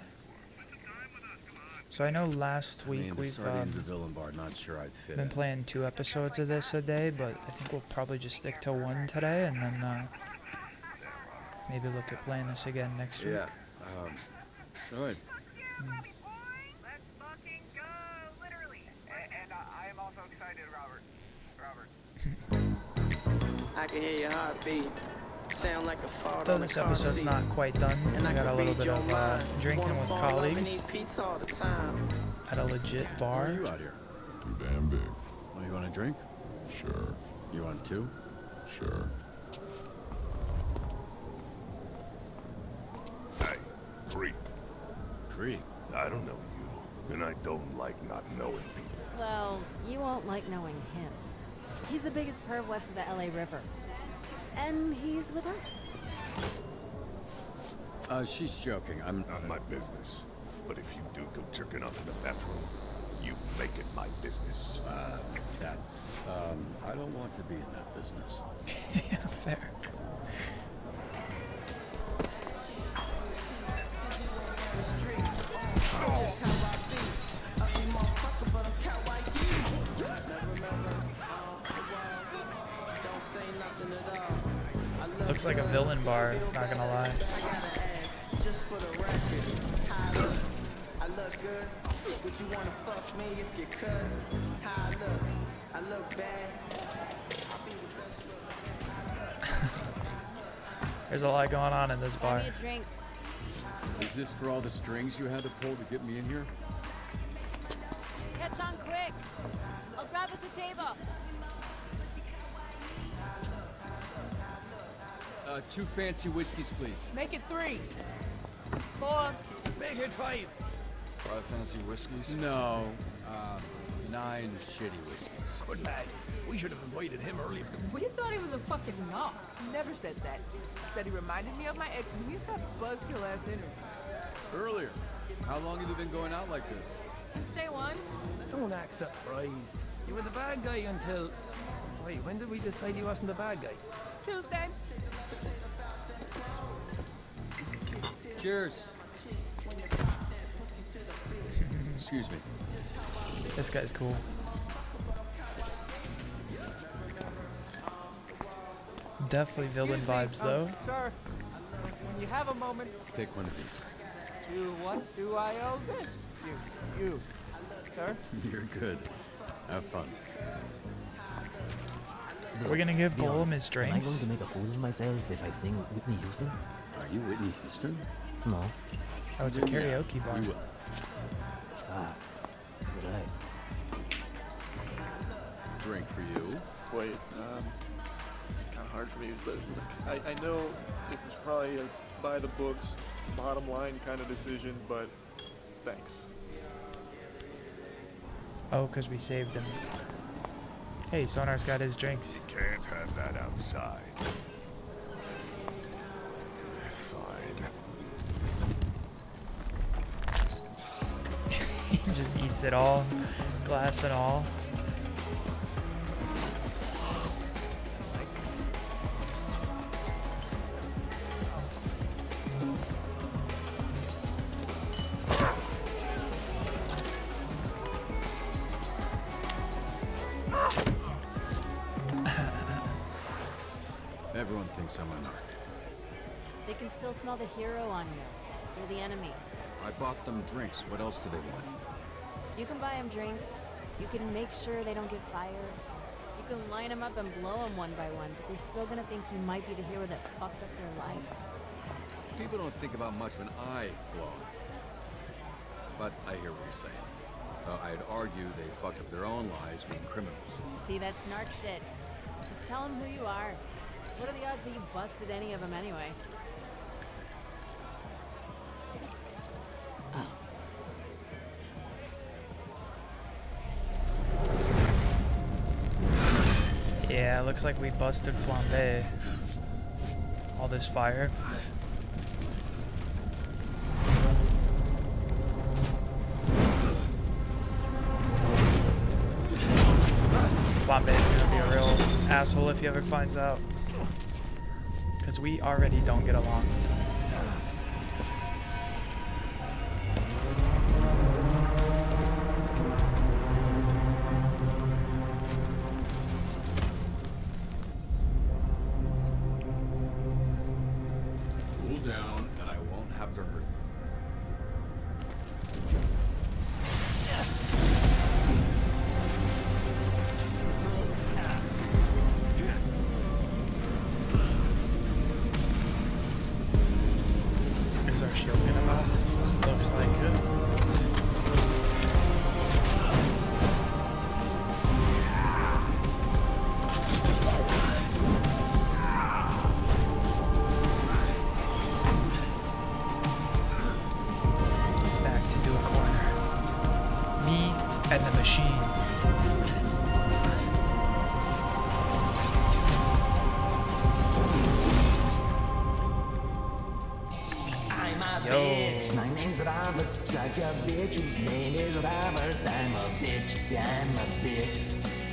So I know last week we've not sure I'd fit been playing 2 episodes of this a day, but I think we'll probably just stick to 1 today, and then maybe look at playing this again next week. Yeah. All right. Let's fucking go, literally. And I am also excited, Robert. I can hear your heartbeat. Sound like a fart Though on a this car episode's seat. not quite done, And I I got can a little read bit your of mind. drinking Wanna with fall in love and colleagues eat pizza all the time. at a legit bar. Why are you out here? Too damn big. Oh, you want a drink? Sure. You want 2? Sure. Hey, creep. Creep? I don't know you, and I don't like not knowing people. Well, you won't like knowing him. He's the biggest perv west of the LA River. And he's with us. She's joking. I'm Not my business. But if you do go jerking off in the bathroom, you make it my business. That's, I don't want to be in that business. Yeah, fair. Looks like a villain bar, not gonna lie. Just for the record, how I look. I look good. Would you wanna fuck me if you could? How I look. I look bad. There's a lot going on in this bar. Buy me a drink. Is this for all the strings you had to pull to get me in here? Catch on quick. I'll grab us a table. 2 fancy whiskeys, please. Make it 3. 4. Make it 5. 5 fancy whiskeys? No. 9 shitty whiskeys. Good lad. We should have invited him earlier. We thought he was a fucking knock. Never said that. Said he reminded me of my ex, and he's got buzzkill ass energy. Earlier. How long have you been going out like this? Since day one. Don't act surprised. You were the bad guy until... Wait, when did we decide he wasn't the bad guy? Tuesday. Cheers. Excuse me. This guy's cool. Definitely villain vibes, though. Sir, when you have a moment, Take one of these. to what do I owe this? You, sir? You're good. Have fun. We're gonna give Be Golem honest, his Am I drinks. going to make a fool of myself if I sing Whitney Houston? Are you Whitney Houston? No. Oh, it's a karaoke bar. You will. Fuck. Is it right? Drink for you. Wait, it's kind of hard for me, but look, I know it was probably a by the books, bottom line kind of decision, but thanks. Oh, because we saved him. Hey, Sonar's got his drinks. Can't have that outside. Fine. He just eats it all, glass and all. Everyone thinks I'm a narc. They can still smell the hero on you. You're the enemy. I bought them drinks. What else do they want? You can buy them drinks. You can make sure they don't get fired. You can line them up and blow them one by one, but they're still gonna think you might be the hero that fucked up their life. People don't think about much when I blow 'em. But I hear what you're saying. I'd argue they fucked up their own lives being criminals. See, that's narc shit. Just tell them who you are. What are the odds that you've busted any of them anyway? Yeah, looks like we busted Flambe. All this fire. Flambe's gonna be a real asshole if he ever finds out. Because we already don't get along. Cool down, and I won't have to hurt you. Is our shield gonna melt? Looks like it. Back to do a corner. Me and the machine. I'm a Yo. bitch. My name's Robert. Such a bitch whose name is Robert. I'm a bitch. I'm a bitch.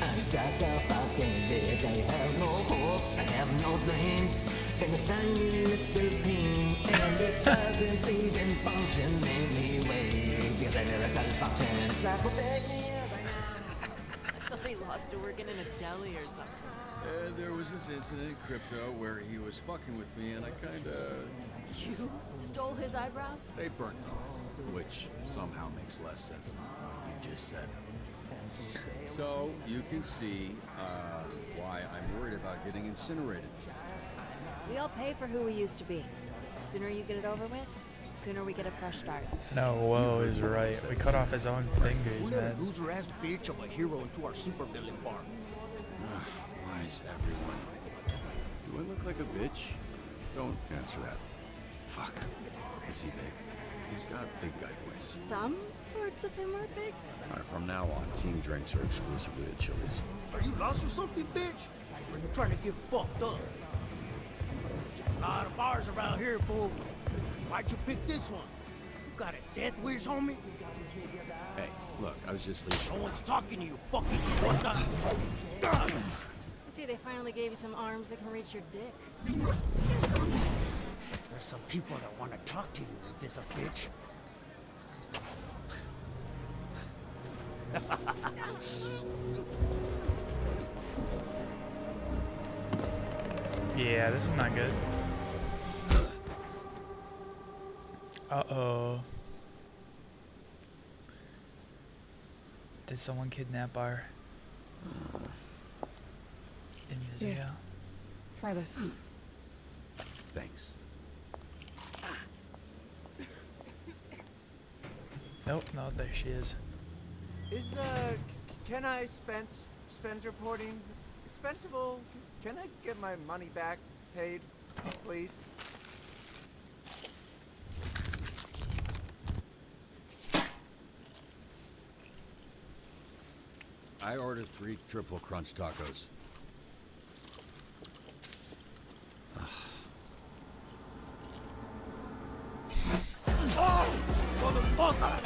I'm such a fucking bitch. I have no hopes. I have no dreams. And a tiny little pin. And it doesn't even function anyway. Because miracles function. Exactly. I thought he lost to working in a deli or something. There was this incident in crypto where he was fucking with me, and I kinda... You stole his eyebrows? They burnt off, which somehow makes less sense than what you just said. So, you can see why I'm worried about getting incinerated. We all pay for who we used to be. Sooner you get it over with, sooner we get a fresh start. No, whoa is right. We cut off his own fingers, Who let man. a loser-ass bitch of a hero into our supervillain bar? Why is everyone... Do I look like a bitch? Don't answer that. Fuck. Is he big? He's got big guy voice. Some Parts of him are big. Alright, from now on, team drinks are exclusively at Chili's. Are you lost or something, bitch? Or you trying to get fucked up? A lot of bars around here, fool. Why'd you pick this one? You got a death wish, homie? Hey, look, I was just leaving. No one's talking to you, fucking what the? I see they finally gave you some arms that can reach your dick. There's some people that want to talk to you, you piece of bitch. Yeah, this is not good. Uh-oh. Did someone kidnap our Inuzuya? Yeah. Try this. Thanks. Nope, no, there she is. Is the can I spends reporting expensible? Can I get my money back paid, please? I ordered 3 triple crunch tacos.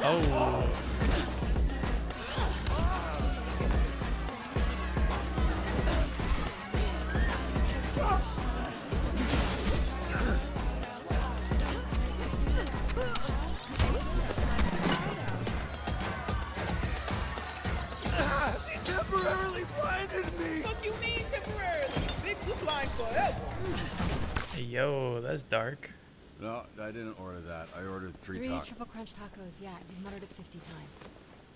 Oh. She temporarily blinded me! What you mean temporarily? Bitch, you blind forever. Hey, yo, that's dark. No, I didn't order that. I ordered 3 Three tacos. triple crunch tacos, yeah, you've muttered it 50 times.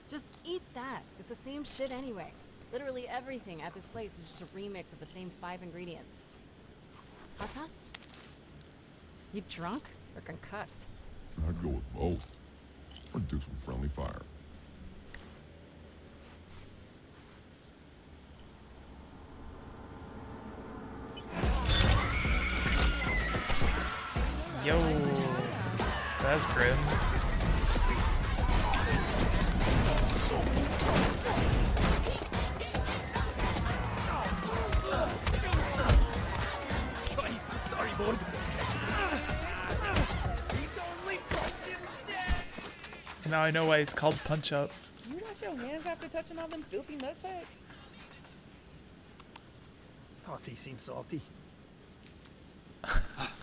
Just eat that. It's the same shit anyway. Literally everything at this place is just a remix of the same 5 ingredients. Hot sauce? You drunk or concussed? I'd go with both. Or do some friendly fire. Yo, that's grim. Sorry, boy. Now I know why it's called Punch Up. You wash your hands after touching all them filthy nutsacks? Tati seems salty.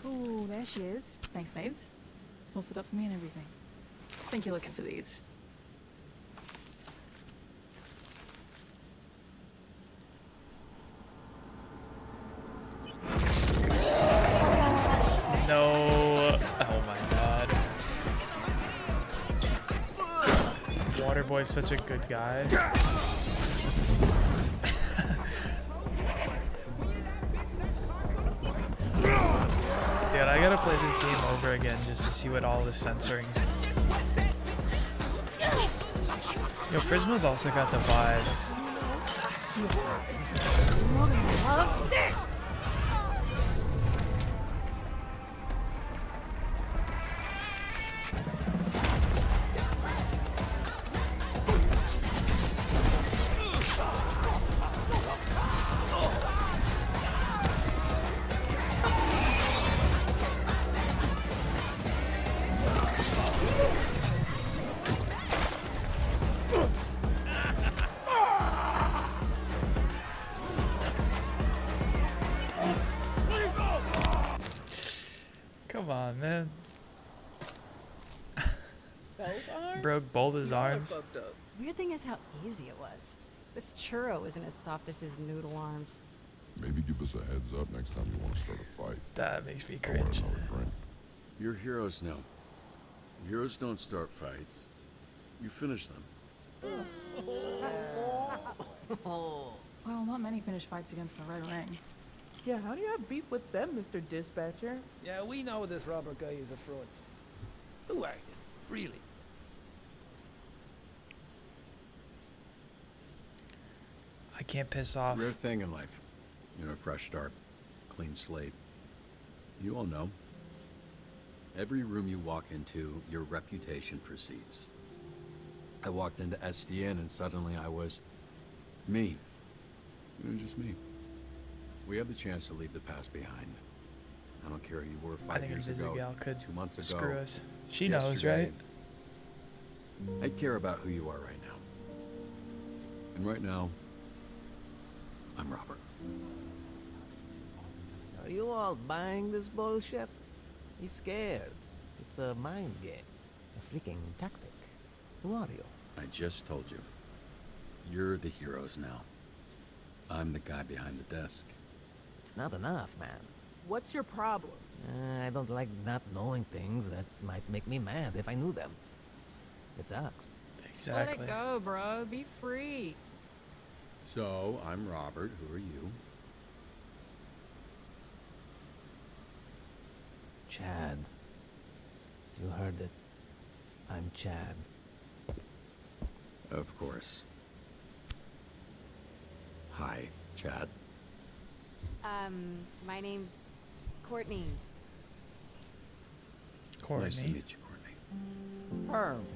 Ooh, there she is. Thanks, babes. Sauced it up for me and everything. Think you're looking for these. No. Oh my god. Waterboy's such a good guy. Dude, I gotta play this game over again just to see what all the censoring's. Yo, Prisma's also got the vibe. Love this! Come on, man. Both arms? Broke both his arms. Weird thing is how easy it was. This churro isn't as soft as his noodle arms. Maybe give us a heads up next time you want to start a fight. That makes me I'll order cringe. another drink. Your heroes know. Heroes don't start fights. You finish them. Well, not many finish fights against the Red Ring. Yeah, how do you have beef with them, Mr. Dispatcher? Yeah, we know this Robert guy is a fraud. Who are you? Really? I can't piss off. Rare thing in life. You know, fresh start. Clean slate. You all know. Every room you walk into, your reputation precedes. I walked into SDN and suddenly I was me. It was just me. We have the chance to leave the past behind. I don't care who you were I 5 think years Invisigal ago, could 2 months ago. screw us. She knows, yesterday. right? I care about who you are right now. And right now, I'm Robert. Are you all buying this bullshit? He's scared. It's a mind game. A freaking tactic. Who are you? I just told you. You're the heroes now. I'm the guy behind the desk. It's not enough, man. What's your problem? I don't like not knowing things that might make me mad if I knew them. It sucks. Exactly. Let it go, bro. Be free. So, I'm Robert. Who are you? Chad. You heard it. I'm Chad. Of course. Hi, Chad. My name's Courtney. Courtney. Nice to meet you, Courtney. Herm.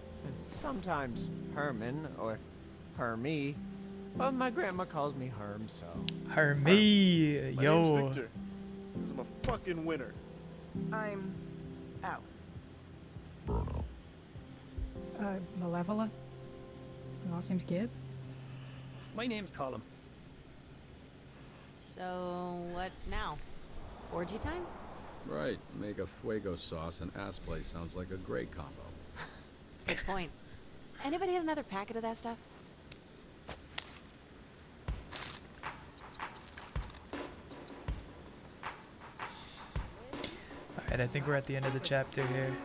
Sometimes Herman or Hermie. But my grandma calls me Herm, so. Hermie, My yo. name's Victor, 'cause I'm a fucking winner. I'm Alice. Bruno. Malevola? Your last name's Gibb? My name's Colin. So, what now? Orgy time? Right. Make a fuego sauce and ass play sounds like a great combo. Good point. Anybody have another packet of that stuff? Alright, I think we're at the end of the chapter here.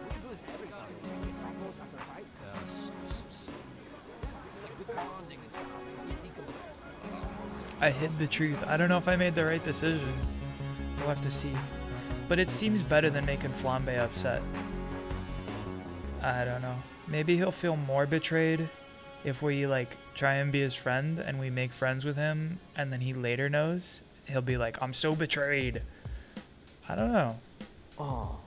I hid the truth. I don't know if I made the right decision. We'll have to see. But it seems better than making Flambe upset. I don't know. Maybe he'll feel more betrayed if we like try and be his friend and we make friends with him and then he later knows. He'll be like, I'm so betrayed. I don't know. Oh.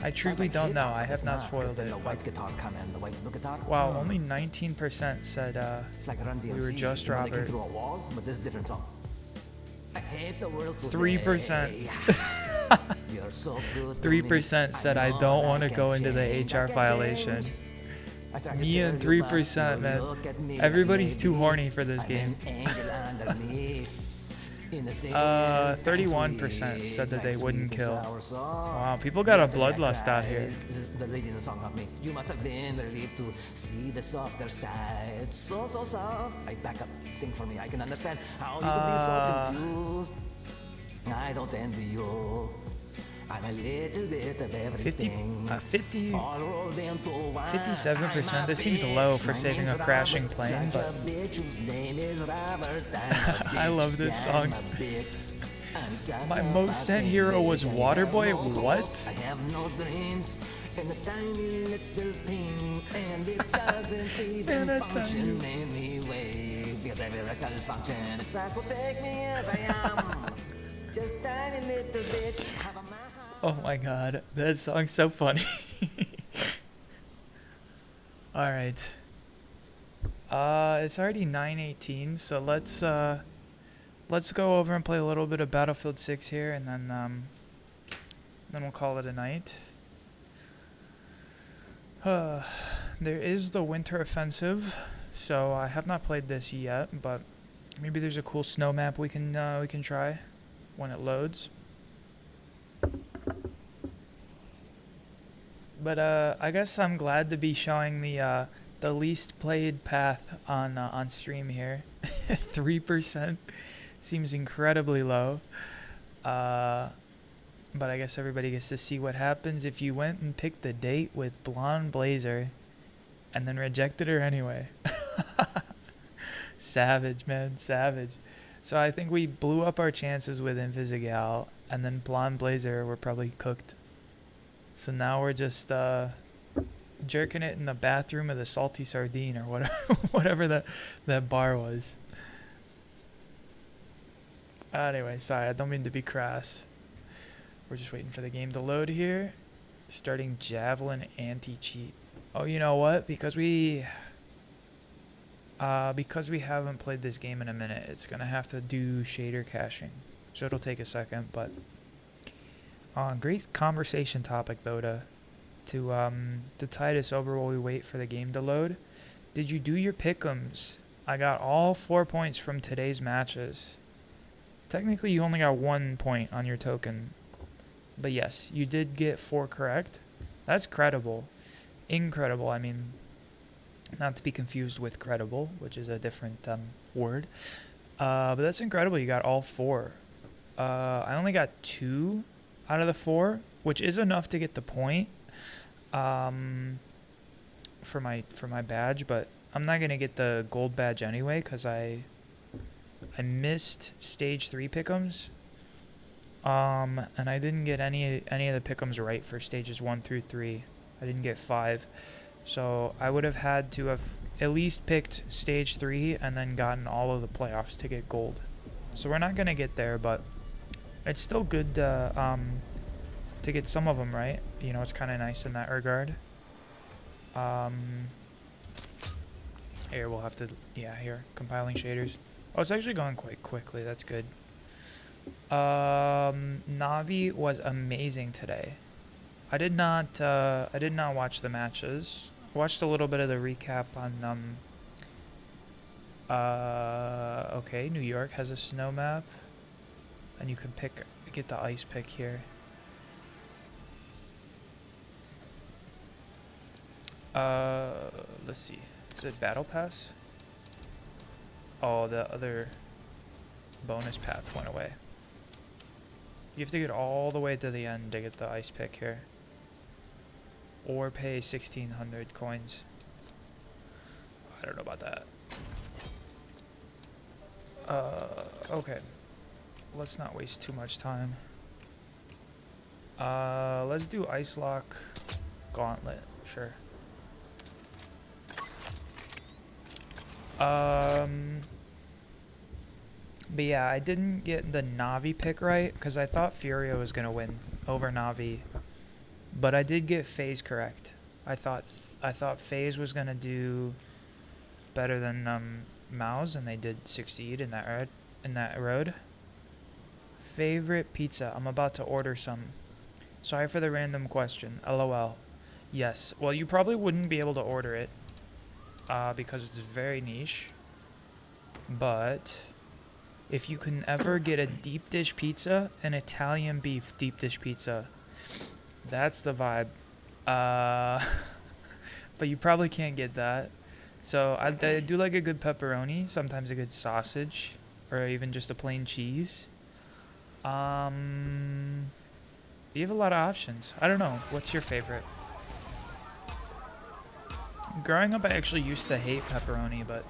I truly don't know. I have not spoiled it. The white guitar come in, the white blue guitar. Wow, only 19% said It's like Run DMC, we were just you know, they came Robert. through a wall, but this is a different song. I hate the world today. 3%. You're so good 3% said I don't want to go into the HR violation. Me and 3%, man. Everybody's too horny for this game. 31% said that they wouldn't kill. Wow, people got a bloodlust out here. This is the lady in the song of me. You must have been relieved to see the softer side. So soft. I back up, sing for me. I can understand how you can be so confused. I don't envy you. I'm a little bit of everything. 57%. This seems low for saving a crashing plane, but I love this song. My most sent hero was Waterboy. What? I have no dreams and a tiny little thing, and it doesn't even function anyway. Because every erectile dysfunction, it's like will take me as I am. Just tiny little bit. Oh my god, that song's so funny. Alright. It's already 9:18, so let's go over and play a little bit of Battlefield 6 here, and then we'll call it a night. There is the Winter Offensive, so I have not played this yet, but maybe there's a cool snow map we can try when it loads. But I guess I'm glad to be showing the least played path on stream here. 3% seems incredibly low. But I guess everybody gets to see what happens if you went and picked the date with Blonde Blazer and then rejected her anyway. Savage, man, savage. So I think we blew up our chances with Invisigal, and then Blonde Blazer were probably cooked. So now we're just jerking it in the bathroom of the Salty Sardine or whatever that bar was. Anyway, sorry, I don't mean to be crass. We're just waiting for the game to load here. Starting Javelin anti-cheat. Oh, you know what? Because we because we haven't played this game in a minute, it's gonna have to do shader caching, so it'll take a second. But great conversation topic though to tide us over while we wait for the game to load. Did you do your pick'ems? I got all 4 points from today's matches. Technically, you only got 1 point on your token, but yes, you did get 4 correct. That's credible. Incredible, I mean, not to be confused with credible, which is a different word. But that's incredible. You got all 4. I only got 2 out of the 4, which is enough to get the point for my badge, but I'm not gonna get the gold badge anyway because I missed stage 3 pick'ems, and I didn't get any of the pick'ems right for stages 1 through 3. I didn't get 5, so I would have had to have at least picked stage 3 and then gotten all of the playoffs to get gold. So we're not gonna get there, but it's still good to get some of them right. You know, it's kind of nice in that regard. Here we'll have to, yeah, here, compiling shaders. Oh, it's actually going quite quickly. That's good. Navi was amazing today. I did not watch the matches. I watched a little bit of the recap on okay, New York has a snow map, and you can get the ice pick here. Let's see. Is it Battle Pass? Oh, the other bonus path went away. You have to get all the way to the end to get the ice pick here. Or pay 1,600 coins. I don't know about that. Okay. Let's not waste too much time. Let's do Ice Lock Gauntlet. Sure. But yeah, I didn't get the Navi pick right because I thought Furio was gonna win over Navi, but I did get FaZe correct. I thought FaZe was gonna do better than Mouse, and they did succeed in that road. Favorite pizza? I'm about to order some. Sorry for the random question. LOL. Yes. Well, you probably wouldn't be able to order it. Because it's very niche, but if you can ever get a deep dish pizza, an Italian beef deep dish pizza, that's the vibe. But you probably can't get that. So I do like a good pepperoni, sometimes a good sausage, or even just a plain cheese. You have a lot of options. I don't know. What's your favorite? Growing up, I actually used to hate pepperoni, but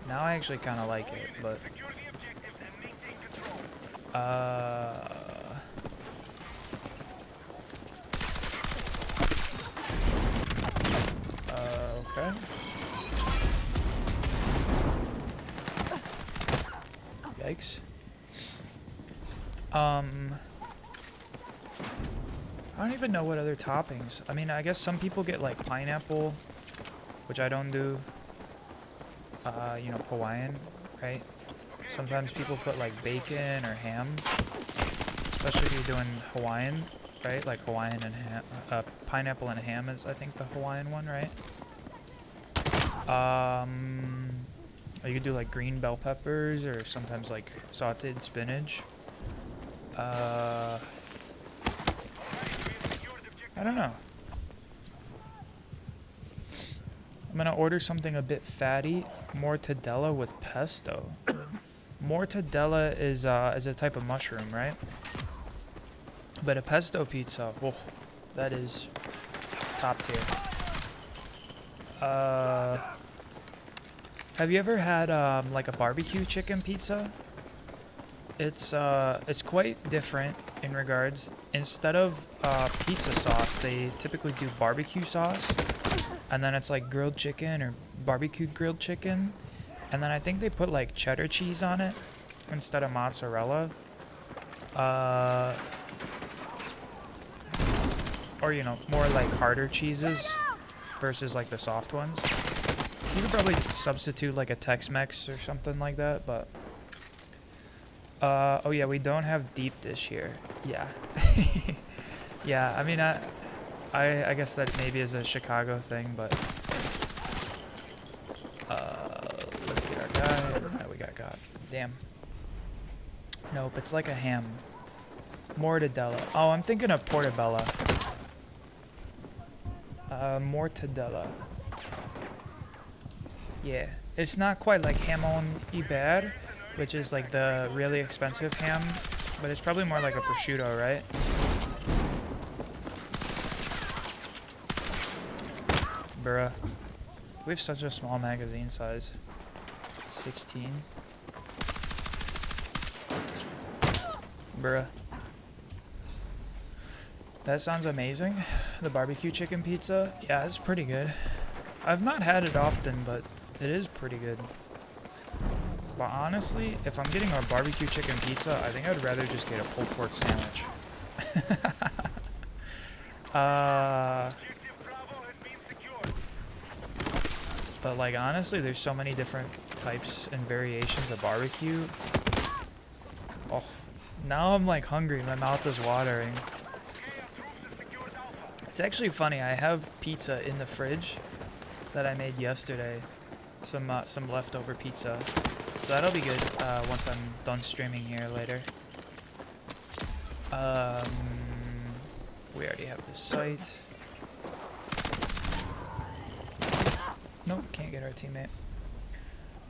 now I actually kind of like it. But okay. Yikes. I don't even know what other toppings. I mean, I guess some people get like pineapple, which I don't do. You know, Hawaiian, right? Sometimes people put like bacon or ham, especially if you're doing Hawaiian, right? Like Hawaiian and ham, pineapple and ham is, I think, the Hawaiian one, right? Or you could do like green bell peppers, or sometimes like sauteed spinach. I don't know. I'm gonna order something a bit fatty. Mortadella with pesto. Mortadella is a type of mushroom, right? But a pesto pizza, whoa, that is top tier. Have you ever had like a barbecue chicken pizza? It's quite different in regards. Instead of pizza sauce, they typically do barbecue sauce. And then it's like grilled chicken or barbecued grilled chicken. And then I think they put like cheddar cheese on it instead of mozzarella. Or, you know, more like harder cheeses versus like the soft ones. You could probably substitute like a Tex-Mex or something like that, but oh yeah, we don't have deep dish here. Yeah. Yeah, I mean I guess that maybe is a Chicago thing, but let's get our guy. No, we got God. Damn. Nope, it's like a ham. Mortadella. Oh, I'm thinking of portobello. Mortadella. Yeah, it's not quite like Hamon Iber, which is like the really expensive ham, but it's probably more like a prosciutto, right? Bruh. We have such a small magazine size. 16. Bruh. That sounds amazing. The barbecue chicken pizza. Yeah, it's pretty good. I've not had it often, but it is pretty good. But honestly, if I'm getting a barbecue chicken pizza, I think I'd rather just get a pulled pork sandwich. But like honestly, there's so many different types and variations of barbecue. Oh, now I'm like hungry. My mouth is watering. It's actually funny. I have pizza in the fridge that I made yesterday. Some leftover pizza. So that'll be good once I'm done streaming here later. We already have this site. Nope, can't get our teammate.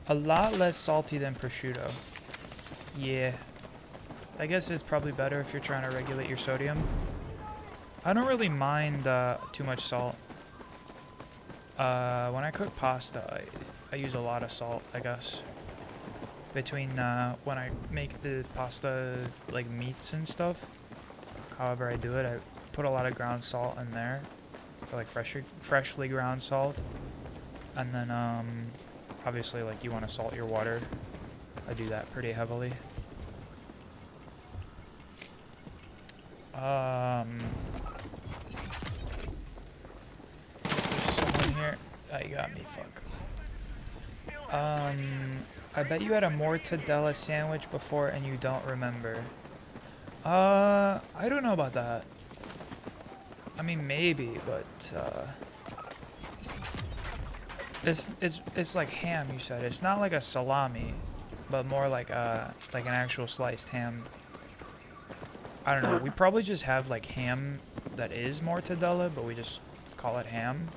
A lot less salty than prosciutto. Yeah. I guess it's probably better if you're trying to regulate your sodium. I don't really mind too much salt. When I cook pasta, I use a lot of salt, I guess. Between when I make the pasta, like meats and stuff, however I do it, I put a lot of ground salt in there. Like freshly ground salt. And then, obviously, like, you want to salt your water. I do that pretty heavily. There's someone here. Oh, you got me, fuck. I bet you had a mortadella sandwich before and you don't remember. I don't know about that. I mean, maybe, but, It's like ham, you said. It's not like a salami, but more like an actual sliced ham. I don't know. We probably just have like ham that is mortadella, but we just call it ham.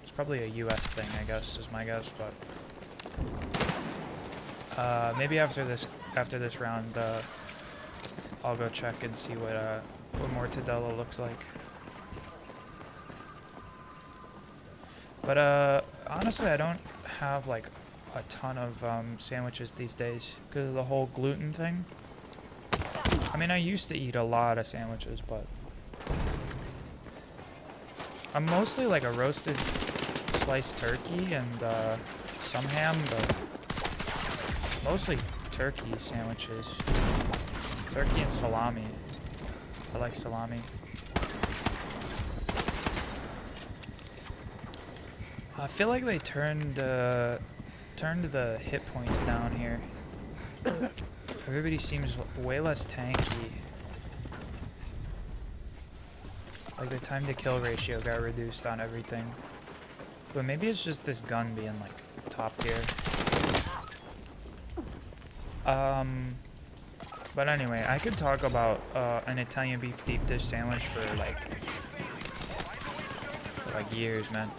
It's probably a US thing, I guess, is my guess, but maybe after this round, I'll go check and see what mortadella looks like. But honestly, I don't have like a ton of sandwiches these days because of the whole gluten thing. I mean, I used to eat a lot of sandwiches, but I'm mostly like a roasted sliced turkey and some ham, but mostly turkey sandwiches. Turkey and salami. I like salami. I feel like they turned the hit points down here. Everybody seems way less tanky. Like the time to kill ratio got reduced on everything. But maybe it's just this gun being like top tier. But anyway, I could talk about an Italian beef deep dish sandwich for like years, man.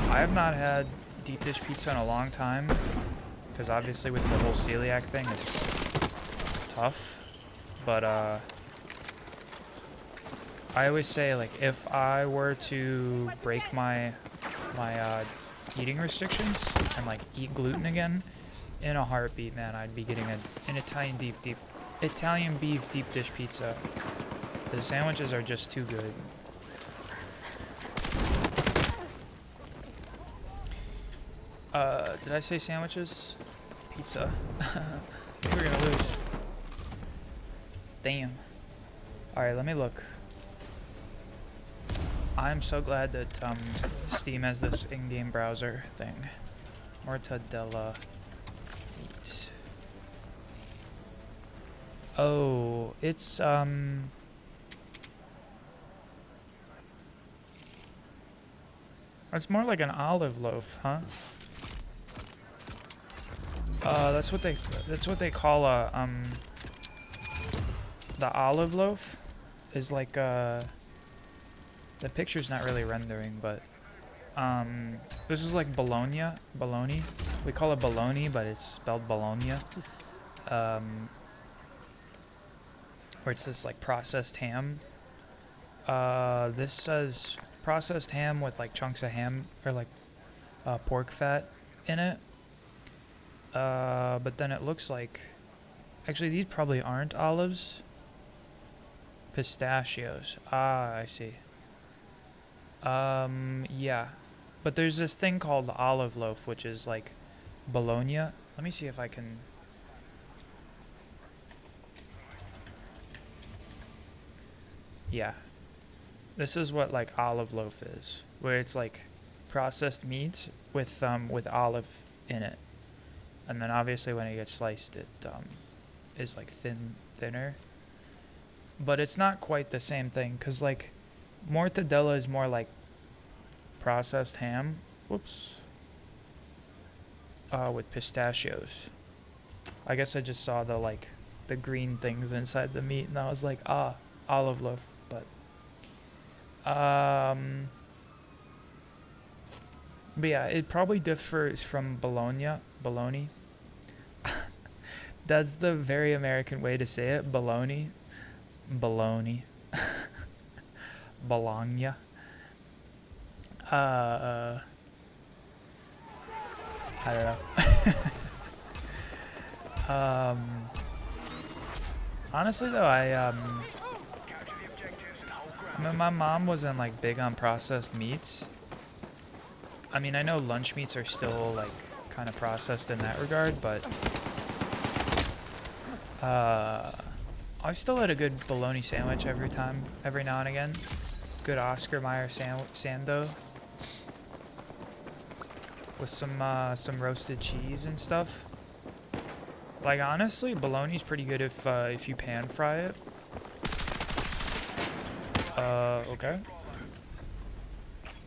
I have not had deep dish pizza in a long time, because obviously with the whole celiac thing, it's tough. But I always say, like, if I were to break my eating restrictions and like eat gluten again, in a heartbeat, man, I'd be getting an Italian beef deep dish pizza. The sandwiches are just too good. Did I say sandwiches? Pizza. I think we're gonna lose. Damn. Alright, let me look. I'm so glad that Steam has this in-game browser thing. Mortadella meat. Oh, it's more like an olive loaf, huh? That's what they call a the olive loaf is like the picture's not really rendering, but this is like bologna. We call it bologna, but it's spelled bologna. Where it's this like processed ham. This says processed ham with like chunks of ham or like pork fat in it. But then it looks like, actually these probably aren't olives. Pistachios. Ah, I see. Yeah. But there's this thing called olive loaf, which is like bologna. Let me see if I can. Yeah. This is what like olive loaf is, where it's like processed meat with olive in it. And then obviously when it gets sliced, it is like thinner. But it's not quite the same thing, because like mortadella is more like processed ham. Whoops. With pistachios. I guess I just saw the green things inside the meat, and I was like, ah, olive loaf. But yeah, it probably differs from bologna. That's the very American way to say it. Bologna. Bologna. Bologna. I don't know. Honestly though, I mean, my mom wasn't like big on processed meats. I mean, I know lunch meats are still like kind of processed in that regard, but I still had a good bologna sandwich every now and again. Good Oscar Mayer sando with some roasted cheese and stuff. Like honestly, bologna's pretty good if you pan fry it. Okay.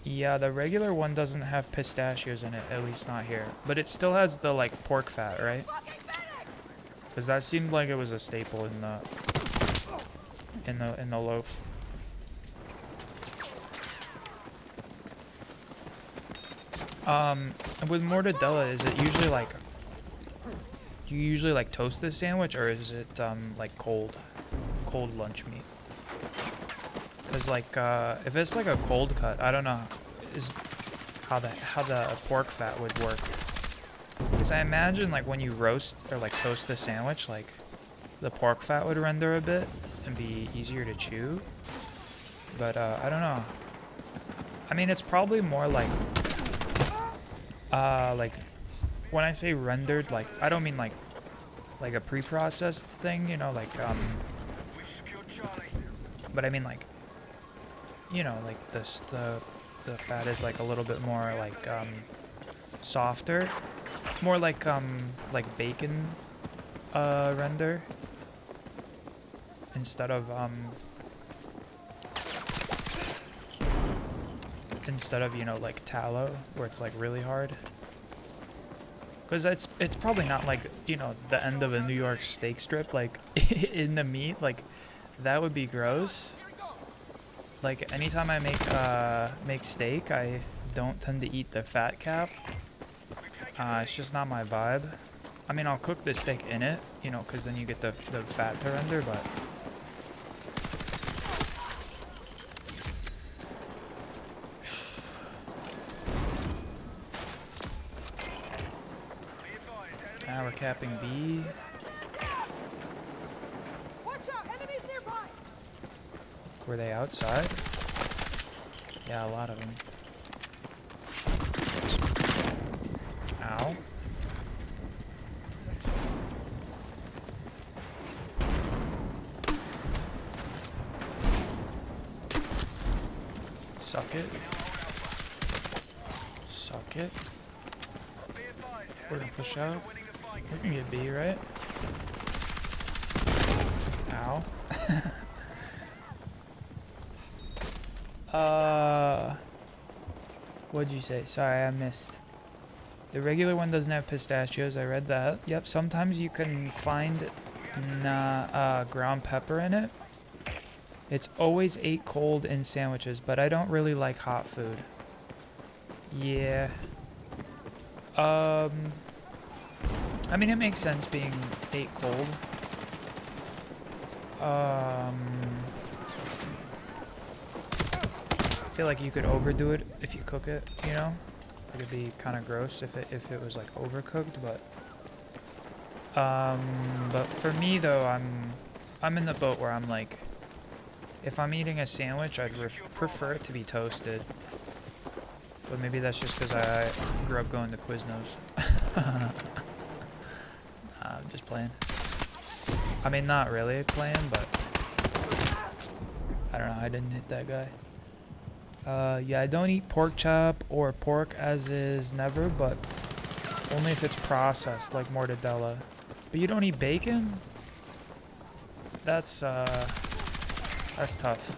Yeah, the regular one doesn't have pistachios in it, at least not here. But it still has the like pork fat, right? Because that seemed like it was a staple in the loaf. With mortadella, is it usually like, do you usually like toast this sandwich, or is it like cold lunch meat? Because like if it's like a cold cut, I don't know how the pork fat would work. Because I imagine like when you roast or like toast the sandwich, like the pork fat would render a bit and be easier to chew. But I don't know. I mean, it's probably more like when I say rendered, like I don't mean like a pre-processed thing, you know, like but I mean like, you know, like the fat is like a little bit more like softer, more like bacon render instead of you know, like tallow, where it's like really hard. Because it's probably not like, you know, the end of a New York steak strip like in the meat, like that would be gross. Like anytime I make steak, I don't tend to eat the fat cap. It's just not my vibe. I mean, I'll cook the steak in it, you know, because then you get the fat to render, but now we're capping B. Were they outside? Yeah, a lot of them. Ow. Suck it. Suck it. We're gonna push out. We can get B, right? Ow. What'd you say? Sorry, I missed. The regular one doesn't have pistachios. I read that. Yep, sometimes you can find ground pepper in it. It's always ate cold in sandwiches, but I don't really like hot food. Yeah. I mean, it makes sense being ate cold. I feel like you could overdo it if you cook it, you know? It could be kind of gross if it was like overcooked, but for me though, I'm in the boat where I'm like, if I'm eating a sandwich, I'd prefer it to be toasted. But maybe that's just because I grew up going to Quiznos. I'm just playing. I mean, not really playing, but I don't know. I didn't hit that guy. Yeah, I don't eat pork chop or pork as is, never, but only if it's processed, like mortadella. But you don't eat bacon? That's tough.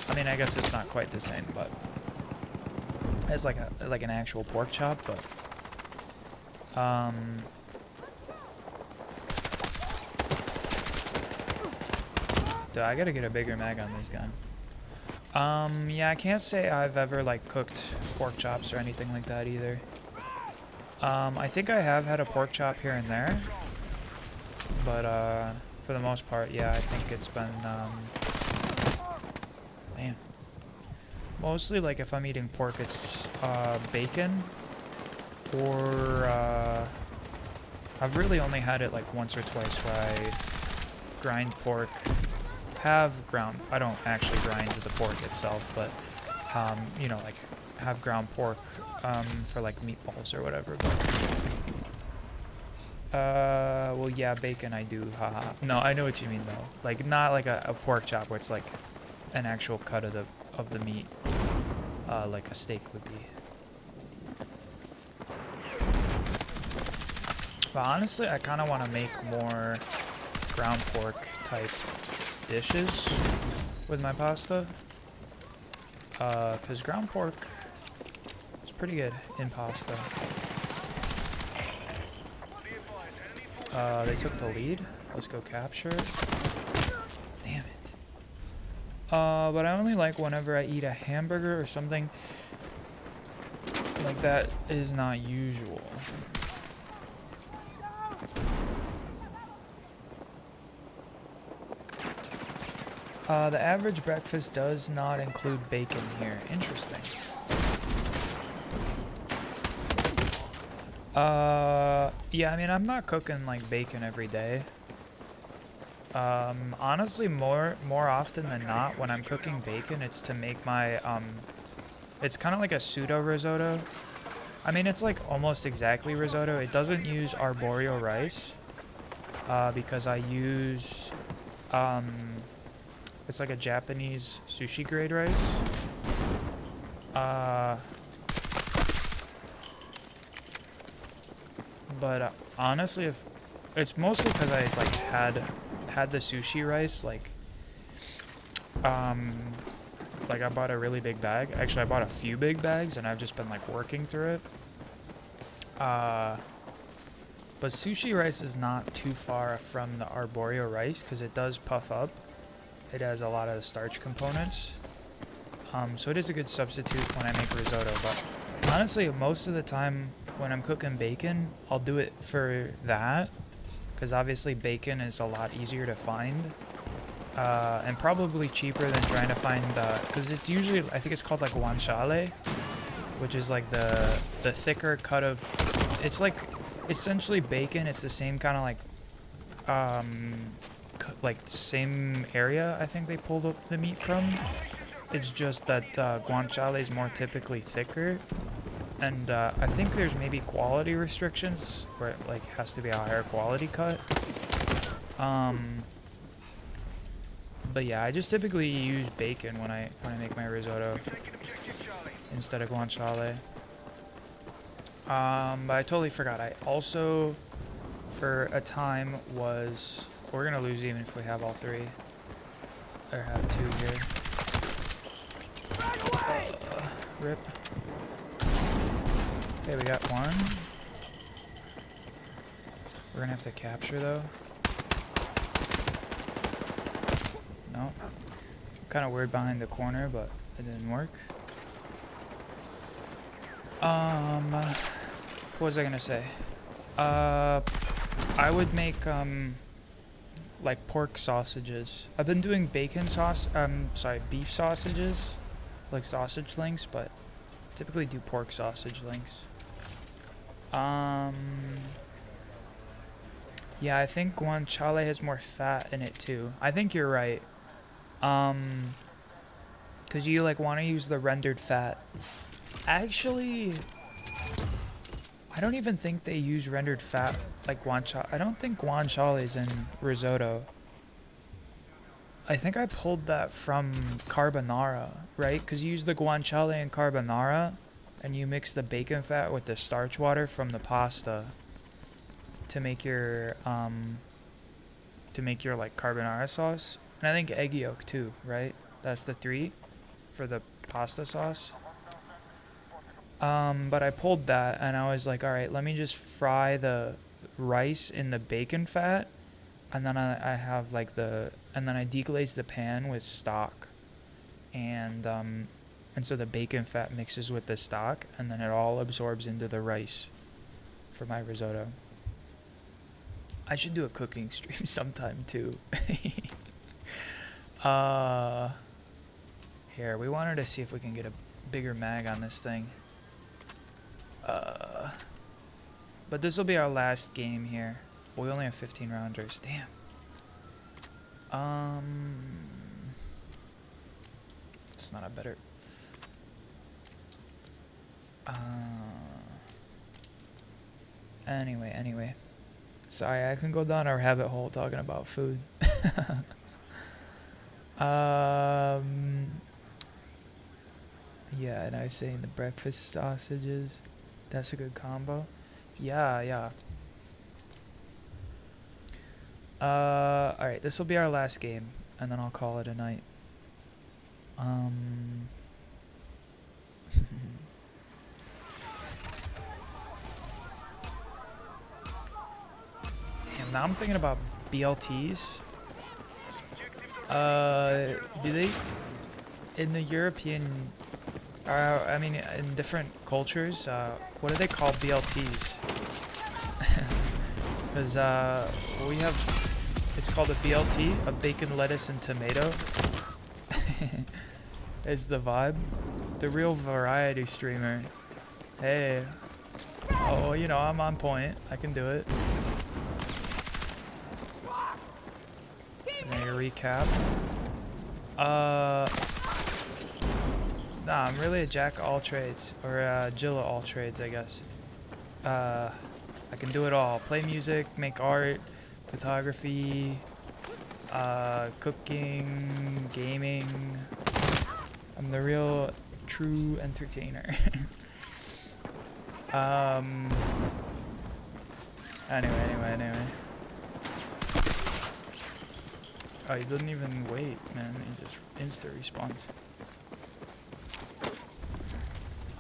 I mean, I guess it's not quite the same, but it's like an actual pork chop, but dude, I gotta get a bigger mag on this gun. Yeah, I can't say I've ever like cooked pork chops or anything like that either. I think I have had a pork chop here and there, but for the most part, yeah, I think it's been man, mostly like if I'm eating pork, it's bacon, or I've really only had it like once or twice where I grind pork. Have ground, I don't actually grind the pork itself, but you know, like have ground pork for like meatballs or whatever. But well, yeah, bacon I do, haha. No, I know what you mean though, like not like a pork chop where it's like an actual cut of the meat, like a steak would be. But honestly, I kind of want to make more ground pork type dishes with my pasta, because ground pork is pretty good in pasta. They took the lead. Let's go capture. Damn it. But I only like whenever I eat a hamburger or something like that is not usual. The average breakfast does not include bacon here. Interesting. Yeah, I mean, I'm not cooking like bacon every day. Honestly, more often than not, when I'm cooking bacon, it's to make my, it's kind of like a pseudo risotto. I mean, it's like almost exactly risotto. It doesn't use arborio rice, because I use, it's like a Japanese sushi grade rice. But honestly, if it's mostly because I like had the sushi rice, like I bought a really big bag. Actually, I bought a few big bags, and I've just been like working through it. But sushi rice is not too far from the arborio rice because it does puff up. It has a lot of starch components. So it is a good substitute when I make risotto. But honestly, most of the time when I'm cooking bacon, I'll do it for that. Because obviously bacon is a lot easier to find. And probably cheaper than trying to find, because it's usually, I think it's called like guanciale, which is like the thicker cut of, it's like essentially bacon. It's the same kind of like same area I think they pull the meat from. It's just that guanciale is more typically thicker, and I think there's maybe quality restrictions where it like has to be a higher quality cut. But yeah, I just typically use bacon when I make my risotto instead of guanciale. But I totally forgot. I also, for a time, was... We're gonna lose even if we have all three. Or have two here. Rip. Okay, we got one. We're gonna have to capture though. No. Kind of weird behind the corner, but it didn't work. What was I gonna say? I would make like pork sausages. I've been doing bacon sauce. Beef sausages, like sausage links, but typically do pork sausage links. Yeah, I think guanciale has more fat in it too. I think you're right. Cause you like want to use the rendered fat. Actually, I don't even think they use rendered fat like guanciale. I don't think guanciale is in risotto. I think I pulled that from carbonara, right? Because you use the guanciale in carbonara, and you mix the bacon fat with the starch water from the pasta to make your like carbonara sauce. And I think egg yolk too, right? That's the three for the pasta sauce. But I pulled that and I was like, all right, let me just fry the rice in the bacon fat, and then I have like and then I deglaze the pan with stock, and so the bacon fat mixes with the stock, and then it all absorbs into the rice for my risotto. I should do a cooking stream sometime too. Here, we wanted to see if we can get a bigger mag on this thing. But this will be our last game here. We only have 15 rounders. Damn. It's not a better. Anyway. Sorry, I can go down a rabbit hole talking about food. Yeah, and I was saying the breakfast sausages. That's a good combo. Yeah. Alright, this will be our last game, and then I'll call it a night. Damn, now I'm thinking about BLTs. Do they, in the European, I mean, in different cultures, what do they call BLTs? Because we have, it's called a BLT, a bacon, lettuce, and tomato. Is the vibe. The real variety streamer. Hey. Oh, you know, I'm on point. I can do it. And then a recap. Nah, I'm really a jack of all trades, or a Jill of all trades, I guess. I can do it all. Play music, make art, photography, cooking, gaming. I'm the real, true entertainer. Anyway. Oh, he doesn't even wait, man. He just insta responds.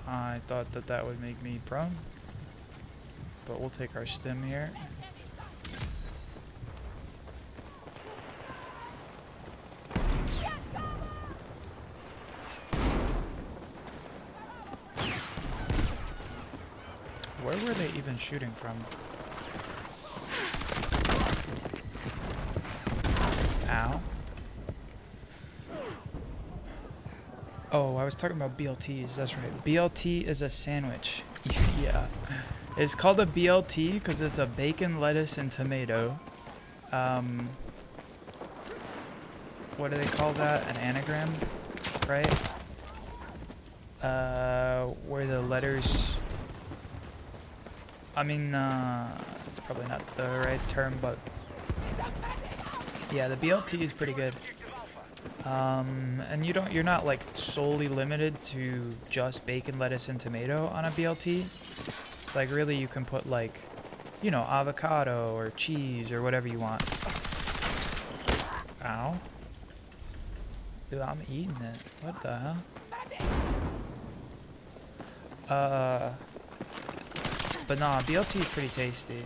I thought that would make me prone, but we'll take our stim here. Where were they even shooting from? Ow. Oh, I was talking about BLTs, that's right. BLT is a sandwich. Yeah. It's called a BLT because it's a bacon, lettuce, and tomato. What do they call that? An anagram, right? Where the letters... I mean, it's probably not the right term, but... Yeah, the BLT is pretty good. And you're not like solely limited to just bacon, lettuce, and tomato on a BLT. Like really you can put like, you know, avocado or cheese or whatever you want. Ow. Dude, I'm eating it. What the hell? But nah, BLT is pretty tasty.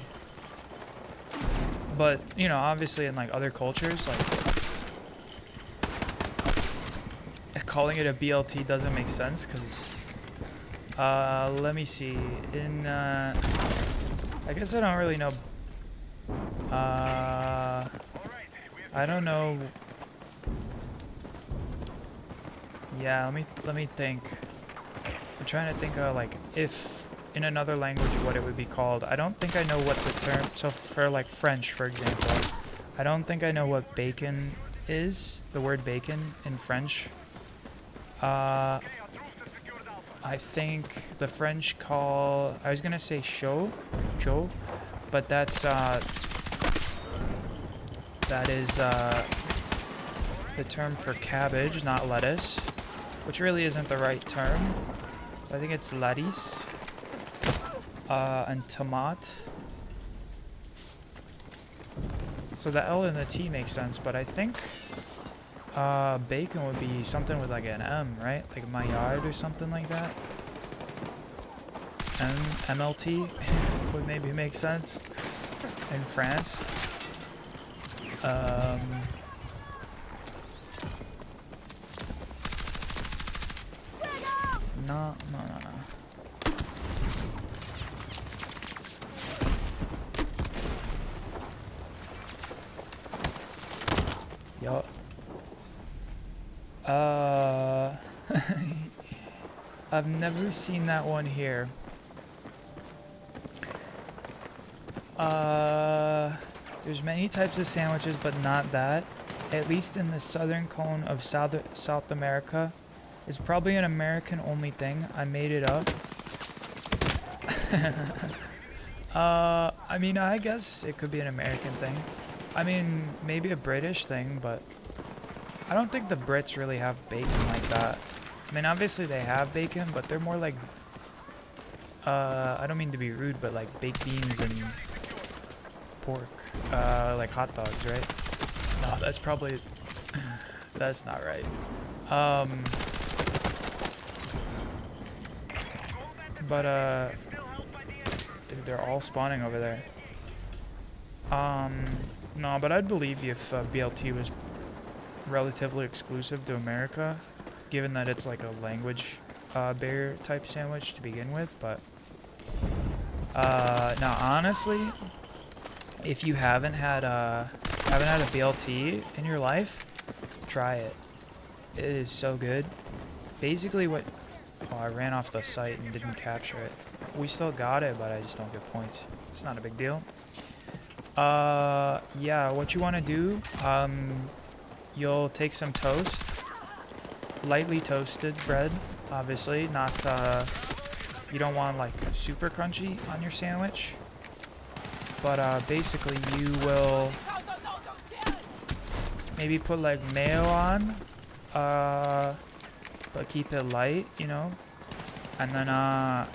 But, you know, obviously in like other cultures, like calling it a BLT doesn't make sense because let me see. In I guess I don't really know. I don't know. Yeah, let me think. I'm trying to think of like if in another language what it would be called. I don't think I know what the term. So for like French, for example, I don't think I know what bacon is. The word bacon in French. I think the French call. I was gonna say chaud, but that's that is the term for cabbage, not lettuce, which really isn't the right term. I think it's lettuce and tomate. So the L and the T makes sense, but I think bacon would be something with like an M, right? Like Maillard or something like that. MLT would maybe make sense in France. No. Yo. I've never seen that one here. There's many types of sandwiches, but not that. At least in the southern cone of South America. It's probably an American-only thing. I made it up. I mean, I guess it could be an American thing. I mean, maybe a British thing, but I don't think the Brits really have bacon like that. I mean, obviously they have bacon, but they're more like, I don't mean to be rude, but like baked beans and pork, like hot dogs, right? No, that's probably, that's not right. But, dude, they're all spawning over there. No, but I'd believe you if BLT was relatively exclusive to America, given that it's like a language barrier type sandwich to begin with. But now, honestly, if you haven't had a BLT in your life, try it. It is so good. Basically, what? Oh, I ran off the site and didn't capture it. We still got it, but I just don't get points. It's not a big deal. Yeah, what you want to do, you'll take some toast, lightly toasted bread, obviously, not, you don't want like super crunchy on your sandwich, but basically you will maybe put like mayo on, but keep it light, you know, and then,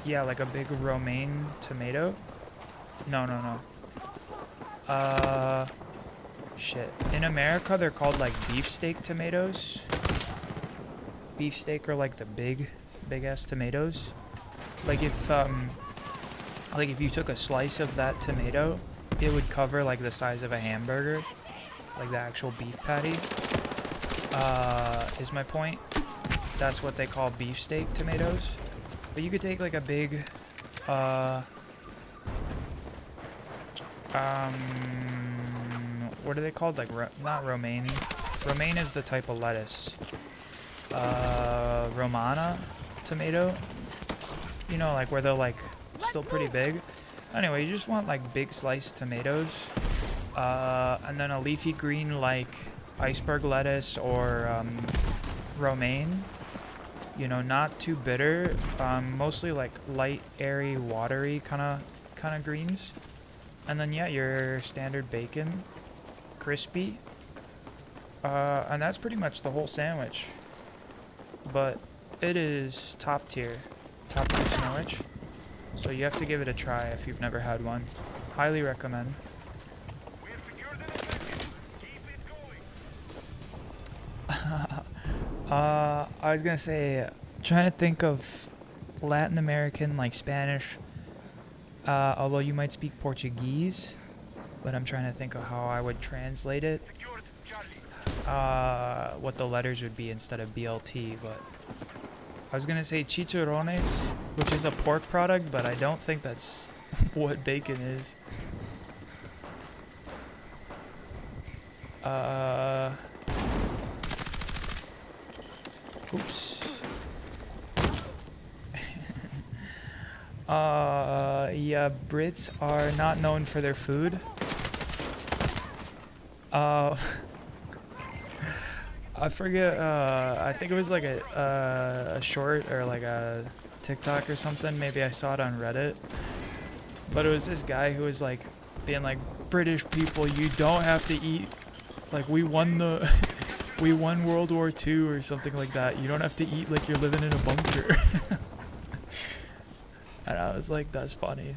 yeah, like a big romaine tomato. No. Shit. In America, they're called like beefsteak tomatoes. Beefsteak are like the big ass tomatoes. Like if you took a slice of that tomato, it would cover like the size of a hamburger, like the actual beef patty. Is my point. That's what they call beefsteak tomatoes. But you could take like a big, what are they called? Like, not romaine. Romaine is the type of lettuce. Romana tomato. You know, like where they're like still pretty big. Anyway, you just want like big sliced tomatoes. And then a leafy green like iceberg lettuce or romaine. You know, not too bitter. Mostly like light, airy, watery kind of greens. And then yeah, your standard bacon, crispy. And that's pretty much the whole sandwich. But it is top tier sandwich. So you have to give it a try if you've never had one. Highly recommend. I was gonna say, trying to think of Latin American, like Spanish, although you might speak Portuguese, but I'm trying to think of how I would translate it, what the letters would be instead of BLT, but I was gonna say chicharrones, which is a pork product, but I don't think that's what bacon is. Oops. Yeah, Brits are not known for their food. I forget, I think it was like a short or like a TikTok or something. Maybe I saw it on Reddit. But it was this guy who was like, being like, British people, you don't have to eat, like, we won World War II or something like that. You don't have to eat like you're living in a bunker. And I was like, that's funny.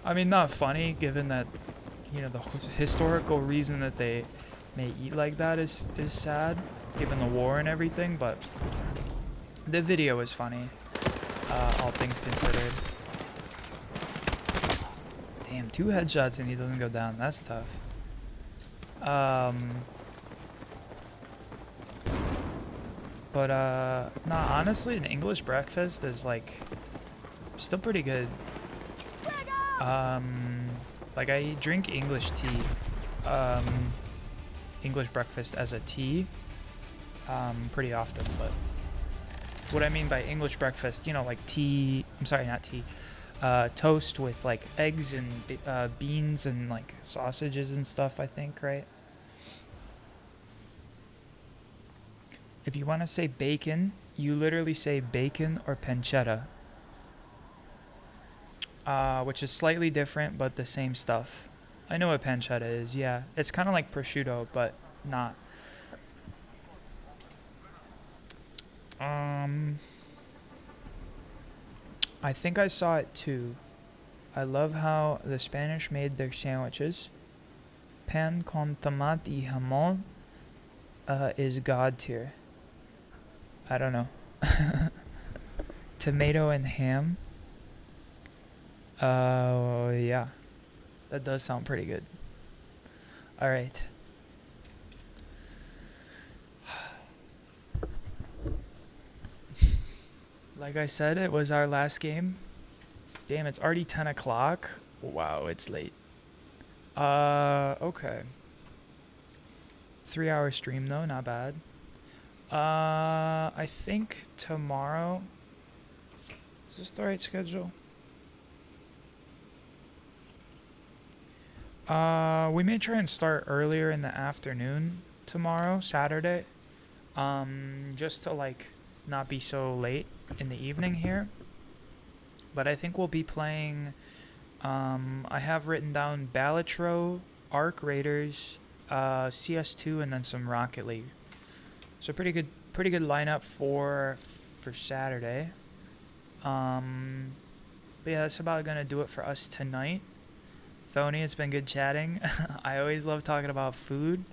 I mean, not funny given that, you know, the historical reason that they may eat like that is sad, given the war and everything, but the video is funny, all things considered. Damn, 2 headshots and he doesn't go down. That's tough. But, nah, honestly, an English breakfast is, like, still pretty good. Like, I drink English tea, English breakfast as a tea, pretty often, but what I mean by English breakfast, you know, like tea, I'm sorry, not tea, toast with, like, eggs and, beans and, like, sausages and stuff, I think, right? If you want to say bacon, you literally say bacon or pancetta. Which is slightly different, but the same stuff. I know what pancetta is, yeah. It's kind of like prosciutto, but not. I think I saw it too. I love how the Spanish made their sandwiches. Pan con tomate y jamón is god tier. I don't know. Tomato and ham. Yeah. That does sound pretty good. Alright. Like I said, it was our last game. Damn, it's already 10 o'clock. Wow, it's late. Okay. 3-hour stream though, not bad. I think tomorrow... Is this the right schedule? We may try and start earlier in the afternoon tomorrow, Saturday. Just to, like, not be so late in the evening here. But I think we'll be playing, I have written down Balatro, Arc Raiders, CS2, and then some Rocket League. So pretty good lineup for Saturday. But yeah, that's about gonna do it for us tonight. Thony, it's been good chatting. I always love talking about food.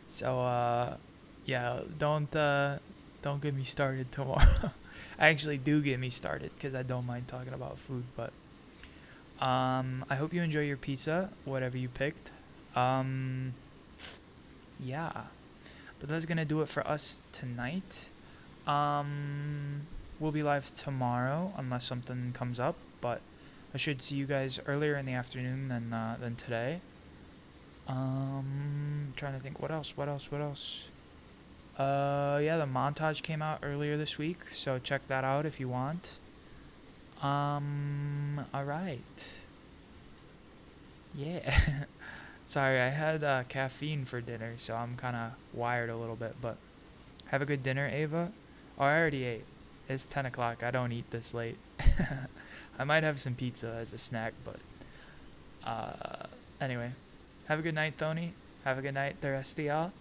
So yeah, don't get me started tomorrow. Actually, do get me started because I don't mind talking about food. But I hope you enjoy your pizza, whatever you picked. Yeah, but that's gonna do it for us tonight. We'll be live tomorrow unless something comes up, but I should see you guys earlier in the afternoon than today. Trying to think what else. Yeah, the montage came out earlier this week, so check that out if you want. Alright. Yeah. Sorry, I had caffeine for dinner, so I'm kind of wired a little bit, but have a good dinner, Ava. Oh, I already ate. It's 10 o'clock. I don't eat this late. I might have some pizza as a snack, but anyway. Have a good night, Thony. Have a good night, the rest of y'all.